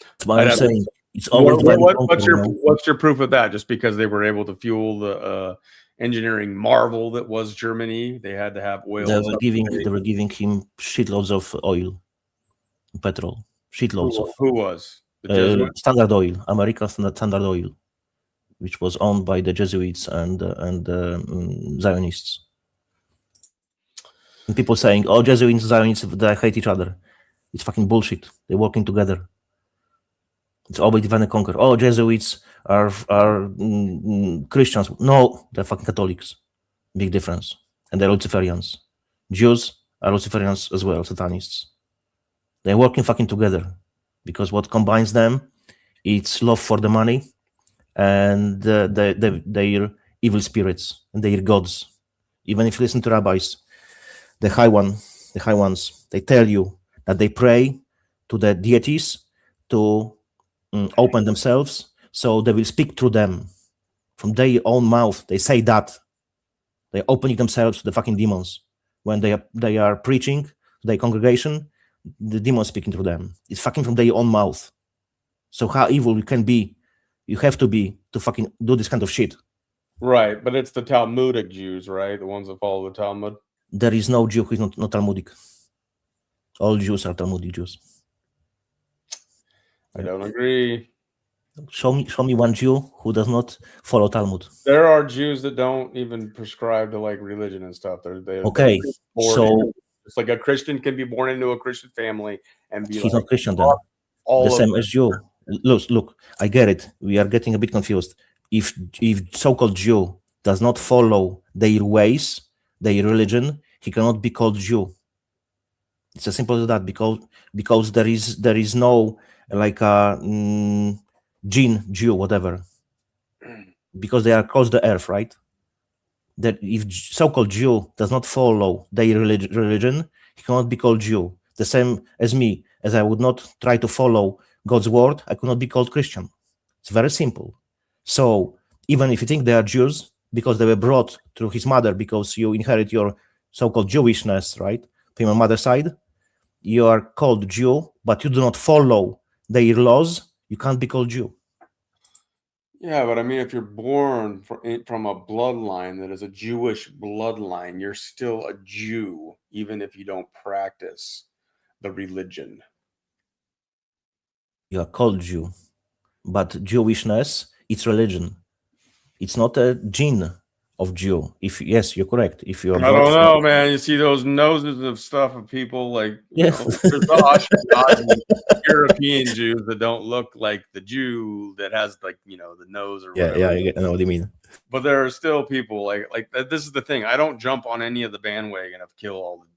that's what I'm saying. It's always
what's your proof of that? Just because they were able to fuel the engineering marvel that was Germany. They had to have oil.
They
and
were
stuff.
giving him shitloads of oil, petrol, shitloads of
Who was? The Jesuits?
Standard Oil, American Standard Oil, which was owned by the Jesuits and Zionists. And people saying, "Oh, Jesuits, Zionists, they hate each other." It's fucking bullshit. They're working together. It's always divide and conquer. Oh, Jesuits are Christians. No, they're fucking Catholics. Big difference. And they're Luciferians. Jews are Luciferians as well, Satanists. They're working fucking together because what combines them, it's love for the money and their evil spirits and their gods. Even if you listen to rabbis, the high ones, they tell you that they pray to the deities to open themselves, so they will speak through them from their own mouth. They say that they're opening themselves to the fucking demons when they are preaching to their congregation. The demons speaking through them. It's fucking from their own mouth. So how evil you can be? You have to be to fucking do this kind of shit.
Right, but it's the Talmudic Jews, right? The ones that follow the Talmud.
There is no Jew who is not Talmudic. All Jews are Talmudic Jews.
I don't agree.
Show me one Jew who does not follow Talmud.
There are Jews that don't even prescribe to like religion and stuff. They're
Okay, so
it's like a Christian can be born into a Christian family and be
he's
like,
not Christian then. The same as Jew. Look, I get it. We are getting a bit confused. If so-called Jew does not follow their ways, their religion, he cannot be called Jew. It's as simple as that because there is no like a Jin Jew, whatever, because they are across the earth, right? That if so-called Jew does not follow their religion, he cannot be called Jew. The same as me, as I would not try to follow God's word, I could not be called Christian. It's very simple. So even if you think they are Jews because they were brought through his mother, because you inherit your so-called Jewishness, right, from your mother's side, you are called Jew, but you do not follow their laws, you can't be called Jew.
Yeah, but I mean, if you're born from a bloodline that is a Jewish bloodline, you're still a Jew, even if you don't practice the religion.
You are called Jew, but Jewishness, it's religion. It's not a gene of Jew. If yes, you're correct. If you're,
I don't know, man. You see those noses of stuff of people like there's the Ashkenazi European Jews that don't look like the Jew that has like the nose or whatever.
Yeah, I know what you mean.
But there are still people like this is the thing. I don't jump on any of the bandwagon of kill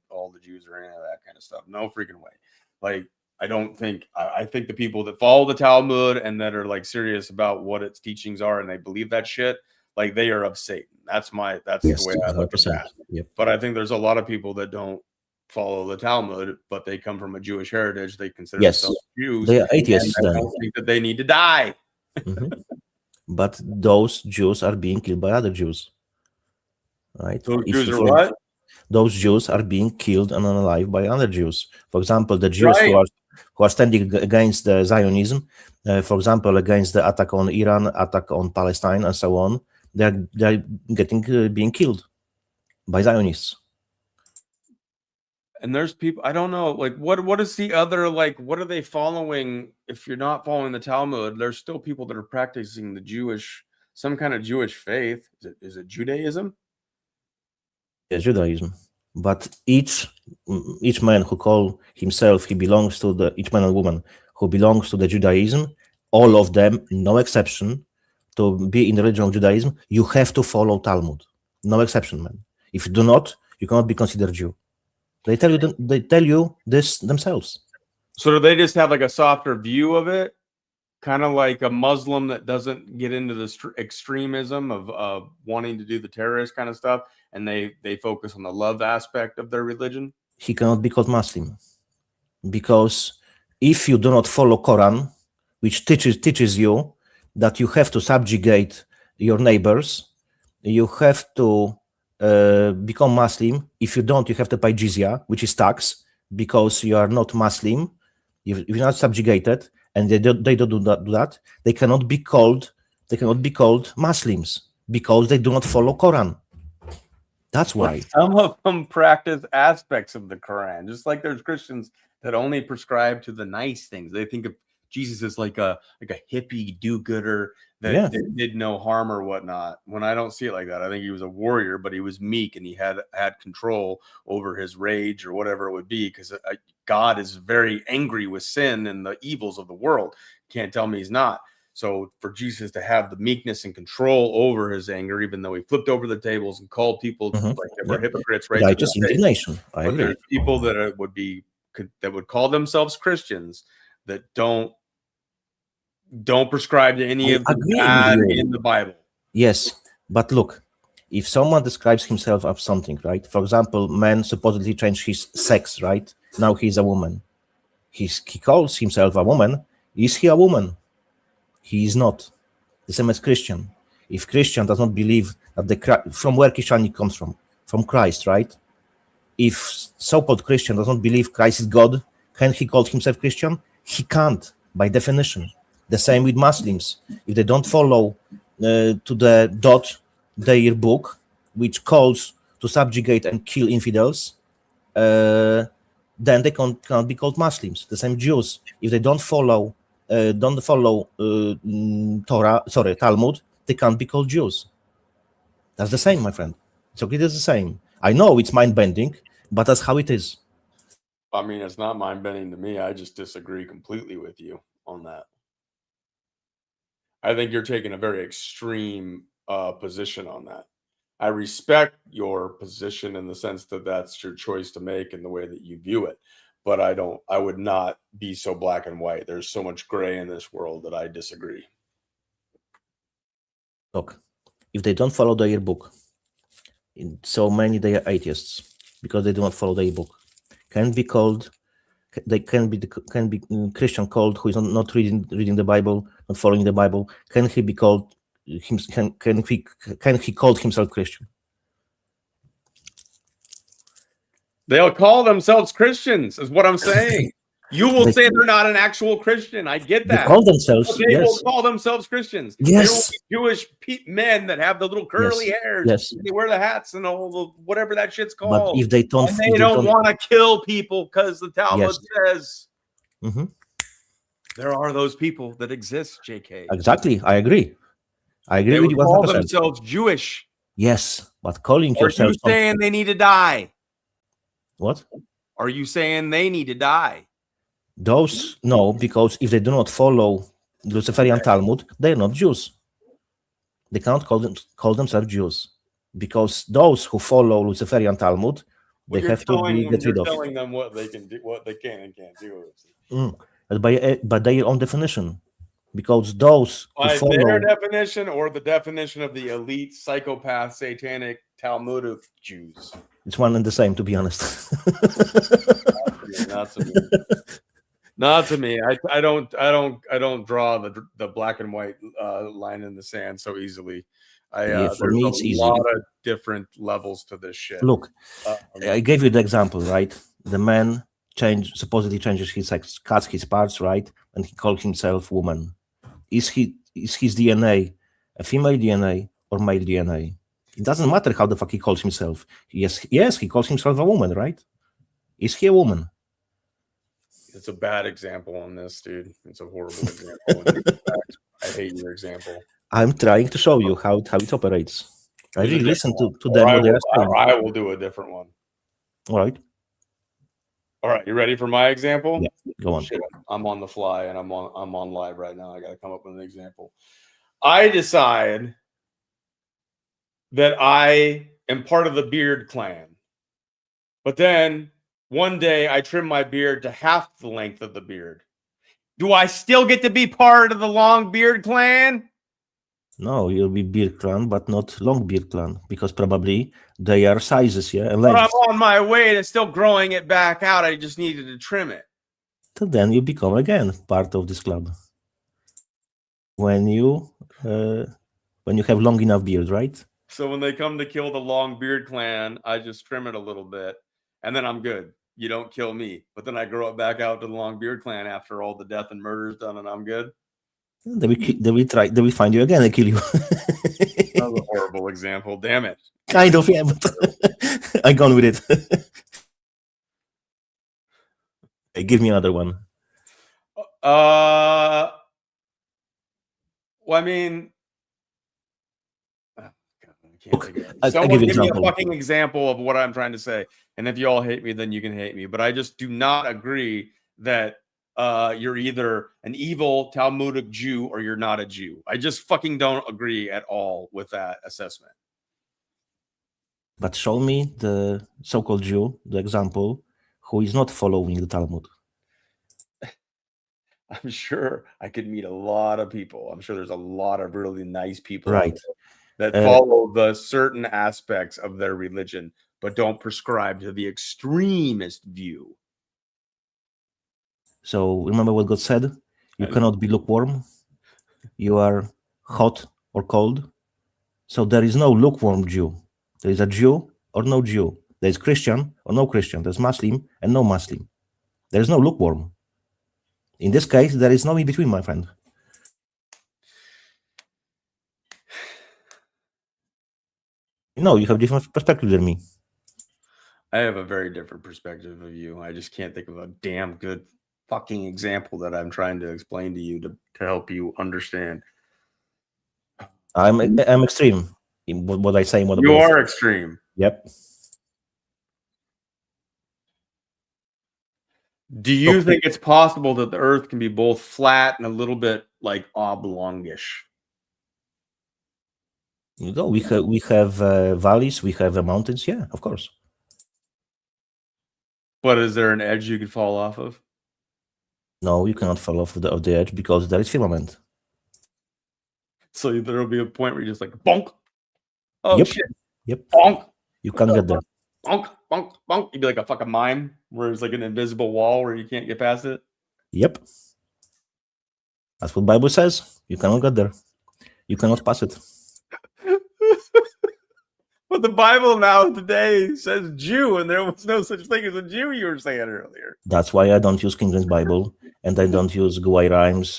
all the Jews or any of that kind of stuff. No freaking way. Like I don't think I think the people that follow the Talmud and that are like serious about what its teachings are and they believe that shit, like they are of Satan. That's the way I look at that.
Yep.
But I think there's a lot of people that don't follow the Talmud, but they come from a Jewish heritage. They consider themselves Jews.
They are atheists.
I don't think that they need to die.
Mm-hmm. But those Jews are being killed by other Jews, right?
Those Jews are what?
Those Jews are being killed and unalive by other Jews. For example, the Jews who are standing against the Zionism, for example, against the attack on Iran, attack on Palestine, and so on, they're being killed by Zionists.
And there's people, I don't know, like what is the other, like what are they following? If you're not following the Talmud, there's still people that are practicing some kind of Jewish faith. Is it Judaism?
Yes, Judaism. But each man who call himself, each man and woman who belongs to the Judaism, all of them, no exception, to be in the religion of Judaism, you have to follow Talmud. No exception, man. If you do not, you cannot be considered Jew. They tell you this themselves.
So do they just have like a softer view of it? Kind of like a Muslim that doesn't get into the extremism of wanting to do the terrorist kind of stuff, and they focus on the love aspect of their religion?
He cannot be called Muslim. Because if you do not follow Quran, which teaches you that you have to subjugate your neighbors, you have to become Muslim. If you don't, you have to pay jizya, which is tax, because you are not Muslim. If you're not subjugated, and they don't do that, they cannot be called Muslims, because they do not follow Quran. That's why.
Some of them practice aspects of the Quran, just like there's Christians that only prescribe to the nice things. They think of Jesus as like a hippie do-gooder that did no harm or whatnot. When I don't see it like that, I think he was a warrior, but he was meek and he had control over his rage or whatever it would be, because God is very angry with sin and the evils of the world. Can't tell me he's not. So for Jesus to have the meekness and control over his anger, even though he flipped over the tables and called people like they were hypocrites, right?
Righteous indignation. I agree.
There's people that would call themselves Christians that don't prescribe to any of the bad in the Bible.
Yes, but look, if someone describes himself as something, right? For example, man supposedly changed his sex, right? Now he's a woman. He calls himself a woman. Is he a woman? He is not. The same as Christian. If Christian does not believe that from where Christianity comes from Christ, right? If so-called Christian does not believe Christ is God, can he call himself Christian? He can't, by definition. The same with Muslims. If they don't follow to the dot their book, which calls to subjugate and kill infidels, then they can't be called Muslims. The same Jews. If they don't follow Talmud, they can't be called Jews. That's the same, my friend. It's okay, it's the same. I know it's mind-bending, but that's how it is.
I mean, it's not mind-bending to me. I just disagree completely with you on that. I think you're taking a very extreme position on that. I respect your position in the sense that that's your choice to make and the way that you view it. But I would not be so black and white. There's so much gray in this world that I disagree.
Look, if they don't follow their book, so many they are atheists because they do not follow their book. Can be Christian called who is not reading the Bible, not following the Bible. Can he be called? Can he call himself Christian?
They'll call themselves Christians, is what I'm saying. You will say they're not an actual Christian. I get that.
They call themselves.
They will call themselves Christians.
Yes.
There will be Jewish men that have the little curly hairs.
Yes.
They wear the hats and all the whatever that shit's called.
But if they don't,
and they don't want to kill people because the Talmud says there are those people that exist. JK.
Exactly. I agree. They
with
you.
They call themselves Jewish.
Yes, but calling yourself.
Are you saying they need to die?
What?
Are you saying they need to die?
Those, no, because if they do not follow Luciferian Talmud, they're not Jews. They cannot call themselves Jews. Because those who follow Luciferian Talmud, they have to be get rid of.
You're telling them what they can do, what they can and can't do.
By their own definition. Because those who
by
follow
their definition or the definition of the elite psychopath satanic Talmudic Jews.
It's one and the same, to be honest.
Not to me. Not to me. I don't draw the black and white line in the sand so easily.
For me, it's
a
easy.
lot of different levels to this shit.
Look, I gave you the example, right? The man supposedly changes his sex, cuts his parts, right? And he calls himself woman. Is his DNA a female DNA or male DNA? It doesn't matter how the fuck he calls himself. Yes, he calls himself a woman, right? Is he a woman?
It's a bad example on this, dude. It's a horrible example. I hate your example.
I'm trying to show you how it operates. I really listen to them.
I will do a different one.
All right.
All right, you ready for my example?
Yeah, go on.
Shit, I'm on the fly and I'm on live right now. I got to come up with an example. I decide that I am part of the beard clan. But then one day I trim my beard to half the length of the beard. Do I still get to be part of the long beard clan?
No, you'll be beard clan, but not long beard clan, because probably they are sizes, yeah, and lengths.
But I'm on my way to still growing it back out. I just needed to trim it.
So then you become again part of this club. When you have long enough beard, right?
So when they come to kill the long beard clan, I just trim it a little bit, and then I'm good. You don't kill me. But then I grow it back out to the long beard clan after all the death and murder is done, and I'm good.
They will find you again and kill you.
That was a horrible example. Damn it.
Kind of, yeah, but I gone with it. Hey, give me another one.
Well, I mean,
Okay,
think of it.
I'll
Someone
give you
give me a
example.
fucking example of what I'm trying to say. And if you all hate me, then you can hate me. But I just do not agree that you're either an evil Talmudic Jew or you're not a Jew. I just fucking don't agree at all with that assessment.
But show me the so-called Jew, the example, who is not following the Talmud.
I'm sure I could meet a lot of people. I'm sure there's a lot of really nice people out
Right.
there that follow the certain aspects of their religion, but don't prescribe to the extremist view.
So remember what God said? You cannot be lukewarm. You are hot or cold. So there is no lukewarm Jew. There is a Jew or no Jew. There is Christian or no Christian. There's Muslim and no Muslim. There is no lukewarm. In this case, there is no in between, my friend. No, you have different perspective than me.
I have a very different perspective of you. I just can't think of a damn good fucking example that I'm trying to explain to you to help you understand.
I'm extreme in what I say.
You are extreme.
Yep.
Do you think it's possible that the Earth can be both flat and a little bit like oblongish?
You know, we have valleys, we have mountains. Yeah, of course.
But is there an edge you could fall off of?
No, you cannot fall off of the edge because there is firmament.
So there'll be a point where you're just like bonk. Oh
Yep.
shit.
Yep.
Bonk.
You can't get there.
Bonk. Bonk. Bonk. You'd be like a fucking mime where it's like an invisible wall where you can't get past it.
Yep. That's what Bible says. You cannot get there. You cannot pass it.
But the Bible now today says Jew, and there was no such thing as a Jew you were saying earlier.
That's why I don't use King James Bible, and I don't use Guay Rhymes,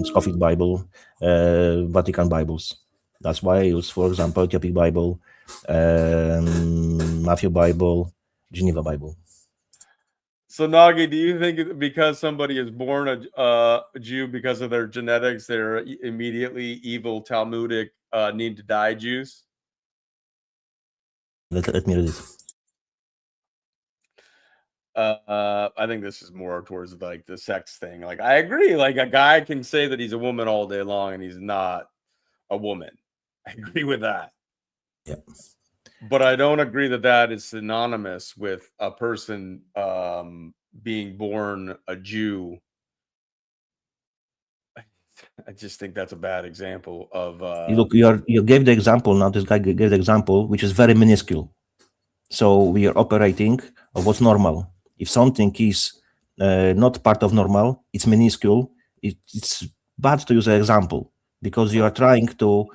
Scofield Bible, Vatican Bibles. That's why I use, for example, Ethiopian Bible, Matthew Bible, Geneva Bible.
So Nagi, do you think because somebody is born a Jew because of their genetics, they're immediately evil Talmudic need to die Jews?
Let me read it.
I think this is more towards like the sex thing. Like I agree, like a guy can say that he's a woman all day long and he's not a woman. I agree with that.
Yeah.
But I don't agree that that is synonymous with a person being born a Jew. I just think that's a bad example of.
Look, you gave the example. Now this guy gave the example, which is very minuscule. So we are operating of what's normal. If something is not part of normal, it's minuscule. It's bad to use an example because you are trying to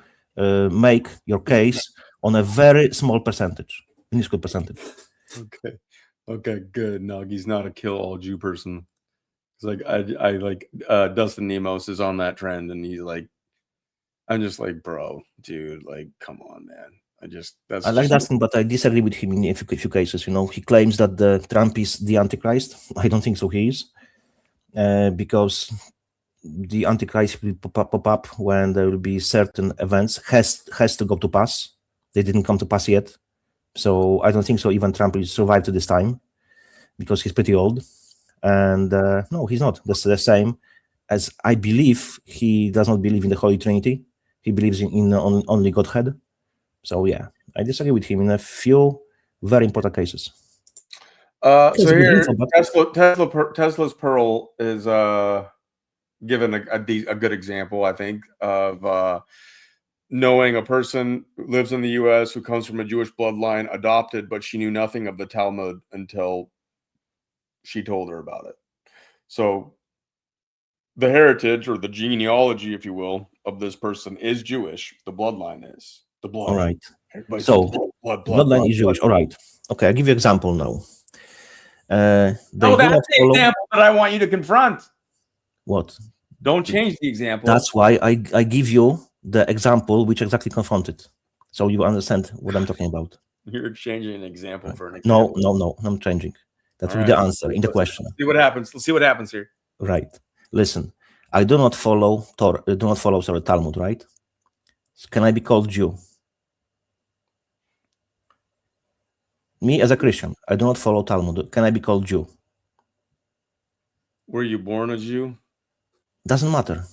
make your case on a very small percentage, minuscule percentage.
Okay, good. Nagi's not a kill-all Jew person. It's like I like Dustin Nemos is on that trend, and he's like, I'm just like, bro, dude, like, come on, man. I
like Dustin, but I disagree with him in a few cases. You know, he claims that the Trump is the Antichrist. I don't think so. He is, because the Antichrist will pop up when there will be certain events has to go to pass. They didn't come to pass yet, so I don't think so. Even Trump will survive to this time because he's pretty old. And no, he's not. That's the same as I believe he does not believe in the Holy Trinity. He believes in only Godhead. So yeah, I disagree with him in a few very important cases.
So here, Tesla's Pearl is given a good example, I think, of knowing a person who lives in the U.S. who comes from a Jewish bloodline, adopted, but she knew nothing of the Talmud until she told her about it. So the heritage or the genealogy, if you will, of this person is Jewish. The bloodline is. The blood.
All right.
So
bloodline is Jewish. All right. Okay, I'll give you an example now.
That's the example that I want you to confront.
What?
Don't change the example.
That's why I give you the example which exactly confronted. So you understand what I'm talking about.
You're exchanging an example for an example.
No, I'm changing. That will
All
be the
right.
answer in the question.
Let's see what happens. Let's see what happens here.
Right. Listen, I do not follow Talmud, right? Can I be called Jew? Me as a Christian, I do not follow Talmud. Can I be called Jew?
Were you born a Jew?
Doesn't matter.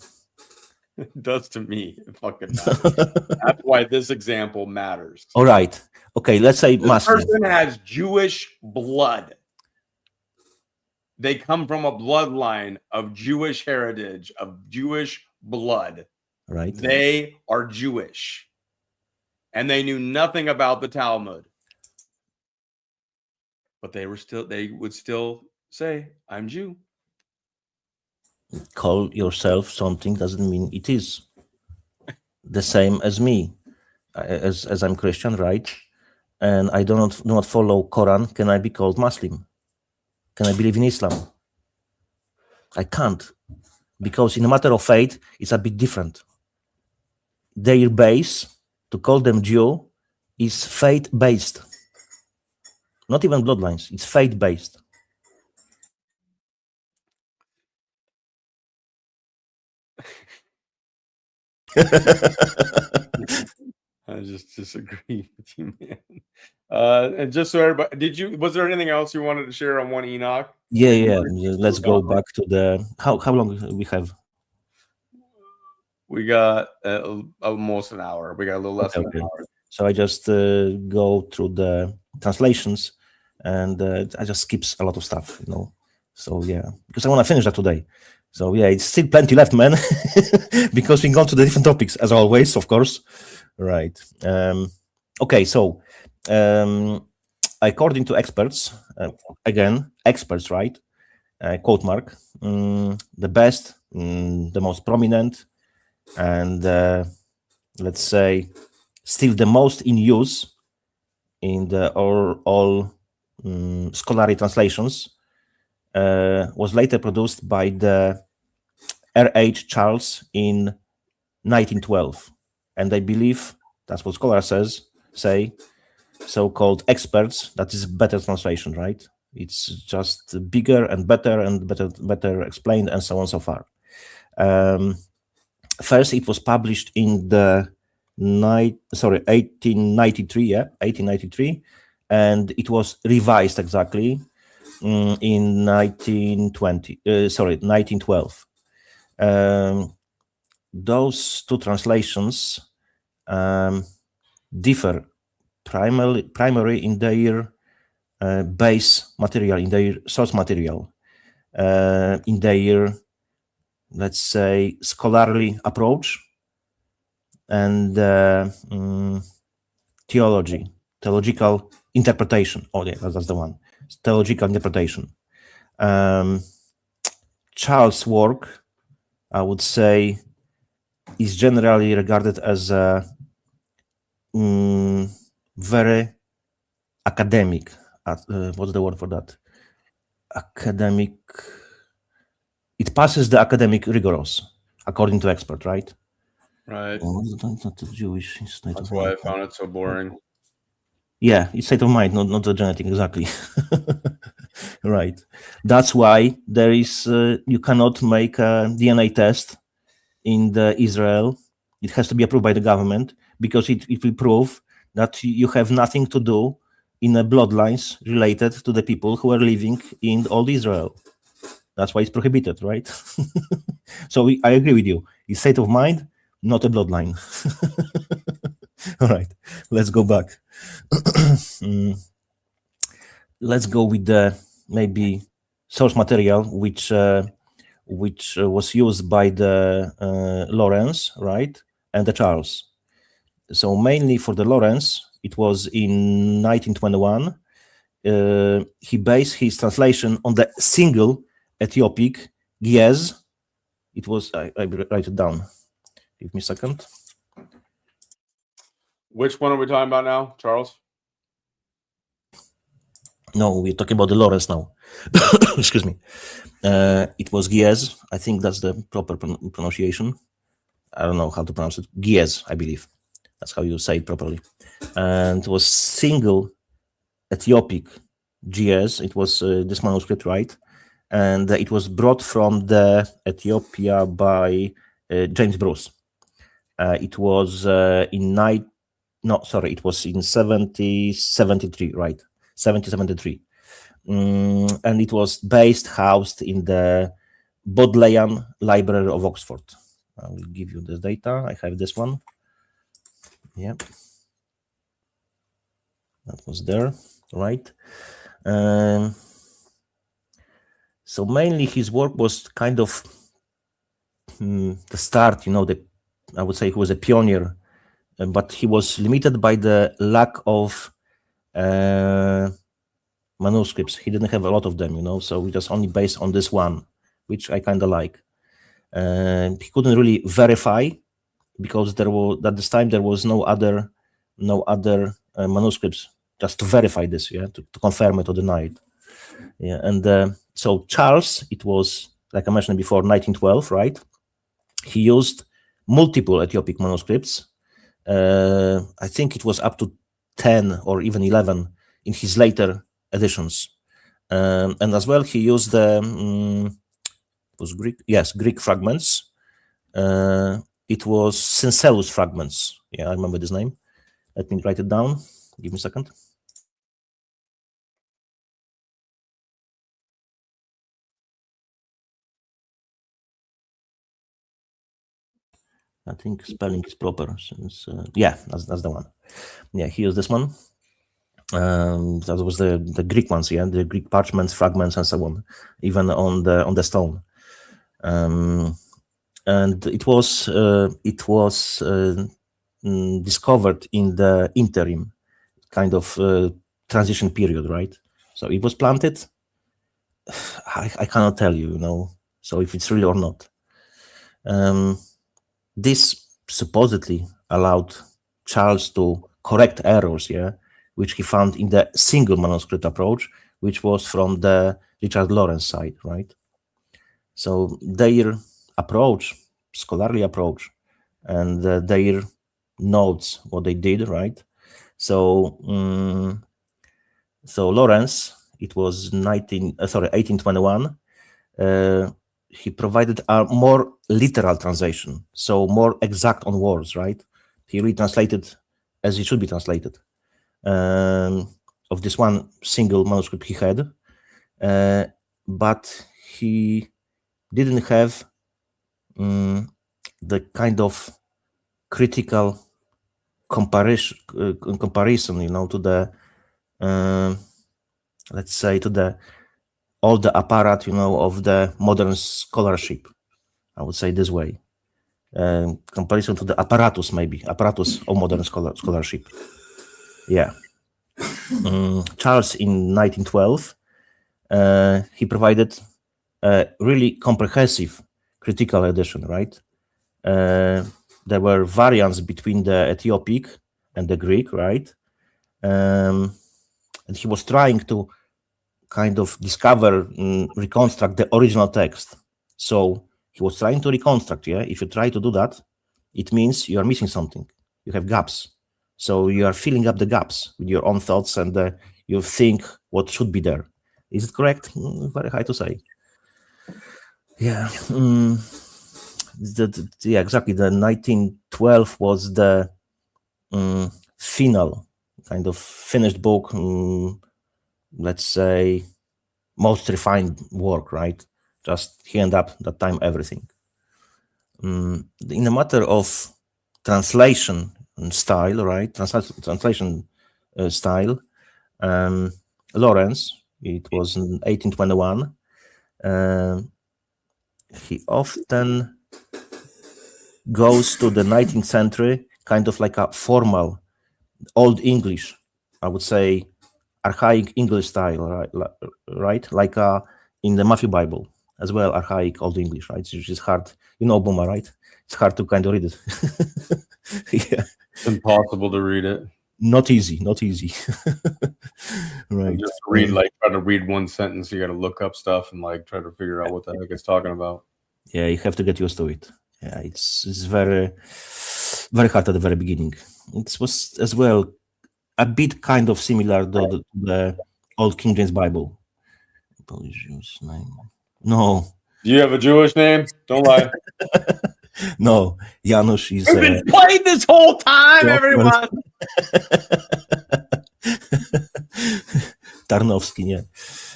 It does to me. It fucking matters. That's why this example matters.
All right. Okay, let's say
This
Muslim.
person has Jewish blood. They come from a bloodline of Jewish heritage, of Jewish blood.
Right.
They are Jewish. And they knew nothing about the Talmud. But they would still say, I'm Jew.
Call yourself something doesn't mean it is. The same as me. As I'm Christian, right? And I do not follow Quran. Can I be called Muslim? Can I believe in Islam? I can't. Because in a matter of faith, it's a bit different. Their base, to call them Jew, is faith-based. Not even bloodlines. It's faith-based.
I just disagree with you, man. And just so everybody, was there anything else you wanted to share on 1 Enoch?
Yeah. Let's go back to the how long we have.
We got almost an hour. We got a little less than an hour.
So I just go through the translations, and I just skips a lot of stuff, So yeah, because I want to finish that today. So yeah, it's still plenty left, man. Because we go to the different topics as always, of course. Right. Okay. So according to experts, again, experts, right? Quote mark. The best, the most prominent, and let's say still the most in use in the all scholarly translations was later produced by the R.H. Charles in 1912, and I believe that's what scholars say, so-called experts. That is better translation, right? It's just bigger and better explained, and so on so far. First, it was published in the 1893, and it was revised exactly in 1912. Those two translations differ primarily in their base material, in their source material, in their, let's say, scholarly approach, and theological interpretation. Oh yeah, that's the one. Theological interpretation. Charles' work, I would say, is generally regarded as a very academic. What's the word for that? Academic. It passes the academic rigorous, according to expert, right?
Right.
It's not Jewish.
That's why I found it so boring.
Yeah, it's state of mind, not the genetic, exactly. Right. That's why there is you cannot make a DNA test in the Israel. It has to be approved by the government, because it will prove that you have nothing to do in the bloodlines related to the people who are living in old Israel. That's why it's prohibited, right? So I agree with you. It's state of mind, not a bloodline. All right, let's go back. Let's go with the maybe source material, which was used by the Lawrence, right, and the Charles. So mainly for the Lawrence, it was in 1921. He based his translation on the single Ethiopic Giez. It was, I write it down. Give me a second.
Which one are we talking about now, Charles?
No, we're talking about the Lawrence now. Excuse me. It was Giez. I think that's the proper pronunciation. I don't know how to pronounce it. Gies, I believe. That's how you say it properly. And it was single Ethiopic GS. It was this manuscript, right? And it was brought from the Ethiopia by James Bruce. It was in 7073, right? 7073. And it was housed in the Bodleian Library of Oxford. I will give you the data. I have this one. Yeah. That was there, right? So mainly his work was kind of the start, I would say he was a pioneer, but he was limited by the lack of manuscripts. He didn't have a lot of them, so we just only based on this one, which I kind of like. He couldn't really verify because at this time there was no other manuscripts just to verify this, to confirm it or deny it. Yeah, and so Charles, it was, like I mentioned before, 1912, right? He used multiple Ethiopic manuscripts. I think it was up to 10 or even 11 in his later editions. And as well, he used the Greek fragments. It was Syncelus fragments. Yeah, I remember this name. Let me write it down. Give me a second. I think spelling is proper. Since that's the one. Yeah, he used this one. That was the Greek ones, the Greek parchments, fragments, and so on, even on the stone. And it was discovered in the interim kind of transition period, right? So it was planted. I cannot tell you, so if it's real or not. This supposedly allowed Charles to correct errors, which he found in the single manuscript approach, which was from the Richard Lawrence side, right? So their approach, scholarly approach, and their notes, what they did, right? So Lawrence, it was 1821. He provided a more literal translation, so more exact on words, right? He retranslated as it should be translated of this one single manuscript he had, but he didn't have the kind of critical comparison, to the let's say to all the apparat, of the modern scholarship. I would say this way. Comparison to the apparatus of modern scholarship. Yeah. Charles in 1912, he provided a really comprehensive critical edition, right? There were variants between the Ethiopic and the Greek, right? And he was trying to kind of discover, reconstruct the original text. So he was trying to reconstruct, If you try to do that, it means you are missing something. You have gaps. So you are filling up the gaps with your own thoughts and you think what should be there. Is it correct? Very hard to say. Yeah. Exactly. The 1912 was the final, kind of finished book, let's say, most refined work, right? Just he ended up that time everything. In a matter of translation style, right? Translation style, Lawrence, it was in 1821. He often goes to the 19th century, kind of like a formal Old English, I would say, archaic English style, right? Like in the Matthew Bible as well, archaic Old English, right? Which is hard, Booma, right? It's hard to kind of read it. Yeah.
It's impossible to read it.
Not easy. Right.
Just try to read one sentence. You got to look up stuff and try to figure out what the heck it's talking about.
Yeah, you have to get used to it. Yeah, it's very, very hard at the very beginning. It was as well a bit kind of similar to the old King James Bible. Polish Jews name. No.
Do you have a Jewish name? Don't lie.
No, Janusz is...
We've been playing this whole time, everyone!
Tarnowski, yeah.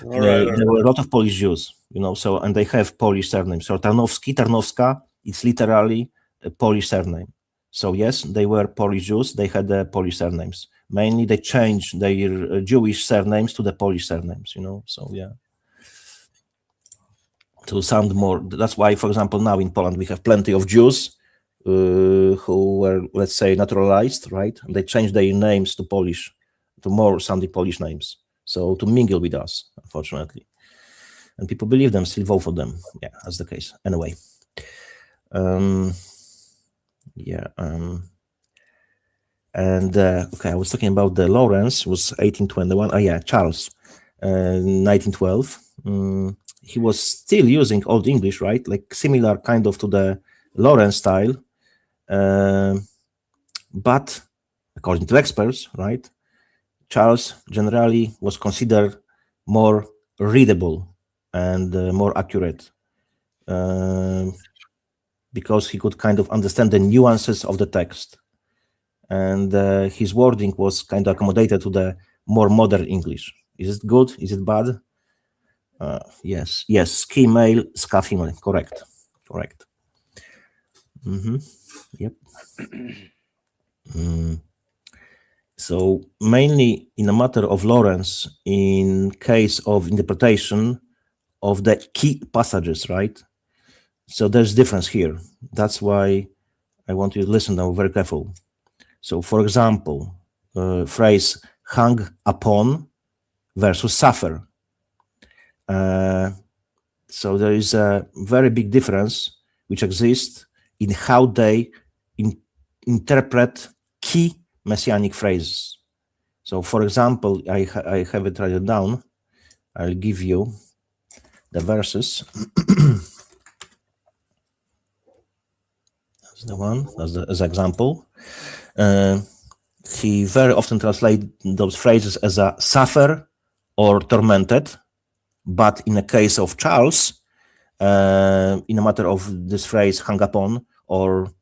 All right.
There were a lot of Polish Jews, so, and they have Polish surnames. So Tarnowski, Tarnowska, it's literally a Polish surname. So yes, they were Polish Jews, they had the Polish surnames. Mainly they changed their Jewish surnames to the Polish surnames, so yeah. To sound more, that's why, for example, now in Poland we have plenty of Jews who were, let's say, naturalized, right? And they changed their names to Polish, to more sounding Polish names. So to mingle with us, unfortunately. And people believe them, still vote for them. Yeah, that's the case. Anyway. Okay, I was talking about the Lawrence, was 1821. Oh yeah, Charles, 1912. He was still using Old English, right? Like similar kind of to the Lawrence style. But according to experts, right, Charles generally was considered more readable and more accurate because he could kind of understand the nuances of the text. And his wording was kind of accommodated to the more modern English. Is it good? Is it bad? Yes, ski male, ska female. Correct. Yep. So mainly in a matter of Lawrence, in case of interpretation of the key passages, right? So there's difference here. That's why I want you to listen now very careful. So for example, phrase hang upon versus suffer. So there is a very big difference which exists in how they interpret key messianic phrases. So for example, I have it written down. I'll give you the verses. That's the one, as example. He very often translates those phrases as a suffer or tormented. But in the case of Charles, in a matter of this phrase hang upon or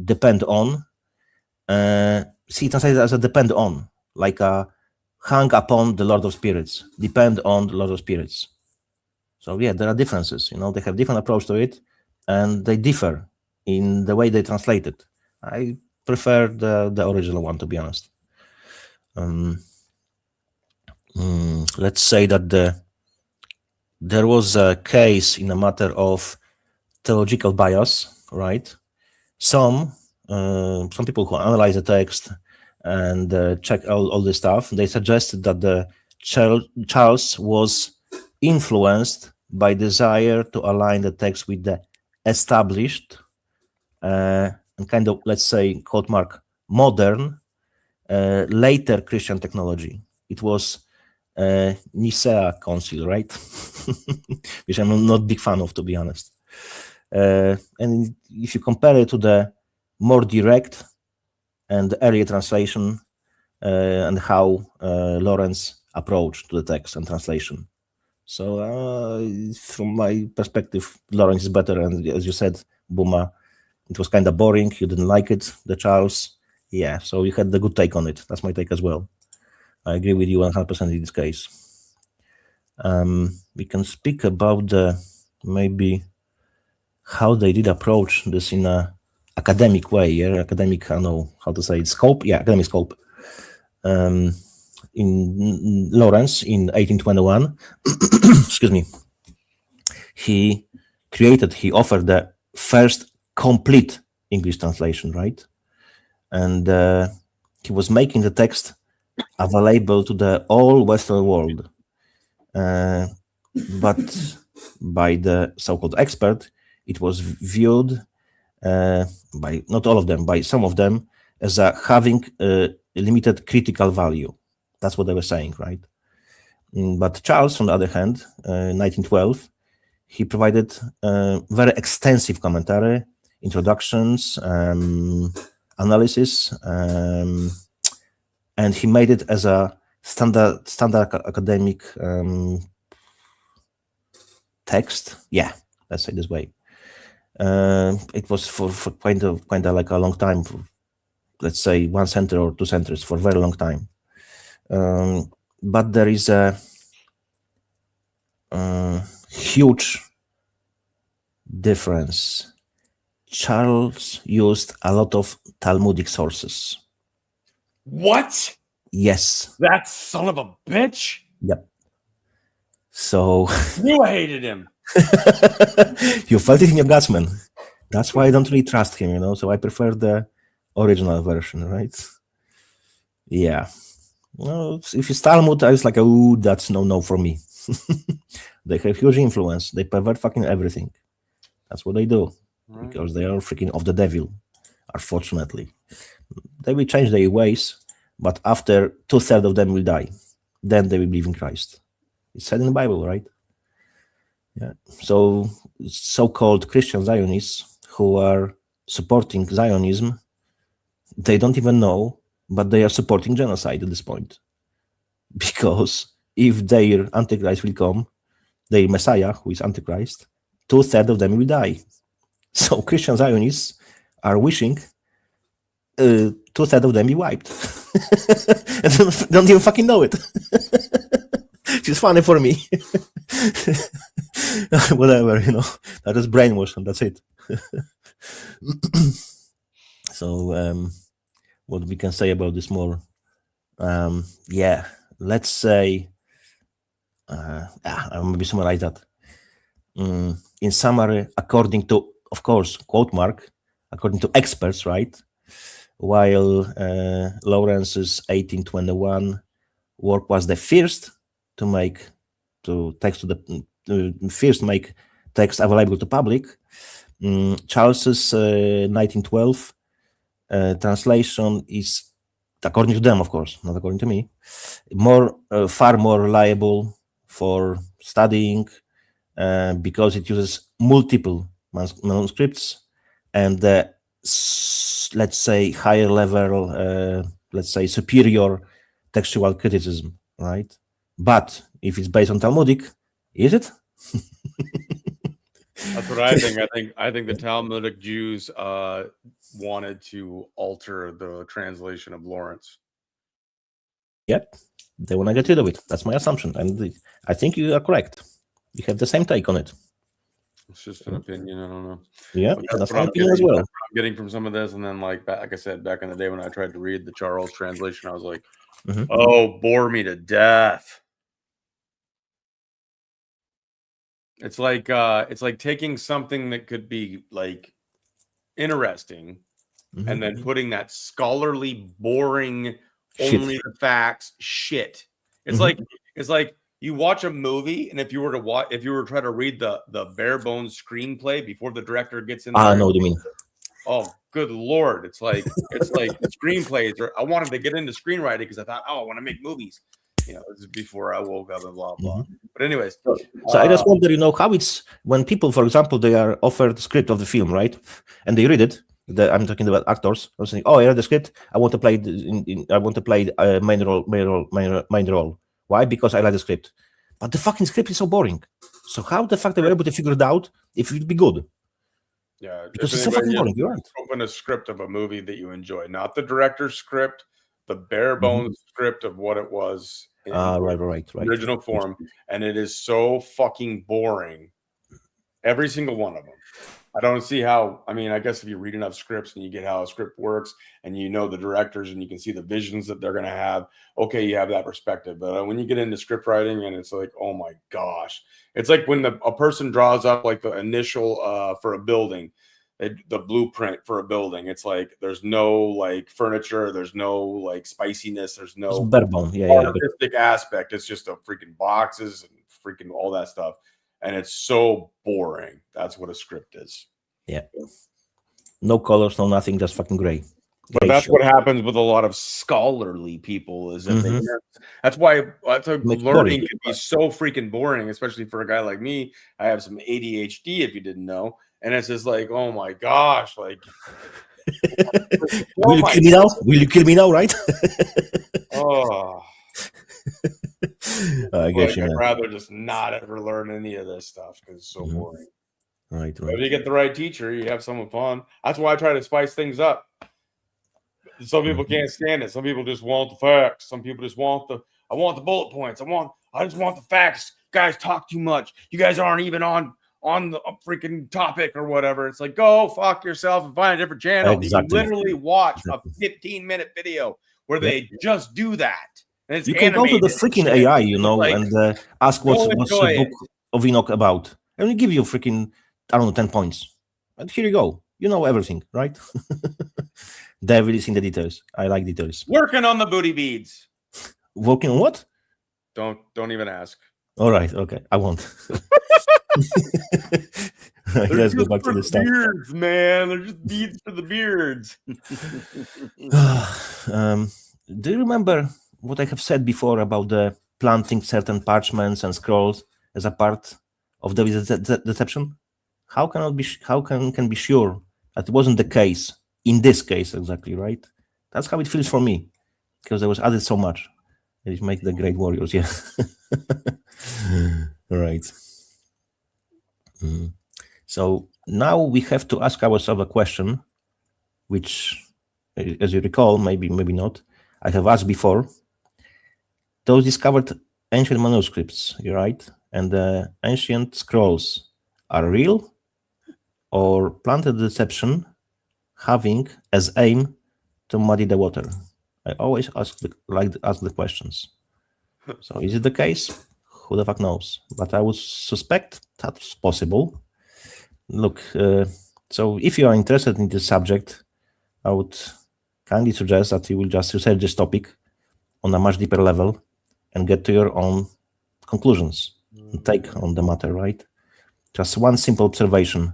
depend on, he translated as a depend on, like a hang upon the Lord of Spirits, depend on the Lord of Spirits. So yeah, there are differences, they have different approach to it and they differ in the way they translate it. I prefer the original one, to be honest. Let's say that there was a case in a matter of theological bias, right? Some people who analyze the text and check all this stuff, they suggested that the Charles was influenced by desire to align the text with the established and kind of, let's say, quote mark, modern, later Christian technology. It was Nicea Council, right? Which I'm not a big fan of, to be honest. And if you compare it to the more direct and earlier translation and how Lawrence approached to the text and translation. So from my perspective, Lawrence is better. And as you said, Booma, it was kind of boring. You didn't like it, the Charles. Yeah, so you had the good take on it. That's my take as well. I agree with you 100% in this case. We can speak about maybe how they did approach this in a academic way. Yeah, academic, I don't know how to say it, scope. Yeah, academic scope. In Lawrence in 1821, excuse me, he offered the first complete English translation, right? And he was making the text available to the all Western world. But by the so-called expert, it was viewed by not all of them, by some of them, as having a limited critical value. That's what they were saying, right? But Charles, on the other hand, 1912, he provided very extensive commentary. introductions, analysis, and he made it as a standard academic text. Yeah, let's say this way. It was for quite a like a long time. Let's say 1 center or 2 centers for a very long time. But there is a huge difference. Charles used a lot of Talmudic sources.
What?
Yes.
That son of a bitch.
Yep. So
You hated him.
you felt it in your guts, man. That's why I don't really trust him, you know. So I prefer the original version, right? Yeah. Well, if it's Talmud, I was like, oh, that's no for me. They have huge influence. They pervert fucking everything. That's what they do.
Right.
Because they are freaking of the devil, unfortunately. They will change their ways, but after 2/3 of them will die. Then they will believe in Christ. It's said in the Bible, right? Yeah. So so-called Christian Zionists who are supporting Zionism, they don't even know, but they are supporting genocide at this point. Because if their Antichrist will come, their Messiah, who is Antichrist, 2/3 of them will die. So Christian Zionists are wishing 2/3 of them be wiped. And don't even fucking know it. Which is funny for me. Whatever, you know. That is brainwash and that's it. So what we can say about this more? Yeah, let's say I'll maybe summarize that. In summary, according to, of course, quote mark, according to experts, right? While Lawrence's 1821 work was the first to make text available to public, Charles's 1912 translation is, according to them, of course, not according to me, far more reliable for studying because it uses multiple manuscripts and let's say higher level, let's say superior textual criticism, right? But if it's based on Talmudic, is it?
That's what I think. I think the Talmudic Jews wanted to alter the translation of Lawrence.
Yep, they want to get rid of it. That's my assumption, and I think you are correct. You have the same take on it.
It's just an opinion. I don't know.
Yeah,
But
that's
what
my
I'm
opinion as
getting-
well.
that's what I'm getting from some of this, and then like I said, back in the day when I tried to read the Charles translation, I was like,
Mhm.
"Oh, bore me to death." It's like taking something that could be like interesting
Mhm.
and then putting that scholarly, boring,
Shit.
only the facts shit. It's
Mhm.
like you watch a movie, and if you were to try to read the bare bones screenplay before the director gets in there,
I know what you mean.
oh good lord, it's like screenplays. Or I wanted to get into screenwriting because I thought, oh, I want to make movies. You know, this is before I woke up and blah blah. But anyways,
So I just wonder, you know, how it's when people, for example, they are offered the script of the film, right? And they read it. I'm talking about actors. I'm saying, oh, I read the script. I want to play I want to play a main role. Why? Because I like the script. But the fucking script is so boring. So how the fuck they were able to figure it out if it would be good?
yeah,
Because
if
it's so fucking
anybody
boring. You're right.
open a script of a movie that you enjoy, not the director's script, the bare bones script of what it was in
Right.
original form, and it is so fucking boring. Every single one of them. I don't see how. I mean, I guess if you read enough scripts and you get how a script works, and you know the directors and you can see the visions that they're going to have, okay, you have that perspective. But when you get into script writing and it's like, oh my gosh, it's like when a person draws up like the initial for a building, the blueprint for a building. It's like there's no like furniture, there's no like spiciness, there's
It's
no
bare bone. Yeah.
artistic aspect. It's just a freaking boxes and freaking all that stuff. And it's so boring. That's what a script is.
Yeah. No colors, no nothing, just fucking gray.
But that's what happens with a lot of scholarly people is that that's why learning can be so freaking boring, especially for a guy like me. I have some ADHD, if you didn't know, and it's just like, oh my gosh, like
will you kill me now? Will you kill me now, right?
Oh,
I guess
I'd rather just not ever learn any of this stuff because it's so boring.
Right.
But if you get the right teacher, you have someone fun. That's why I try to spice things up. Some people can't stand it. Some people just want the facts. Some people just want I want the bullet points. I just want the facts. Guys talk too much. You guys aren't even on the freaking topic or whatever. It's like, go fuck yourself and find a different channel.
Exactly.
You can literally watch a 15-minute video where they just do that. And it's
you can
animated.
go to the freaking AI, and ask what's the Book of Enoch about. And we give you freaking, 10 points. And here you go. You know everything, right? Devil is in the details. I like details.
Working on the booty beads.
Working on what?
Don't even ask.
All right. Okay. I won't. Right, let's go back to the stuff.
Beards, man. They're just beads for the beards.
Do you remember what I have said before about the planting certain parchments and scrolls as a part of the deception? How can be sure that it wasn't the case in this case exactly, right? That's how it feels for me, because there was added so much. It makes the great warriors, yeah. Right. So now we have to ask ourselves a question, which, as you recall, maybe not, I have asked before. Those discovered ancient manuscripts, right, and the ancient scrolls are real or planted deception having as aim to muddy the water? I always ask the questions. So is it the case? Who the fuck knows? But I would suspect that's possible. Look, so if you are interested in this subject, I would kindly suggest that you will just research this topic on a much deeper level and get to your own conclusions and take on the matter, right? Just one simple observation.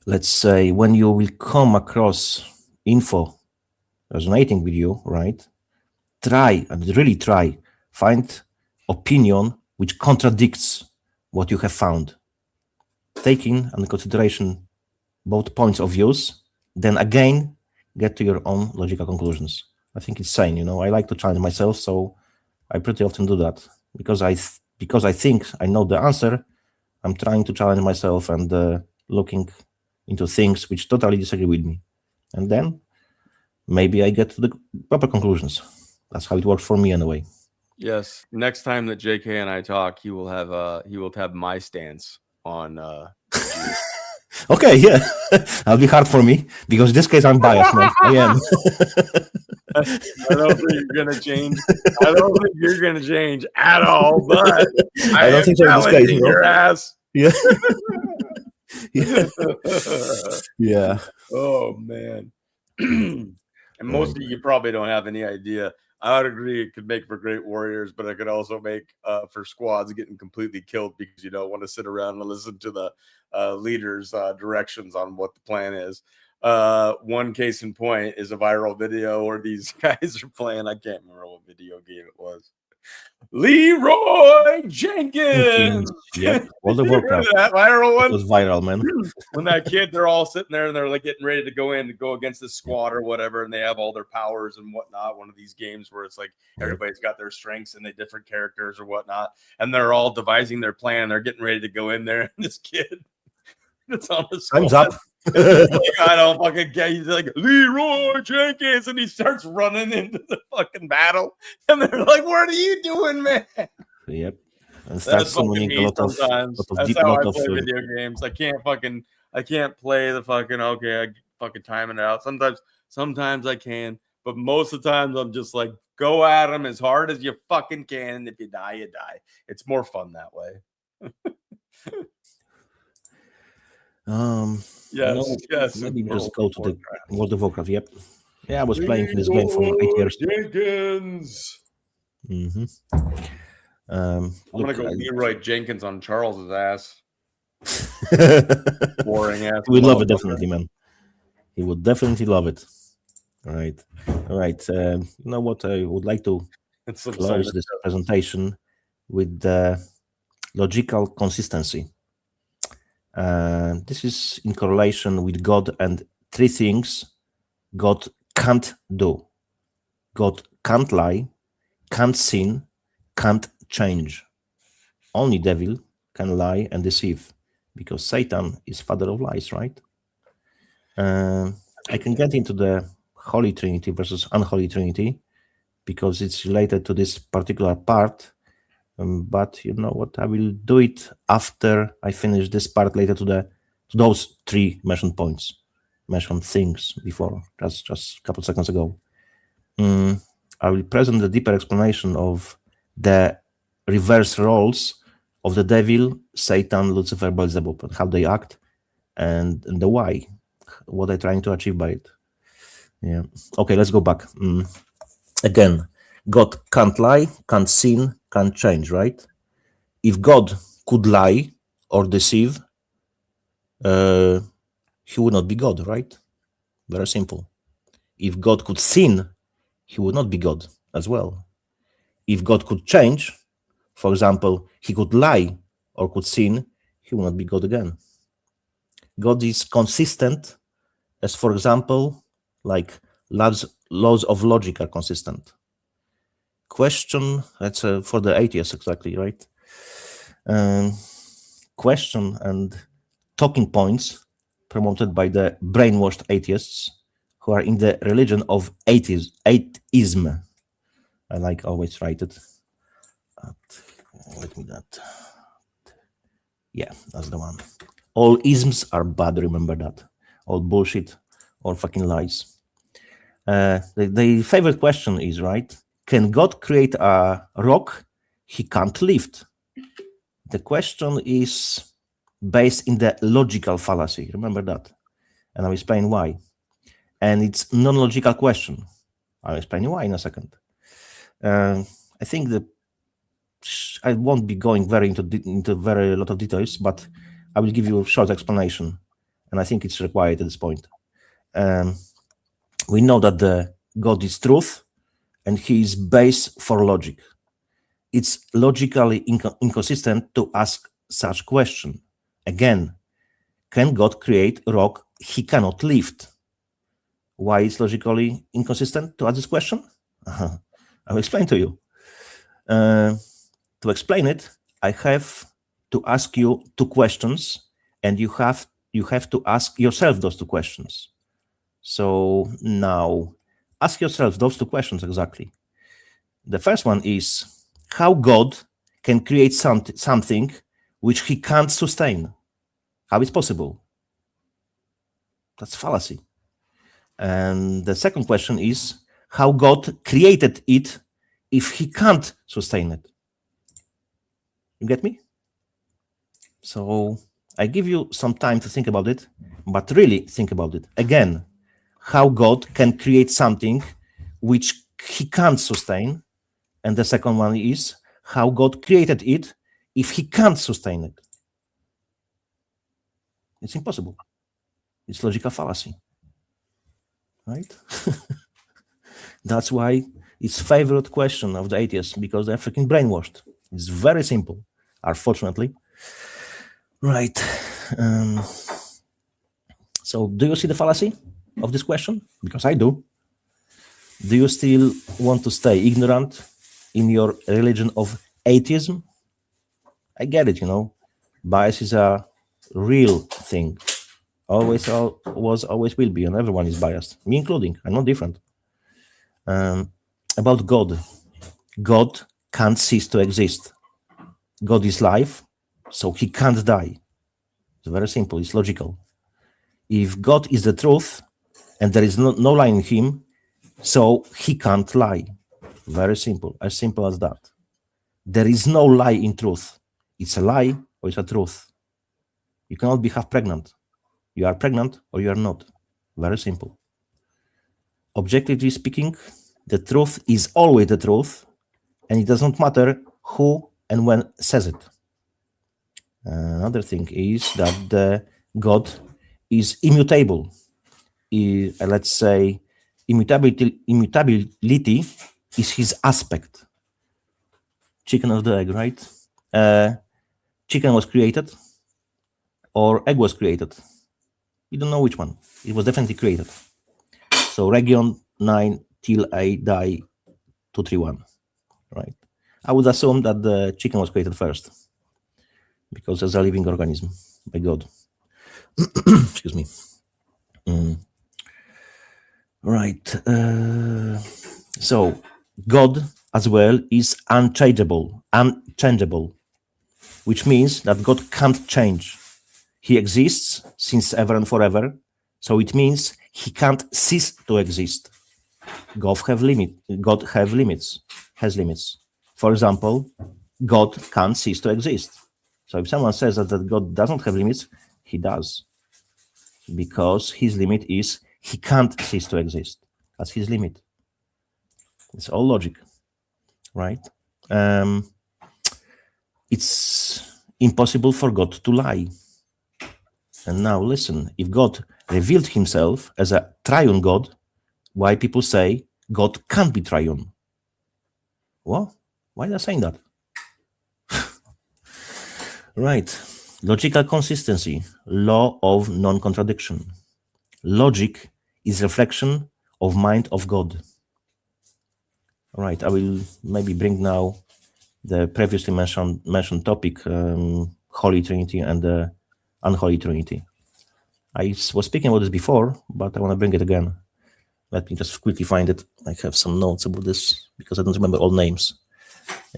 Let's say when you will come across info resonating with you, right? Really try, find opinion which contradicts what you have found. Taking into consideration both points of views, then again, get to your own logical conclusions. I think it's sane, I like to challenge myself, so I pretty often do that. Because I think I know the answer, I'm trying to challenge myself and looking into things which totally disagree with me. And then maybe I get to the proper conclusions. That's how it works for me anyway.
Yes. Next time that JK and I talk, he will have my stance on
Okay, yeah. That'll be hard for me because in this case I'm biased, man. I am.
I don't think you're gonna change. I don't think you're gonna change at all, but
I don't think so in this case,
your ass.
Yeah. Yeah. Yeah.
Oh man. And most of you probably don't have any idea. I would agree it could make for great warriors, but it could also make for squads getting completely killed because you don't want to sit around and listen to the leaders' directions on what the plan is. One case in point is a viral video where these guys are playing. I can't remember what video game it was. Leroy Jenkins.
Yep. World of Warcraft.
That viral one?
It was viral, man.
When that kid, they're all sitting there and they're like getting ready to go against this squad or whatever, and they have all their powers and whatnot. One of these games where it's like everybody's got their strengths and they different characters or whatnot, and they're all devising their plan. They're getting ready to go in there, and this kid that's on the squad,
time's up.
like, I don't fucking get. He's like Leroy Jenkins, and he starts running into the fucking battle, and they're like, "What are you doing, man?"
Yep. And starts summoning a lot of
That's how I play video games. I can't play the fucking I fucking timing it out. Sometimes I can, but most of the times I'm just like, go at them as hard as you fucking can, and if you die, you die. It's more fun that way. Yes.
Maybe just go to the World of Warcraft. Yep. Yeah, I was playing this game for 8 years.
Jenkins.
Mm-hmm.
I'm gonna go Leroy Jenkins on Charles's ass. Boring ass.
We love it definitely, man. He would definitely love it. All right. You know what? I would like to
It's some
close
Simon
this
Says.
presentation with the logical consistency. This is in correlation with God and three things God can't do. God can't lie, can't sin, can't change. Only devil can lie and deceive, because Satan is father of lies, right? I can get into the Holy Trinity versus Unholy Trinity because it's related to this particular part. But you know what? I will do it after I finish this part later to those three mentioned points, mentioned things before, just a couple seconds ago. I will present the deeper explanation of the reverse roles of the devil, Satan, Lucifer, Beelzebub, and how they act, and the why, what they're trying to achieve by it. Yeah. Okay, let's go back. Again, God can't lie, can't sin, can't change, right? If God could lie or deceive, he would not be God, right? Very simple. If God could sin, he would not be God as well. If God could change, for example, he could lie or could sin, he would not be God again. God is consistent as, for example, like laws of logic are consistent. Question, that's for the atheists exactly, right? Question and talking points promoted by the brainwashed atheists who are in the religion of atheism. I like always write it. Let me that. Yeah, that's the one. All isms are bad, remember that. All bullshit, all fucking lies. The favorite question is, right? Can God create a rock he can't lift? The question is based in the logical fallacy. Remember that. And I'll explain why. And it's non-logical question. I'll explain why in a second. I think that I won't be going into very lot of details, but I will give you a short explanation. And I think it's required at this point. We know that the God is truth, and he is base for logic. It's logically inconsistent to ask such question. Again, can God create a rock he cannot lift? Why is logically inconsistent to ask this question? I'll explain to you. To explain it, I have to ask you two questions, and you have to ask yourself those two questions. So now, ask yourself those two questions exactly. The first one is how God can create something which he can't sustain. How is possible? That's fallacy. And the second question is how God created it if he can't sustain it. You get me? So I give you some time to think about it, but really think about it. Again, how God can create something which he can't sustain. And the second one is how God created it if he can't sustain it. It's impossible. It's logical fallacy. Right? That's why it's favorite question of the atheists, because they're freaking brainwashed. It's very simple, unfortunately. Right. So do you see the fallacy of this question? Because I do. Do you still want to stay ignorant in your religion of atheism? I get it, Bias is a real thing. Always was, always will be, and everyone is biased, me including. I'm not different. About God. God can't cease to exist. God is life, so he can't die. It's very simple. It's logical. If God is the truth, and there is no lie in him, so he can't lie. Very simple. As simple as that. There is no lie in truth. It's a lie or it's a truth. You cannot be half pregnant. You are pregnant or you are not. Very simple. Objectively speaking, the truth is always the truth, and it does not matter who and when says it. Another thing is that the God is immutable. let's say, immutability is his aspect. Chicken or the egg, right? Chicken was created or egg was created. We don't know which one. It was definitely created. So region 9 till I die 231, right? I would assume that the chicken was created first because it's a living organism by God. Excuse me. Right. So God as well is unchangeable, which means that God can't change. He exists since ever and forever, so it means he can't cease to exist. God has limits. For example, God can't cease to exist. So if someone says that God doesn't have limits, he does. Because his limit is he can't cease to exist. That's his limit. It's all logic, right? It's impossible for God to lie. And now listen, if God revealed himself as a triune God, why people say God can't be triune? What? Why are they saying that? Right. Logical consistency, law of non-contradiction. Logic is reflection of mind of God. All right, I will maybe bring now the previously mentioned topic, Holy Trinity and the Unholy Trinity. I was speaking about this before, but I want to bring it again. Let me just quickly find it. I have some notes about this because I don't remember all names.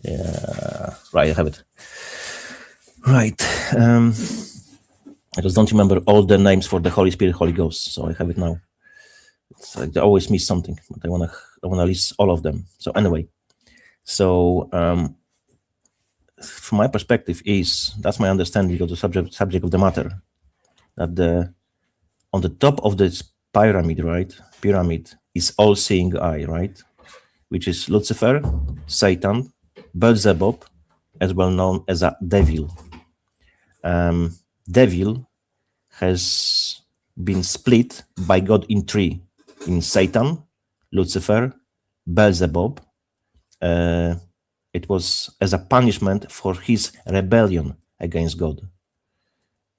Right, I have it. Right. I just don't remember all the names for the Holy Spirit, Holy Ghost, so I have it now. It's like I always miss something, but I wanna list all of them. So anyway, from my perspective that's my understanding of the subject of the matter, that on the top of this pyramid is all-seeing eye, right? Which is Lucifer, Satan, Beelzebub, as well known as a devil. Devil has been split by God in three: in Satan, Lucifer, Beelzebub. It was as a punishment for his rebellion against God.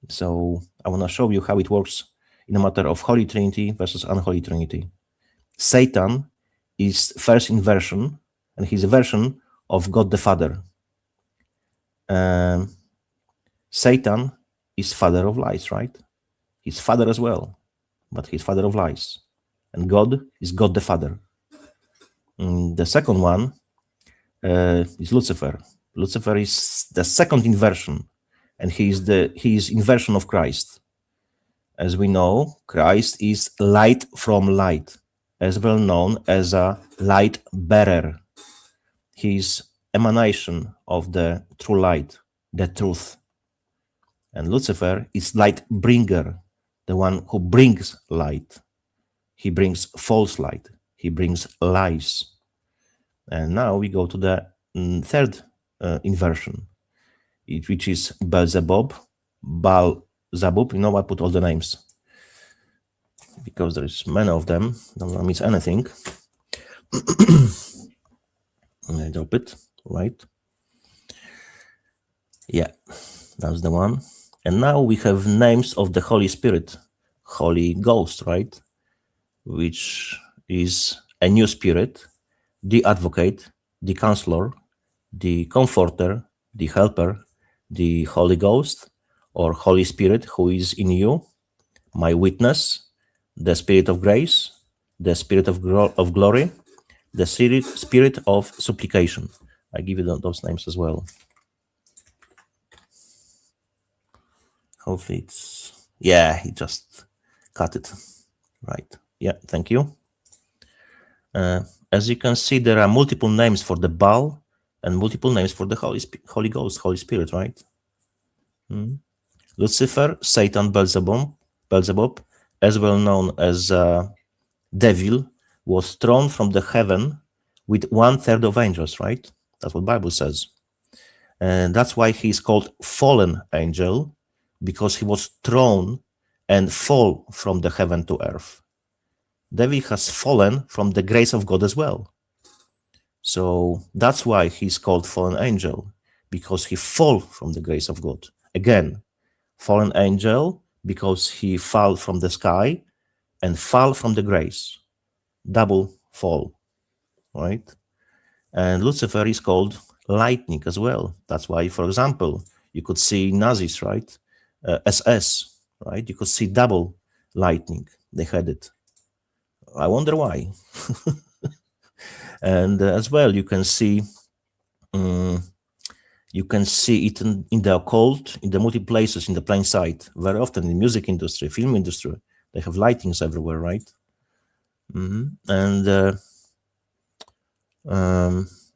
So I want to show you how it works in a matter of Holy Trinity versus Unholy Trinity. Satan is first inversion, and he's a version of God the Father. Satan is father of lies, right? He's father as well, but he's father of lies. And God is God the Father. The second one is Lucifer. Lucifer is the second inversion, and he is inversion of Christ. As we know, Christ is light from light, as well known as a light bearer. He is emanation of the true light, the truth. And Lucifer is light bringer, the one who brings light. He brings false light. He brings lies. And now we go to the third inversion, which is Beelzebub. Beelzebub, I put all the names because there is many of them. Don't miss anything. I drop it, right? Yeah, that's the one. And now we have names of the Holy Spirit, Holy Ghost, right? Which is a new spirit, the advocate, the counselor, the comforter, the helper, the Holy Ghost, or Holy Spirit who is in you, my witness, the Spirit of grace, the Spirit of glory, the Spirit of supplication. I give you those names as well. Hopefully he just cut it. Right. Yeah, thank you. As you can see, there are multiple names for the Baal and multiple names for the Holy Ghost, Holy Spirit, right? Lucifer, Satan, Beelzebub, as well known as devil, was thrown from the heaven with 1/3 of angels, right? That's what the Bible says. And that's why he is called fallen angel, because he was thrown and fall from the heaven to earth. Devil has fallen from the grace of God as well. So that's why he's called fallen angel, because he fall from the grace of God. Again, fallen angel because he fell from the sky and fall from the grace. Double fall, right? And Lucifer is called lightning as well. That's why, for example, you could see Nazis, right? SS, right? You could see double lightning. They had it. I wonder why. And as well, you can see it in the occult, in the multiple places, in the plain sight. Very often in the music industry, film industry, they have lightings everywhere, right? And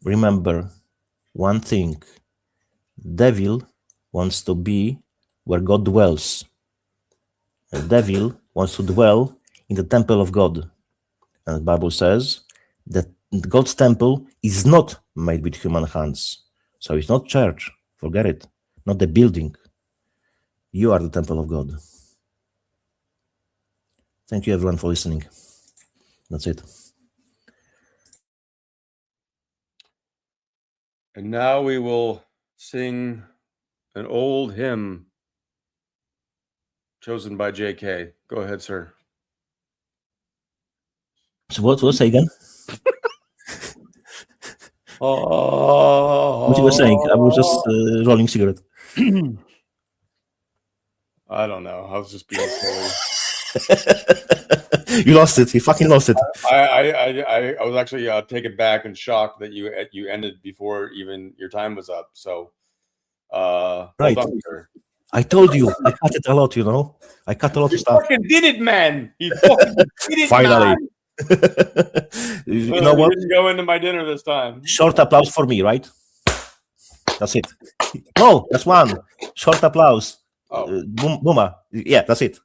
remember one thing: devil wants to be where God dwells. The devil wants to dwell in the temple of God. And the Bible says that God's temple is not made with human hands. So it's not church. Forget it. Not the building. You are the temple of God. Thank you, everyone, for listening. That's it.
And now we will sing an old hymn chosen by JK. Go ahead, sir.
So what was it again? What you were saying? I was just rolling cigarette.
I don't know. I was just being silly.
You lost it. You fucking lost it.
I was actually taken back and shocked that you ended before even your time was up. So,
Right.
well done, sir.
I told you. I cut it a lot, you know. I cut a lot
He
of stuff.
fucking did it, man. He fucking did it,
Finally.
man.
You know
He
what?
didn't go into my dinner this time.
Short applause for me, right? That's it. No, that's one. Short applause.
Oh.
Booma. Yeah, that's it.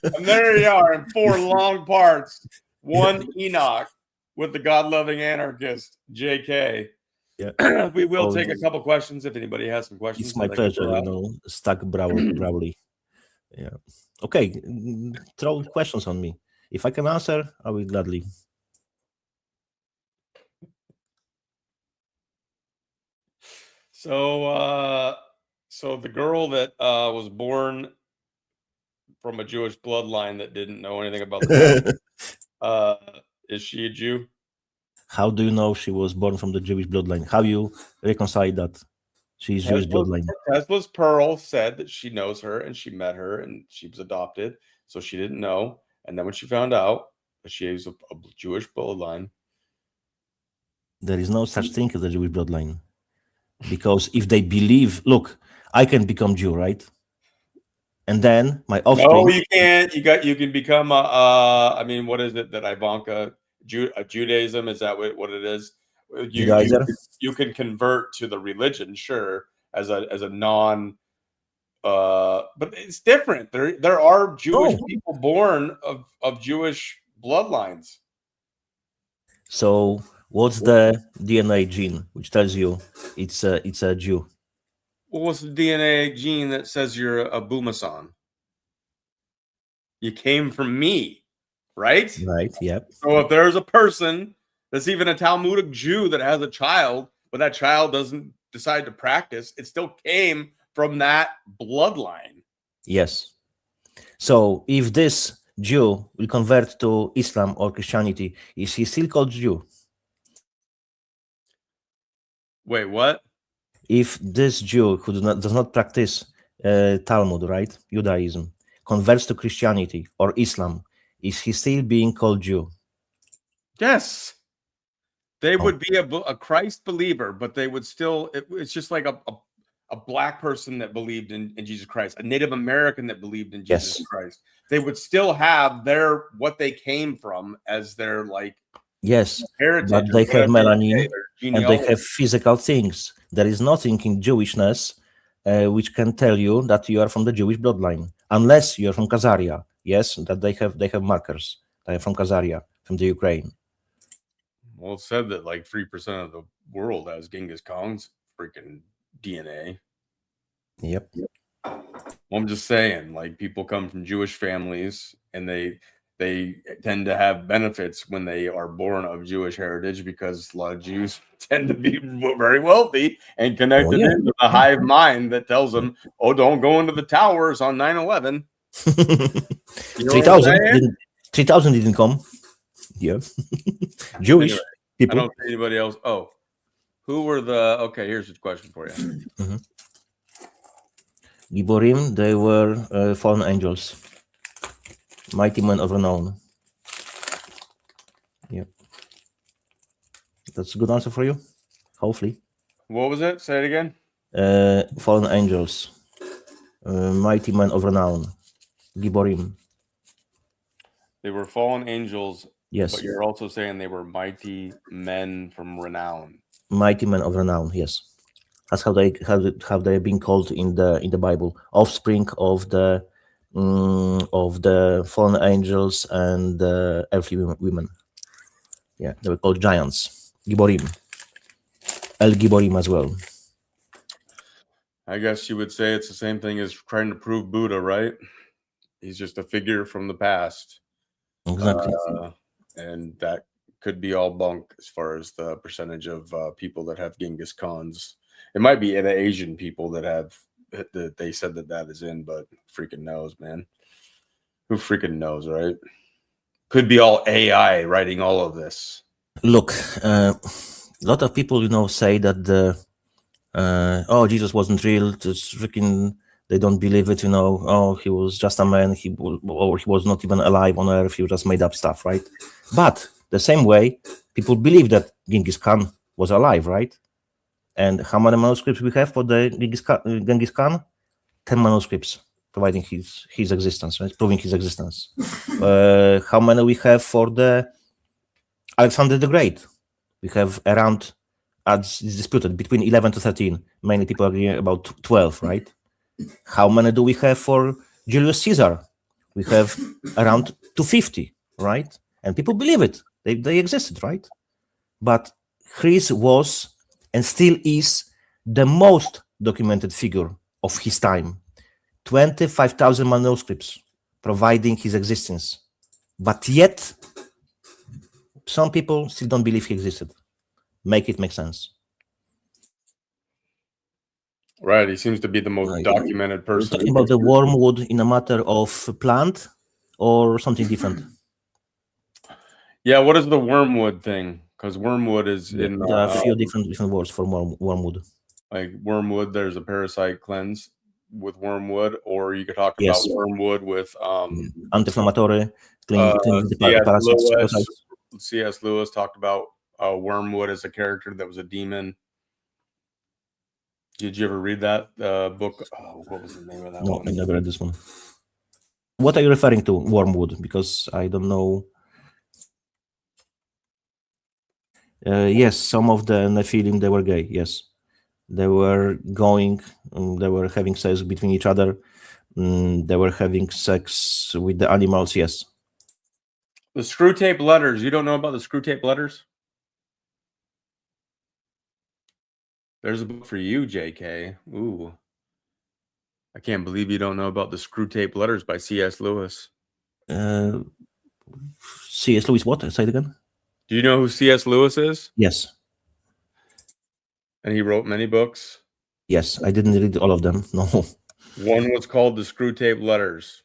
And there you are in 4 long parts. 1 Enoch with the God Loving Anarchist, JK.
Yeah.
We will take a couple questions if anybody has some questions.
It's my pleasure, you know, stuck Brawley. Yeah. Okay, throw questions on me. If I can answer, I will gladly.
So the girl that was born from a Jewish bloodline that didn't know anything about the is she a Jew?
How do you know she was born from the Jewish bloodline? How you reconcile that she's Jewish bloodline?
Tesla's Pearl said that she knows her and she met her and she was adopted, so she didn't know. And then when she found out that she is a Jewish bloodline,
there is no such thing as a Jewish bloodline, because if they believe, look, I can become Jew, right? And then my offspring.
No, you can't. You can become I mean, what is it that Ivanka? Judaism, is that what it is? You can convert to the religion, sure, as a non but it's different. There are Jewish people born of Jewish bloodlines.
So what's the DNA gene which tells you it's a Jew?
Well, what's the DNA gene that says you're a Booma San? You came from me, right?
Right, yep.
So if there's a person that's even a Talmudic Jew that has a child, but that child doesn't decide to practice, it still came from that bloodline.
Yes. So if this Jew will convert to Islam or Christianity, is he still called Jew?
Wait, what?
If this Jew who does not practice Talmud, right, Judaism, converts to Christianity or Islam, is he still being called Jew?
Yes. They would be a Christ believer, but they would still, it's just like a black person that believed in Jesus Christ, a Native American that believed in Jesus Christ. They would still have what they came from as their heritage.
But they have melanin and they have physical things. There is nothing in Jewishness which can tell you that you are from the Jewish bloodline, unless you are from Khazaria. Yes, that they have markers. They are from Khazaria, from the Ukraine.
Well, it said that 3% of the world has Genghis Khan's freaking DNA.
Yep.
I'm just saying, like, people come from Jewish families and they tend to have benefits when they are born of Jewish heritage, because a lot of Jews tend to be very wealthy and connected into the hive mind that tells them, oh, don't go into the towers on 9/11.
3,000 didn't come. Yeah. Jewish people.
I don't see anybody else. Oh, who were the... Okay, here's a question for you.
Giborim, they were fallen angels. Mighty men of renown. Yeah. That's a good answer for you, hopefully.
What was it? Say it again.
Fallen angels. Mighty men of renown. Giborim.
They were fallen angels.
Yes.
But you're also saying they were mighty men from renown.
Mighty men of renown, yes. That's how they been called in the Bible. Offspring of the fallen angels and the earthly women. Yeah, they were called giants. Giborim. El Giborim as well.
I guess you would say it's the same thing as trying to prove Buddha, right? He's just a figure from the past.
Exactly.
And that could be all bunk as far as the percentage of people that have Genghis Khans. It might be the Asian people that have... that they said that is in, but freaking knows, man. Who freaking knows, right? Could be all AI writing all of this.
Look, a lot of people, say that Jesus wasn't real. Just freaking, they don't believe it. Oh, he was just a man. He was not even alive on Earth. He just made up stuff, right? But the same way, people believe that Genghis Khan was alive, right? And how many manuscripts we have for the Genghis Khan? 10 manuscripts providing his existence, right? Proving his existence. How many we have for the Alexander the Great? We have around, it's disputed, between 11 to 13. Many people agree about 12, right? How many do we have for Julius Caesar? We have around 250, right? And people believe it. They existed, right? But Chris was and still is the most documented figure of his time. 25,000 manuscripts providing his existence. But yet, some people still don't believe he existed. Make it make sense.
Right, he seems to be the most documented person.
Talking about the wormwood in a matter of plant or something different?
Yeah, what is the wormwood thing? Because wormwood is in...
There are a few different words for wormwood.
Like wormwood, there's a parasite cleanse with wormwood, or you could talk about wormwood with...
anti-inflammatory, cleaning the parasites.
C.S. Lewis talked about wormwood as a character that was a demon. Did you ever read that book? Oh, what was the name of that one?
No, I never read this one. What are you referring to, wormwood? Because I don't know. Yes, some of the Nephilim, they were gay, yes. They were they were having sex between each other. They were having sex with the animals, yes.
The screw tape letters. You don't know about the screw tape letters? There's a book for you, JK. Ooh. I can't believe you don't know about the screw tape letters by C.S. Lewis.
C.S. Lewis, what? Say it again.
Do you know who C.S. Lewis is?
Yes.
And he wrote many books?
Yes, I didn't read all of them, no.
One was called The Screw Tape Letters,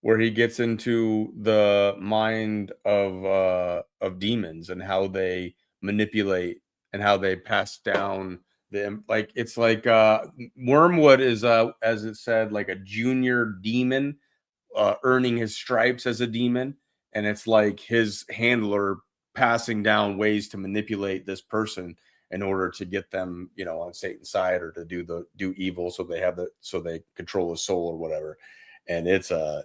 where he gets into the mind of demons and how they manipulate and how they pass down them. Like, it's like Wormwood is, as it said, like a junior demon earning his stripes as a demon. And it's like his handler passing down ways to manipulate this person in order to get them, on Satan's side, or to do evil, so they control his soul or whatever. And it's a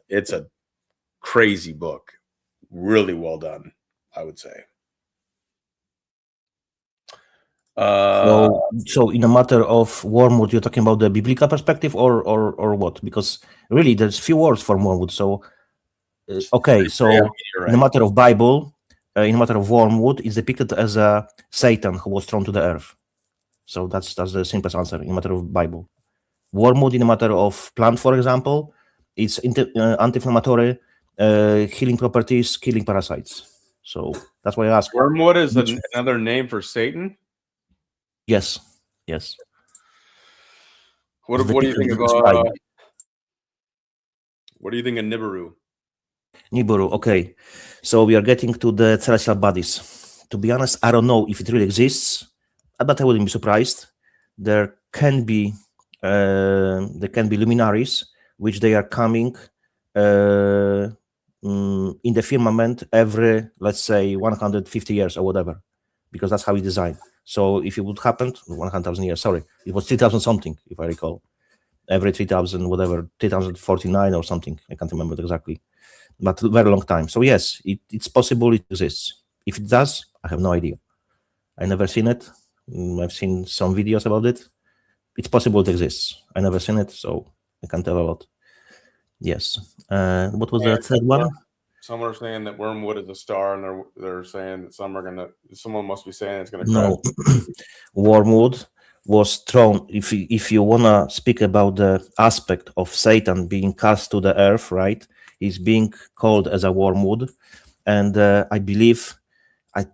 crazy book, really well done, I would say.
So in a matter of wormwood, you're talking about the biblical perspective or what? Because really, there's few words for wormwood. So okay, so
yeah, right.
In a matter of Bible, in a matter of wormwood, it's depicted as a Satan who was thrown to the earth. So that's the simplest answer in a matter of Bible. Wormwood in the matter of plant, for example, it's anti-inflammatory, healing properties, killing parasites. So that's why I ask.
Wormwood is another name for Satan?
Yes, yes.
What do you think of what do you think of Nibiru?
Nibiru, okay. So we are getting to the celestial bodies. To be honest, I don't know if it really exists, but I wouldn't be surprised. There can be luminaries which they are coming in the firmament every, let's say, 150 years or whatever, because that's how it's designed. So if it would happen, 100,000 years, sorry, it was 3,000 something, if I recall. Every 3,000, whatever, 3,049 or something. I can't remember exactly, but a very long time. So yes, it's possible it exists. If it does, I have no idea. I never seen it. I've seen some videos about it. It's possible it exists. I never seen it, so I can't tell a lot. Yes. What was the third one?
Some are saying that Wormwood is a star, and they're saying that someone must be saying it's gonna
No. Wormwood was thrown. If you wanna speak about the aspect of Satan being cast to the earth, right? He's being called as a wormwood, and I believe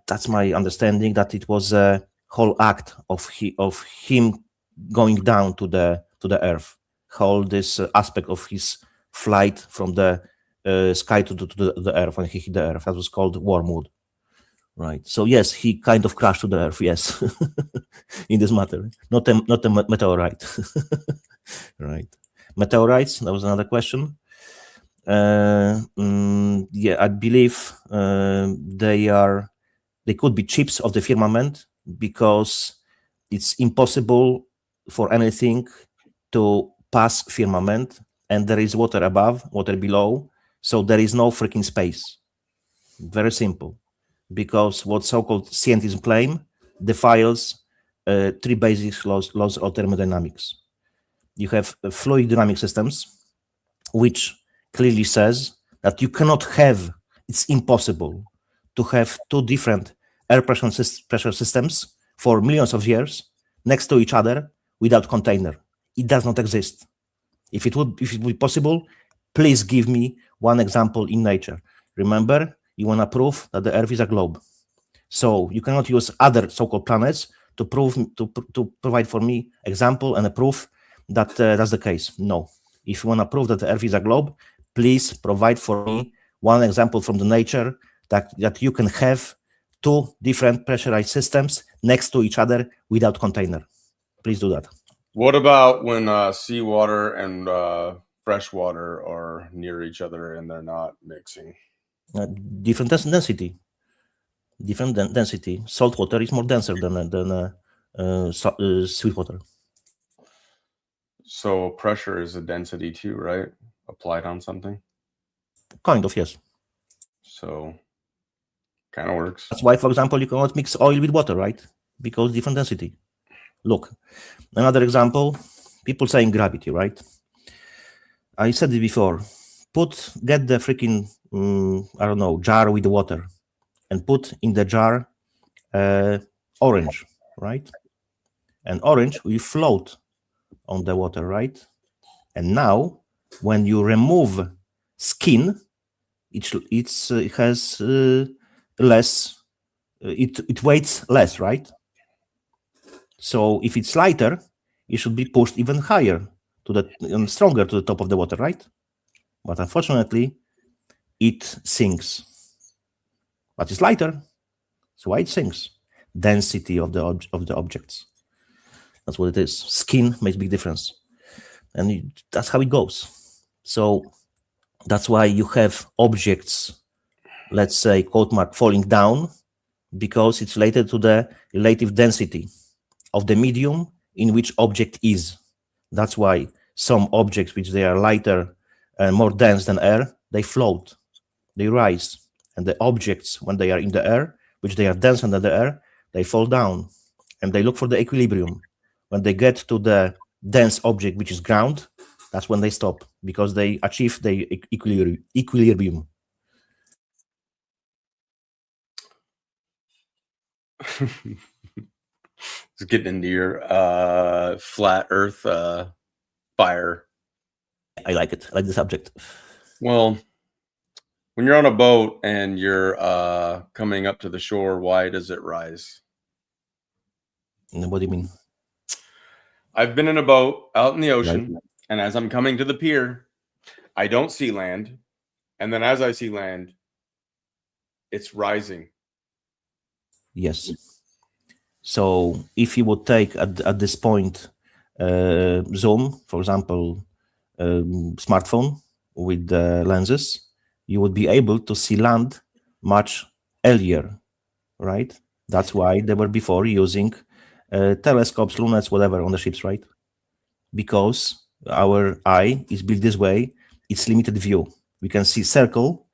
that's my understanding that it was a whole act of him going down to the earth. Whole this aspect of his flight from the sky to the earth when he hit the earth. That was called wormwood, right? So yes, he kind of crashed to the earth. Yes, in this matter, not a meteorite, right? Meteorites. That was another question. Yeah, I believe they could be chips of the firmament, because it's impossible for anything to pass firmament, and there is water above, water below, so there is no freaking space. Very simple, because what so-called scientism claim defiles three basic laws of thermodynamics. You have fluid dynamic systems, which clearly says that you cannot have, it's impossible to have two different air pressure systems for millions of years next to each other without container. It does not exist. If it would be possible, please give me one example in nature. Remember, you want to prove that the Earth is a globe. So you cannot use other so-called planets to provide for me example and a proof that that's the case. No. If you want to prove that the Earth is a globe, please provide for me one example from the nature that you can have two different pressurized systems next to each other without container. Please do that.
What about when seawater and fresh water are near each other and they're not mixing?
Different density. Different density. Salt water is more denser than sweet water.
So pressure is a density too, right? Applied on something?
Kind of, yes.
So kind of works.
That's why, for example, you cannot mix oil with water, right? Because different density. Look, another example, people saying gravity, right? I said it before. Get the freaking, I don't know, jar with the water and put in the jar orange, right? And orange will float on the water, right? And now, when you remove skin, it has less, it weighs less, right? So if it's lighter, it should be pushed even higher and stronger to the top of the water, right? But unfortunately, it sinks. But it's lighter, so why it sinks? Density of the objects. That's what it is. Skin makes big difference, and that's how it goes. So that's why you have objects, let's say, quote mark, falling down, because it's related to the relative density of the medium in which object is. That's why some objects, which they are lighter and more dense than air, they float, they rise. And the objects, when they are in the air, which they are denser than the air, they fall down and they look for the equilibrium. When they get to the dense object, which is ground, that's when they stop, because they achieve the equilibrium.
It's getting into your flat Earth fire.
I like it. I like the subject.
Well, when you're on a boat and you're coming up to the shore, why does it rise?
What do you mean?
I've been in a boat out in the ocean, and as I'm coming to the pier, I don't see land. And then as I see land, it's rising.
Yes. So if you would take at this point zoom, for example, smartphone with the lenses, you would be able to see land much earlier, right? That's why they were before using telescopes, lunettes, whatever on the ships, right? Because our eye is built this way, it's limited view. We can see circle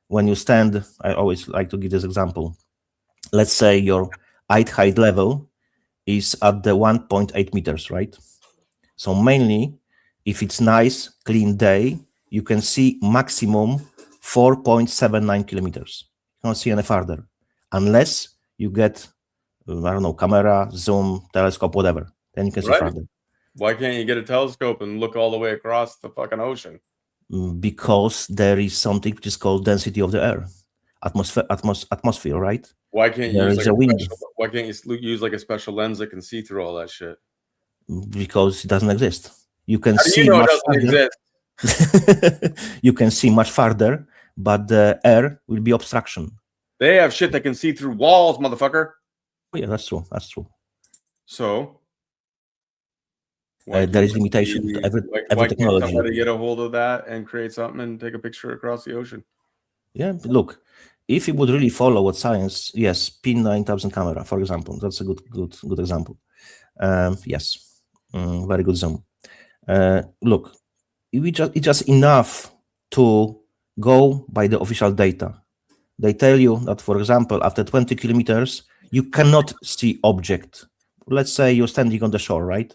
when you stand. I always like to give this example. Let's say your eye height level is at the 1.8 meters, right? So mainly, if it's nice, clean day, you can see maximum 4.79 kilometers. You can't see any farther, unless you get, I don't know, camera, zoom, telescope, whatever. Then you can see farther.
Why can't you get a telescope and look all the way across the fucking ocean?
Because there is something which is called density of the air, atmosphere, right?
Why can't you
There
use
is
like
a wind.
why can't you use like a special lens that can see through all that shit?
Because it doesn't exist. You can
How do
see
you know it
much
doesn't
farther.
exist?
You can see much farther, but the air will be obstruction.
They have shit that can see through walls, motherfucker.
Oh, yeah, that's true. That's true.
So
There is limitation to every
why
technology.
can't somebody get a hold of that and create something and take a picture across the ocean?
Yeah, look, if you would really follow what science, yes, P9000 camera, for example, that's a good example. Yes, very good zoom. Look, it's just enough to go by the official data. They tell you that, for example, after 20 kilometers, you cannot see object. Let's say you're standing on the shore, right?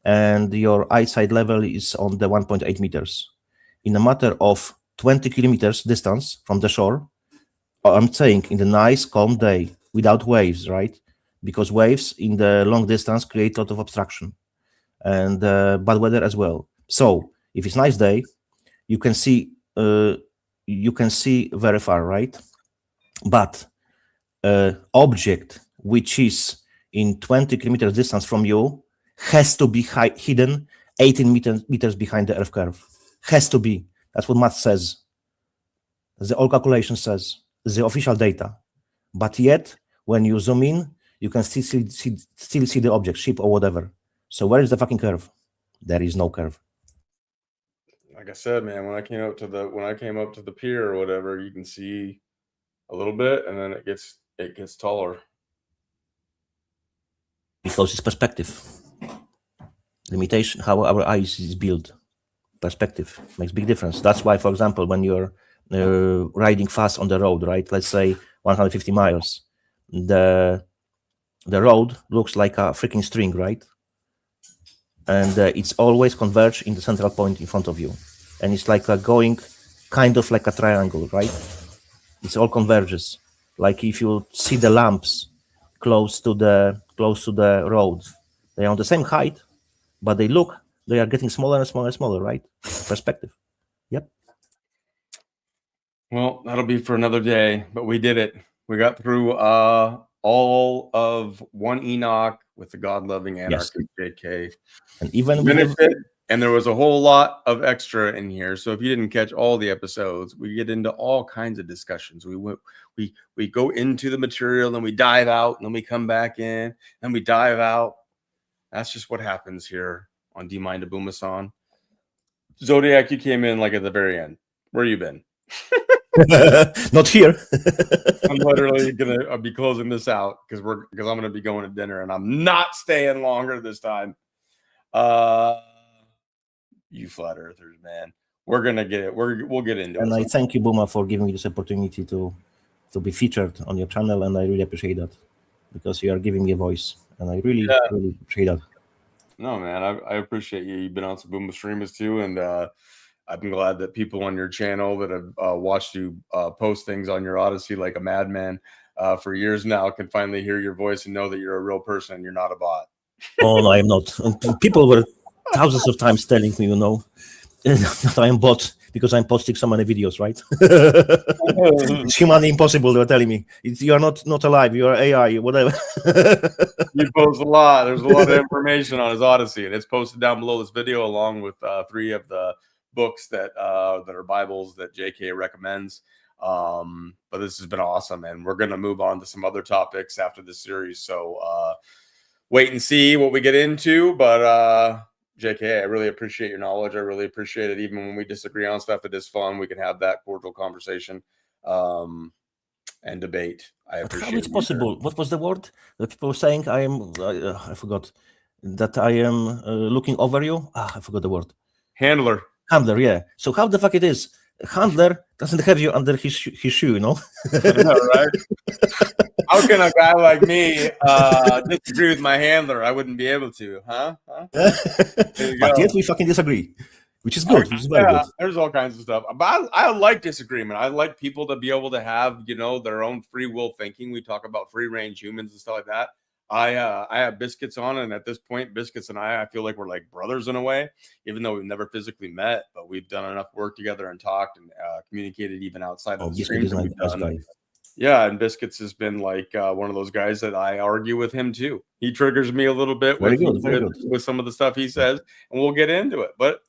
And your eyesight level is on the 1.8 meters. In a matter of 20 kilometers distance from the shore, I'm saying in the nice, calm day, without waves, right? Because waves in the long distance create a lot of obstruction and bad weather as well. So if it's nice day, you can see very far, right? But object which is in 20 kilometers distance from you has to be hidden 18 meters behind the Earth curve. Has to be. That's what math says. The all calculation says. The official data. But yet, when you zoom in, you can still see the object, ship or whatever. So where is the fucking curve? There is no curve.
Like I said, man, when I came up to the pier or whatever, you can see a little bit, and then it gets taller.
Because it's perspective. Limitation, how our eyes is built. Perspective makes big difference. That's why, for example, when you're riding fast on the road, right? Let's say 150 miles, the road looks like a freaking string, right? And it's always converged in the central point in front of you, and it's like going kind of like a triangle, right? It's all converges. Like if you see the lamps close to the road, they are on the same height, but they are getting smaller and smaller and smaller, right? Perspective. Yep.
Well, that'll be for another day, but we did it. We got through all of 1 Enoch with the God Loving Anarchist, JK.
And even
and there was a whole lot of extra in here. So if you didn't catch all the episodes, we get into all kinds of discussions. We go into the material, then we dive out, and then we come back in, then we dive out. That's just what happens here on D Booma San. Zodiac, you came in like at the very end. Where you been?
Not here.
I'm literally gonna be closing this out because I'm gonna be going to dinner, and I'm not staying longer this time. You flat earthers, man. We're gonna get it. We'll get into it.
And I thank you, Booma, for giving me this opportunity to be featured on your channel, and I really appreciate that because you are giving me a voice, and I really appreciate that.
No, man, I appreciate you. You've been on some Booma streamers too, and I've been glad that people on your channel that have watched you post things on your Odyssey like a madman for years now can finally hear your voice and know that you're a real person and you're not a bot.
Oh, no, I am not. People were thousands of times telling me, that I am bot because I'm posting so many videos, right? It's humanly impossible. They were telling me you are not alive. You are AI, whatever.
You post a lot. There's a lot of information on his Odyssey, and it's posted down below this video, along with 3 of the books that are Bibles that JK recommends. But this has been awesome, and we're going to move on to some other topics after this series. So wait and see what we get into. But JK, I really appreciate your knowledge. I really appreciate it. Even when we disagree on stuff, it is fun. We can have that cordial conversation and debate. I appreciate
how it's possible. What was the word that people were saying? I forgot that I am looking over you. I forgot the word.
Handler,
yeah. So how the fuck it is? Handler doesn't have you under his shoe,
right? How can a guy like me disagree with my handler? I wouldn't be able to, huh?
But yet we fucking disagree, which is good. Which is very good.
There's all kinds of stuff. But I like disagreement. I like people to be able to have, their own free will thinking. We talk about free range humans and stuff like that. I have Biscuits on, and at this point, Biscuits and I feel like we're like brothers in a way, even though we've never physically met, but we've done enough work together and talked and communicated even outside of the streams that we've done. Yeah, and Biscuits has been like one of those guys that I argue with him too. He triggers me a little bit with some of the stuff he says, and we'll get into it. But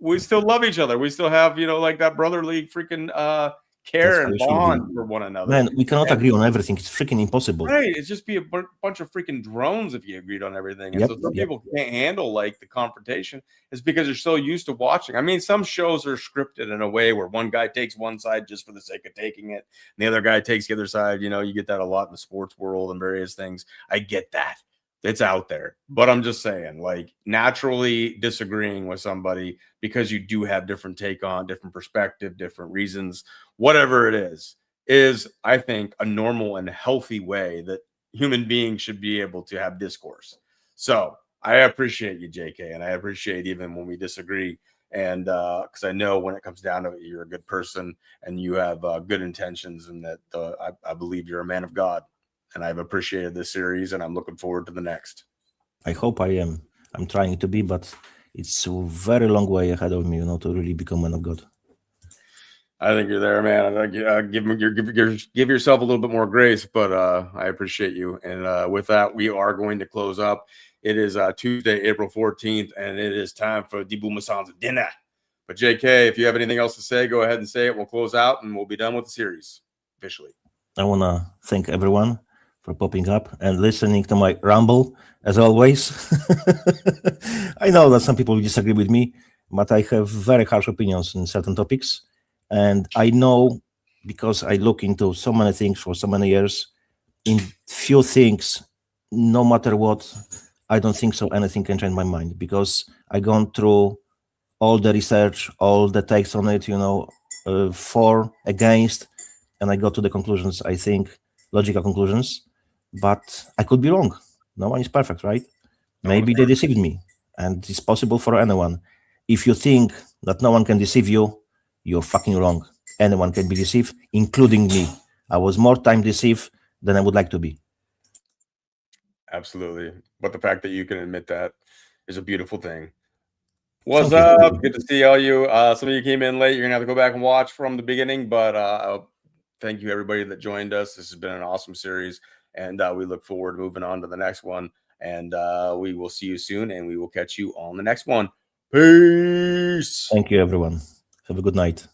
we still love each other. We still have, like that brotherly freaking care and bond for one another.
Man, we cannot agree on everything. It's freaking impossible.
Right. It's just be a bunch of freaking drones if you agreed on everything. And so some people can't handle like the confrontation. It's because they're so used to watching. I mean, some shows are scripted in a way where one guy takes one side just for the sake of taking it, and the other guy takes the other side. You get that a lot in the sports world and various things. I get that. It's out there. But I'm just saying, like, naturally disagreeing with somebody because you do have different take on, different perspective, different reasons, whatever it is, I think, a normal and healthy way that human beings should be able to have discourse. So I appreciate you, JK, and I appreciate even when we disagree. And because I know when it comes down to it, you're a good person and you have good intentions, and that I believe you're a man of God. And I've appreciated this series, and I'm looking forward to the next.
I hope I am. I'm trying to be, but it's a very long way ahead of me, to really become man of God.
I think you're there, man. Give yourself a little bit more grace, but I appreciate you. And with that, we are going to close up. It is Tuesday, April 14th, and it is time for D Booma San's dinner. But JK, if you have anything else to say, go ahead and say it. We'll close out, and we'll be done with the series officially.
I want to thank everyone for popping up and listening to my ramble, as always. I know that some people will disagree with me, but I have very harsh opinions on certain topics. And I know, because I look into so many things for so many years, in few things, no matter what, I don't think so anything can change my mind, because I've gone through all the research, all the takes on it, for, against, and I got to the conclusions, I think, logical conclusions. But I could be wrong. No one is perfect, right? Maybe they deceived me, and it's possible for anyone. If you think that no one can deceive you, you're fucking wrong. Anyone can be deceived, including me. I was more time deceived than I would like to be.
Absolutely. But the fact that you can admit that is a beautiful thing. What's up? Good to see all you. Some of you came in late. You're going to have to go back and watch from the beginning. But thank you, everybody that joined us. This has been an awesome series. And we look forward to moving on to the next one. And we will see you soon. And we will catch you on the next one. Peace.
Thank you, everyone. Have a good night.